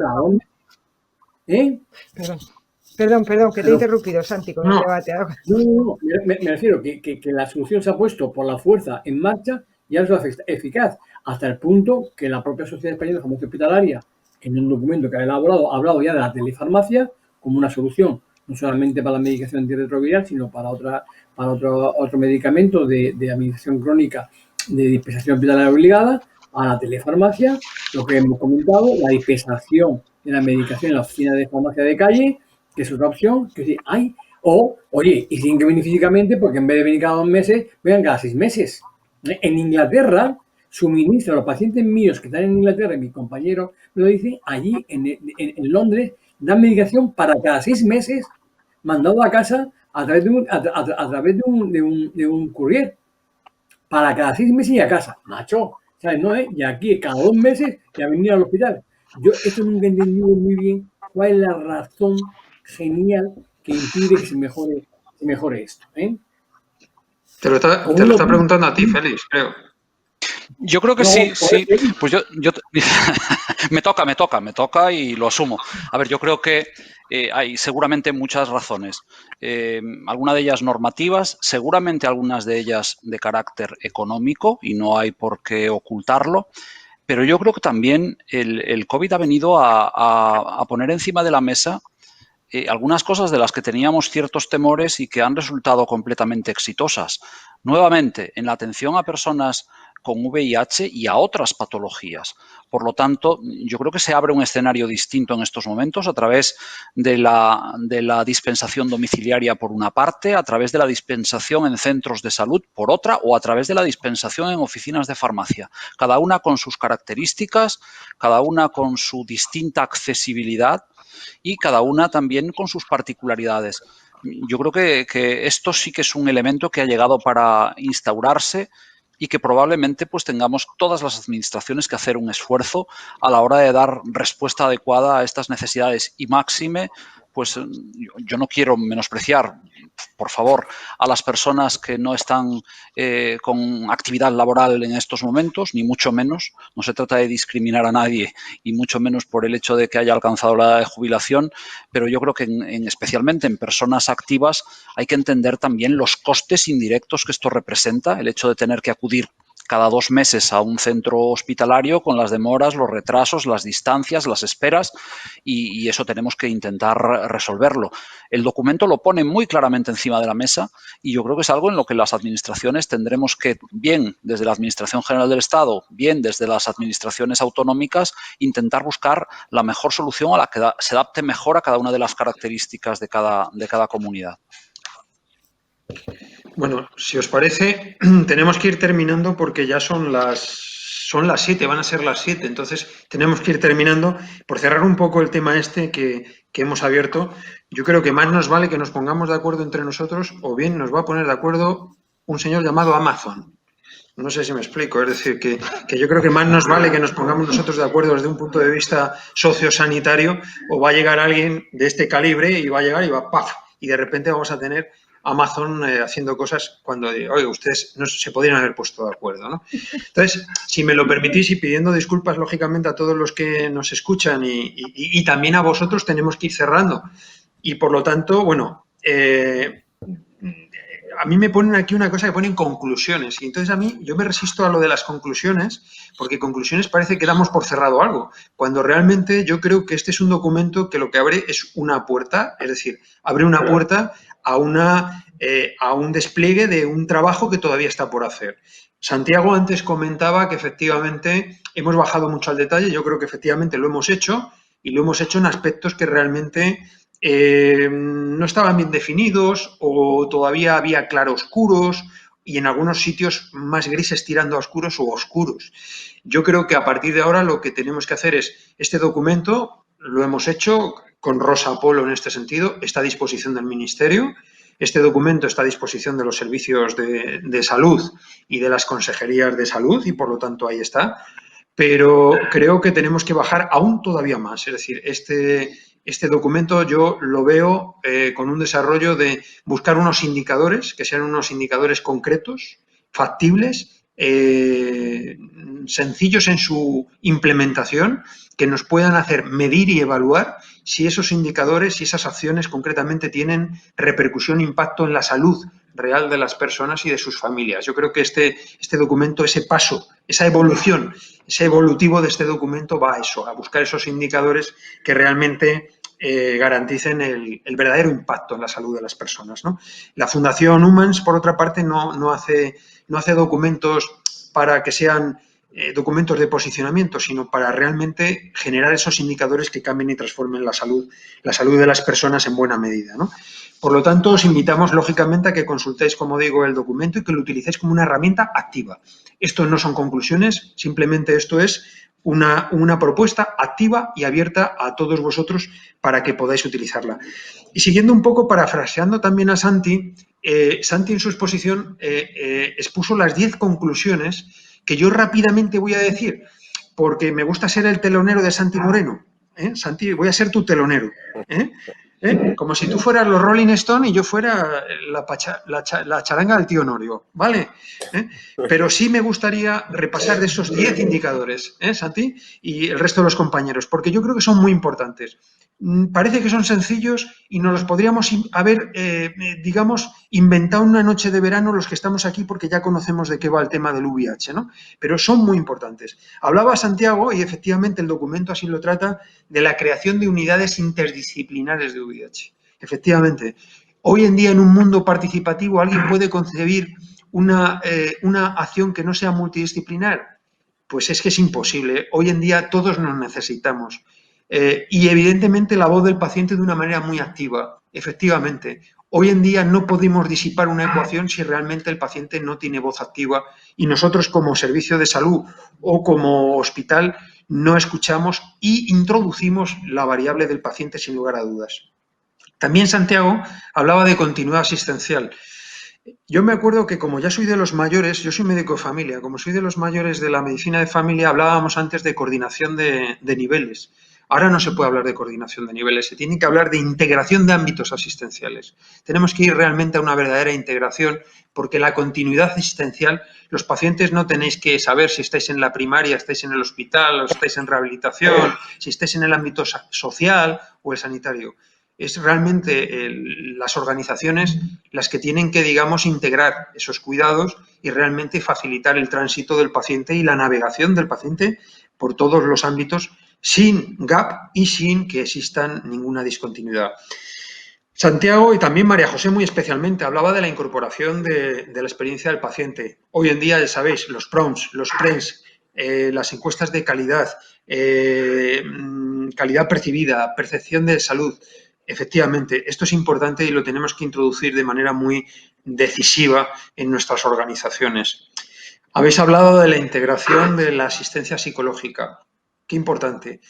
Perdón, que te he interrumpido, Santi, con el debate. No, me refiero que la solución se ha puesto por la fuerza en marcha y ahora es eficaz, hasta el punto que la propia Sociedad Española de Farmacia Hospitalaria, en un documento que ha elaborado, ha hablado ya de la telefarmacia como una solución, no solamente para la medicación antirretroviral, sino para otro medicamento de administración crónica de dispensación hospitalaria obligada, a la telefarmacia, lo que hemos comentado, la dispensación de la medicación en la oficina de farmacia de calle, que es otra opción, que sí hay, o, oye, y tienen que venir físicamente porque en vez de venir cada 2 meses, vengan cada 6 meses. En Inglaterra, suministran a los pacientes míos que están en Inglaterra, y mi compañero me lo dice, allí en Londres, dan medicación para cada 6 meses, mandado a casa a través de un courier. Para cada 6 meses y a casa. Macho, ¿sabes? No, y aquí cada 2 meses ya venir al hospital. Yo esto nunca he entendido muy bien cuál es la razón genial que impide que se mejore esto. Te lo está preguntando a ti, Félix, creo. Yo creo que sí. Pues yo me toca y lo asumo. A ver, yo creo que hay seguramente muchas razones. Algunas de ellas normativas, seguramente algunas de ellas de carácter económico y no hay por qué ocultarlo. Pero yo creo que también el COVID ha venido a poner encima de la mesa algunas cosas de las que teníamos ciertos temores y que han resultado completamente exitosas. Nuevamente, en la atención a personas con VIH y a otras patologías. Por lo tanto, yo creo que se abre un escenario distinto en estos momentos a través de la dispensación domiciliaria por una parte, a través de la dispensación en centros de salud por otra o a través de la dispensación en oficinas de farmacia. Cada una con sus características, cada una con su distinta accesibilidad y cada una también con sus particularidades. Yo creo que esto sí que es un elemento que ha llegado para instaurarse y que probablemente pues tengamos todas las administraciones que hacer un esfuerzo a la hora de dar respuesta adecuada a estas necesidades y máxime, pues yo no quiero menospreciar, por favor, a las personas que no están con actividad laboral en estos momentos, ni mucho menos. No se trata de discriminar a nadie y mucho menos por el hecho de que haya alcanzado la edad de jubilación, pero yo creo que especialmente en personas activas hay que entender también los costes indirectos que esto representa, el hecho de tener que acudir cada 2 meses a un centro hospitalario con las demoras, los retrasos, las distancias, las esperas y eso tenemos que intentar resolverlo. El documento lo pone muy claramente encima de la mesa y yo creo que es algo en lo que las administraciones tendremos que, bien desde la Administración General del Estado, bien desde las administraciones autonómicas, intentar buscar la mejor solución a la que se adapte mejor a cada una de las características de cada comunidad. Bueno, si os parece, tenemos que ir terminando porque ya son las 7, van a ser las 7, entonces tenemos que ir terminando. Por cerrar un poco el tema que hemos abierto, yo creo que más nos vale que nos pongamos de acuerdo entre nosotros o bien nos va a poner de acuerdo un señor llamado Amazon. No sé si me explico, es decir, que yo creo que más nos vale que nos pongamos nosotros de acuerdo desde un punto de vista sociosanitario o va a llegar alguien de este calibre y va a llegar y va ¡paf! Y de repente vamos a tener Amazon haciendo cosas cuando, oye, ustedes no se podrían haber puesto de acuerdo, ¿no? Entonces, si me lo permitís y pidiendo disculpas, lógicamente, a todos los que nos escuchan y también a vosotros, tenemos que ir cerrando. Y, por lo tanto, bueno, a mí me ponen aquí una cosa que ponen conclusiones y entonces yo me resisto a lo de las conclusiones porque conclusiones parece que damos por cerrado algo, cuando realmente yo creo que este es un documento que lo que abre es una puerta, es decir, abre una puerta a un despliegue de un trabajo que todavía está por hacer. Santiago antes comentaba que efectivamente hemos bajado mucho al detalle, yo creo que efectivamente lo hemos hecho, y lo hemos hecho en aspectos que realmente no estaban bien definidos o todavía había claroscuros y en algunos sitios más grises tirando a oscuros o oscuros. Yo creo que a partir de ahora lo que tenemos que hacer es este documento, lo hemos hecho con Rosa Polo en este sentido, está a disposición del Ministerio. Este documento está a disposición de los servicios de salud y de las consejerías de salud y por lo tanto ahí está. Pero creo que tenemos que bajar aún todavía más. Es decir, este documento yo lo veo con un desarrollo de buscar unos indicadores, que sean unos indicadores concretos, factibles, sencillos en su implementación, que nos puedan hacer medir y evaluar si esos indicadores y esas acciones concretamente tienen repercusión e impacto en la salud real de las personas y de sus familias. Yo creo que este documento, ese paso, esa evolución, ese evolutivo de este documento va a eso, a buscar esos indicadores que realmente garanticen el verdadero impacto en la salud de las personas, ¿no? La Fundación Humans, por otra parte, no hace documentos para que sean documentos de posicionamiento, sino para realmente generar esos indicadores que cambien y transformen la salud de las personas en buena medida, ¿no? Por lo tanto, os invitamos, lógicamente, a que consultéis, como digo, el documento y que lo utilicéis como una herramienta activa. Esto no son conclusiones, simplemente esto es una propuesta activa y abierta a todos vosotros para que podáis utilizarla. Y siguiendo un poco, parafraseando también a Santi, Santi en su exposición expuso las 10 conclusiones que yo rápidamente voy a decir, porque me gusta ser el telonero de Santi Moreno. Santi, voy a ser tu telonero. Como si tú fueras los Rolling Stones y yo fuera la charanga del tío Honorio, ¿vale? Pero sí me gustaría repasar de esos 10 indicadores, Santi, y el resto de los compañeros, porque yo creo que son muy importantes. Parece que son sencillos y nos los podríamos haber, digamos, inventado una noche de verano los que estamos aquí porque ya conocemos de qué va el tema del VIH, ¿no? Pero son muy importantes. Hablaba Santiago, y efectivamente el documento así lo trata, de la creación de unidades interdisciplinares de VIH. Efectivamente, hoy en día en un mundo participativo alguien puede concebir una acción que no sea multidisciplinar. Pues es que es imposible. Hoy en día todos nos necesitamos. Y evidentemente la voz del paciente de una manera muy activa. Efectivamente, hoy en día no podemos disipar una ecuación si realmente el paciente no tiene voz activa y nosotros como servicio de salud o como hospital no escuchamos y introducimos la variable del paciente sin lugar a dudas. También Santiago hablaba de continuidad asistencial. Yo me acuerdo que como ya soy de los mayores, yo soy médico de familia, como soy de los mayores de la medicina de familia, hablábamos antes de coordinación de niveles. Ahora no se puede hablar de coordinación de niveles, se tiene que hablar de integración de ámbitos asistenciales. Tenemos que ir realmente a una verdadera integración porque la continuidad asistencial, los pacientes no tenéis que saber si estáis en la primaria, estáis en el hospital, o estáis en rehabilitación, si estáis en el ámbito social o el sanitario. Es realmente las organizaciones las que tienen que, digamos, integrar esos cuidados y realmente facilitar el tránsito del paciente y la navegación del paciente por todos los ámbitos sin gap y sin que exista ninguna discontinuidad. Santiago y también María José muy especialmente hablaba de la incorporación de la experiencia del paciente. Hoy en día, ya sabéis, los PROMS, los PRENS, las encuestas de calidad, calidad percibida, percepción de salud. Efectivamente, esto es importante y lo tenemos que introducir de manera muy decisiva en nuestras organizaciones. Habéis hablado de la integración de la asistencia psicológica. Qué importante.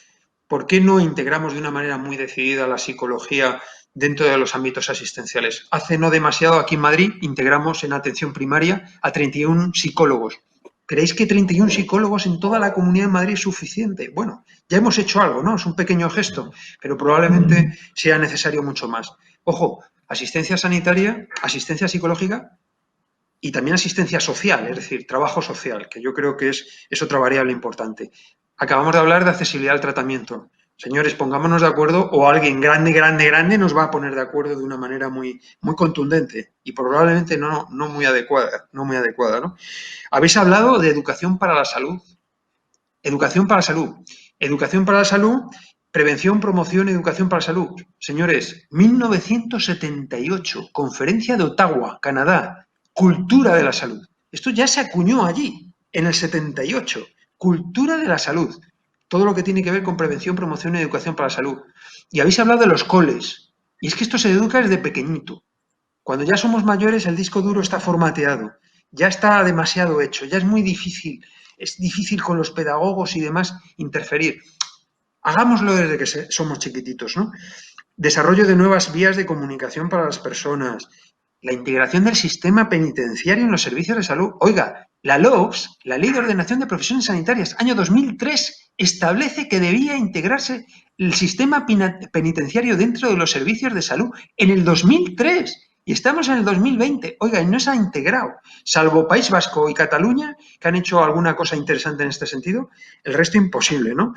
¿Por qué no integramos de una manera muy decidida la psicología dentro de los ámbitos asistenciales? Hace no demasiado aquí en Madrid integramos en atención primaria a 31 psicólogos. ¿Creéis que 31 psicólogos en toda la Comunidad de Madrid es suficiente? Bueno, ya hemos hecho algo, ¿no? Es un pequeño gesto, pero probablemente sea necesario mucho más. Ojo, asistencia sanitaria, asistencia psicológica y también asistencia social, es decir, trabajo social, que yo creo que es otra variable importante. Acabamos de hablar de accesibilidad al tratamiento. Señores, pongámonos de acuerdo o alguien grande nos va a poner de acuerdo de una manera muy, muy contundente y probablemente no muy adecuada, ¿no? Habéis hablado de educación para la salud. Educación para la salud. Educación para la salud, prevención, promoción, educación para la salud. Señores, 1978, Conferencia de Ottawa, Canadá, cultura de la salud. Esto ya se acuñó allí, en el 78. Cultura de la salud. todo lo que tiene que ver con prevención, promoción y educación para la salud. Y habéis hablado de los coles. Y es que esto se educa desde pequeñito. Cuando ya somos mayores, el disco duro está formateado, ya está demasiado hecho, ya es muy difícil. Es difícil con los pedagogos y demás interferir. Hagámoslo desde que somos chiquititos, ¿no? Desarrollo de nuevas vías de comunicación para las personas. La integración del sistema penitenciario en los servicios de salud. Oiga, la LOPS, la Ley de Ordenación de Profesiones Sanitarias, año 2003, establece que debía integrarse el sistema penitenciario dentro de los servicios de salud en el 2003. Y estamos en el 2020. Oiga, y no se ha integrado. Salvo País Vasco y Cataluña, que han hecho alguna cosa interesante en este sentido, el resto imposible, ¿no?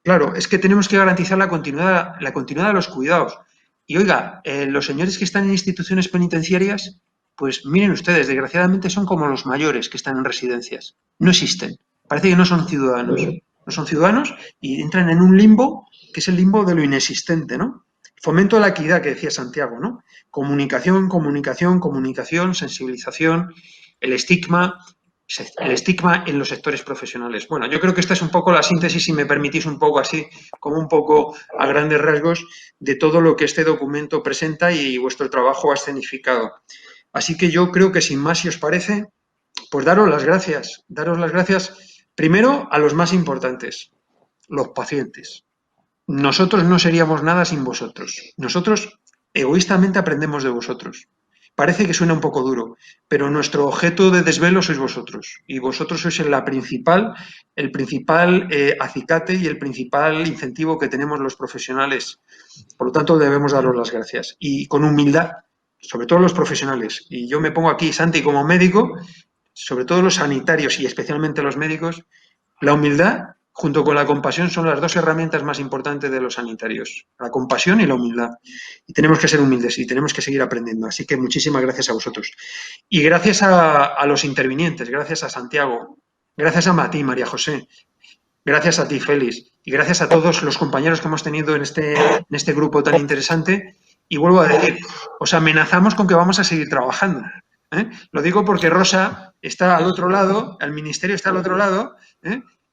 Claro, es que tenemos que garantizar la continuidad de los cuidados. Y oiga, los señores que están en instituciones penitenciarias, pues miren ustedes, desgraciadamente son como los mayores que están en residencias. No existen. Parece que no son ciudadanos. No son ciudadanos y entran en un limbo que es el limbo de lo inexistente, ¿no? Fomento de la equidad, que decía Santiago, ¿no? Comunicación, comunicación, comunicación, sensibilización, el estigma en los sectores profesionales. Bueno, yo creo que esta es un poco la síntesis, si me permitís un poco así, como un poco a grandes rasgos, de todo lo que este documento presenta y vuestro trabajo ha escenificado. Así que yo creo que sin más, si os parece, pues daros las gracias. Daros las gracias primero a los más importantes, los pacientes. Nosotros no seríamos nada sin vosotros. Nosotros egoístamente aprendemos de vosotros. Parece que suena un poco duro, pero nuestro objeto de desvelo sois vosotros. Y vosotros sois el principal acicate y el principal incentivo que tenemos los profesionales. Por lo tanto, debemos daros las gracias. Y con humildad, sobre todo los profesionales. Y yo me pongo aquí, Santi, como médico, sobre todo los sanitarios y especialmente los médicos, la humildad junto con la compasión son las dos herramientas más importantes de los sanitarios, la compasión y la humildad. Y tenemos que ser humildes y tenemos que seguir aprendiendo. Así que muchísimas gracias a vosotros. Y gracias a los intervinientes, gracias a Santiago, gracias a ti, María José, gracias a ti, Félix, y gracias a todos los compañeros que hemos tenido en este grupo tan interesante. Y vuelvo a decir, os amenazamos con que vamos a seguir trabajando. Lo digo porque Rosa está al otro lado, el ministerio está al otro lado,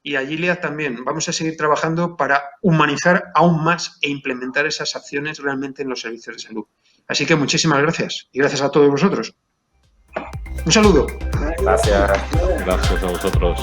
y a Gilead también. Vamos a seguir trabajando para humanizar aún más e implementar esas acciones realmente en los servicios de salud. Así que muchísimas gracias y gracias a todos vosotros. Un saludo. Gracias. Gracias a vosotros.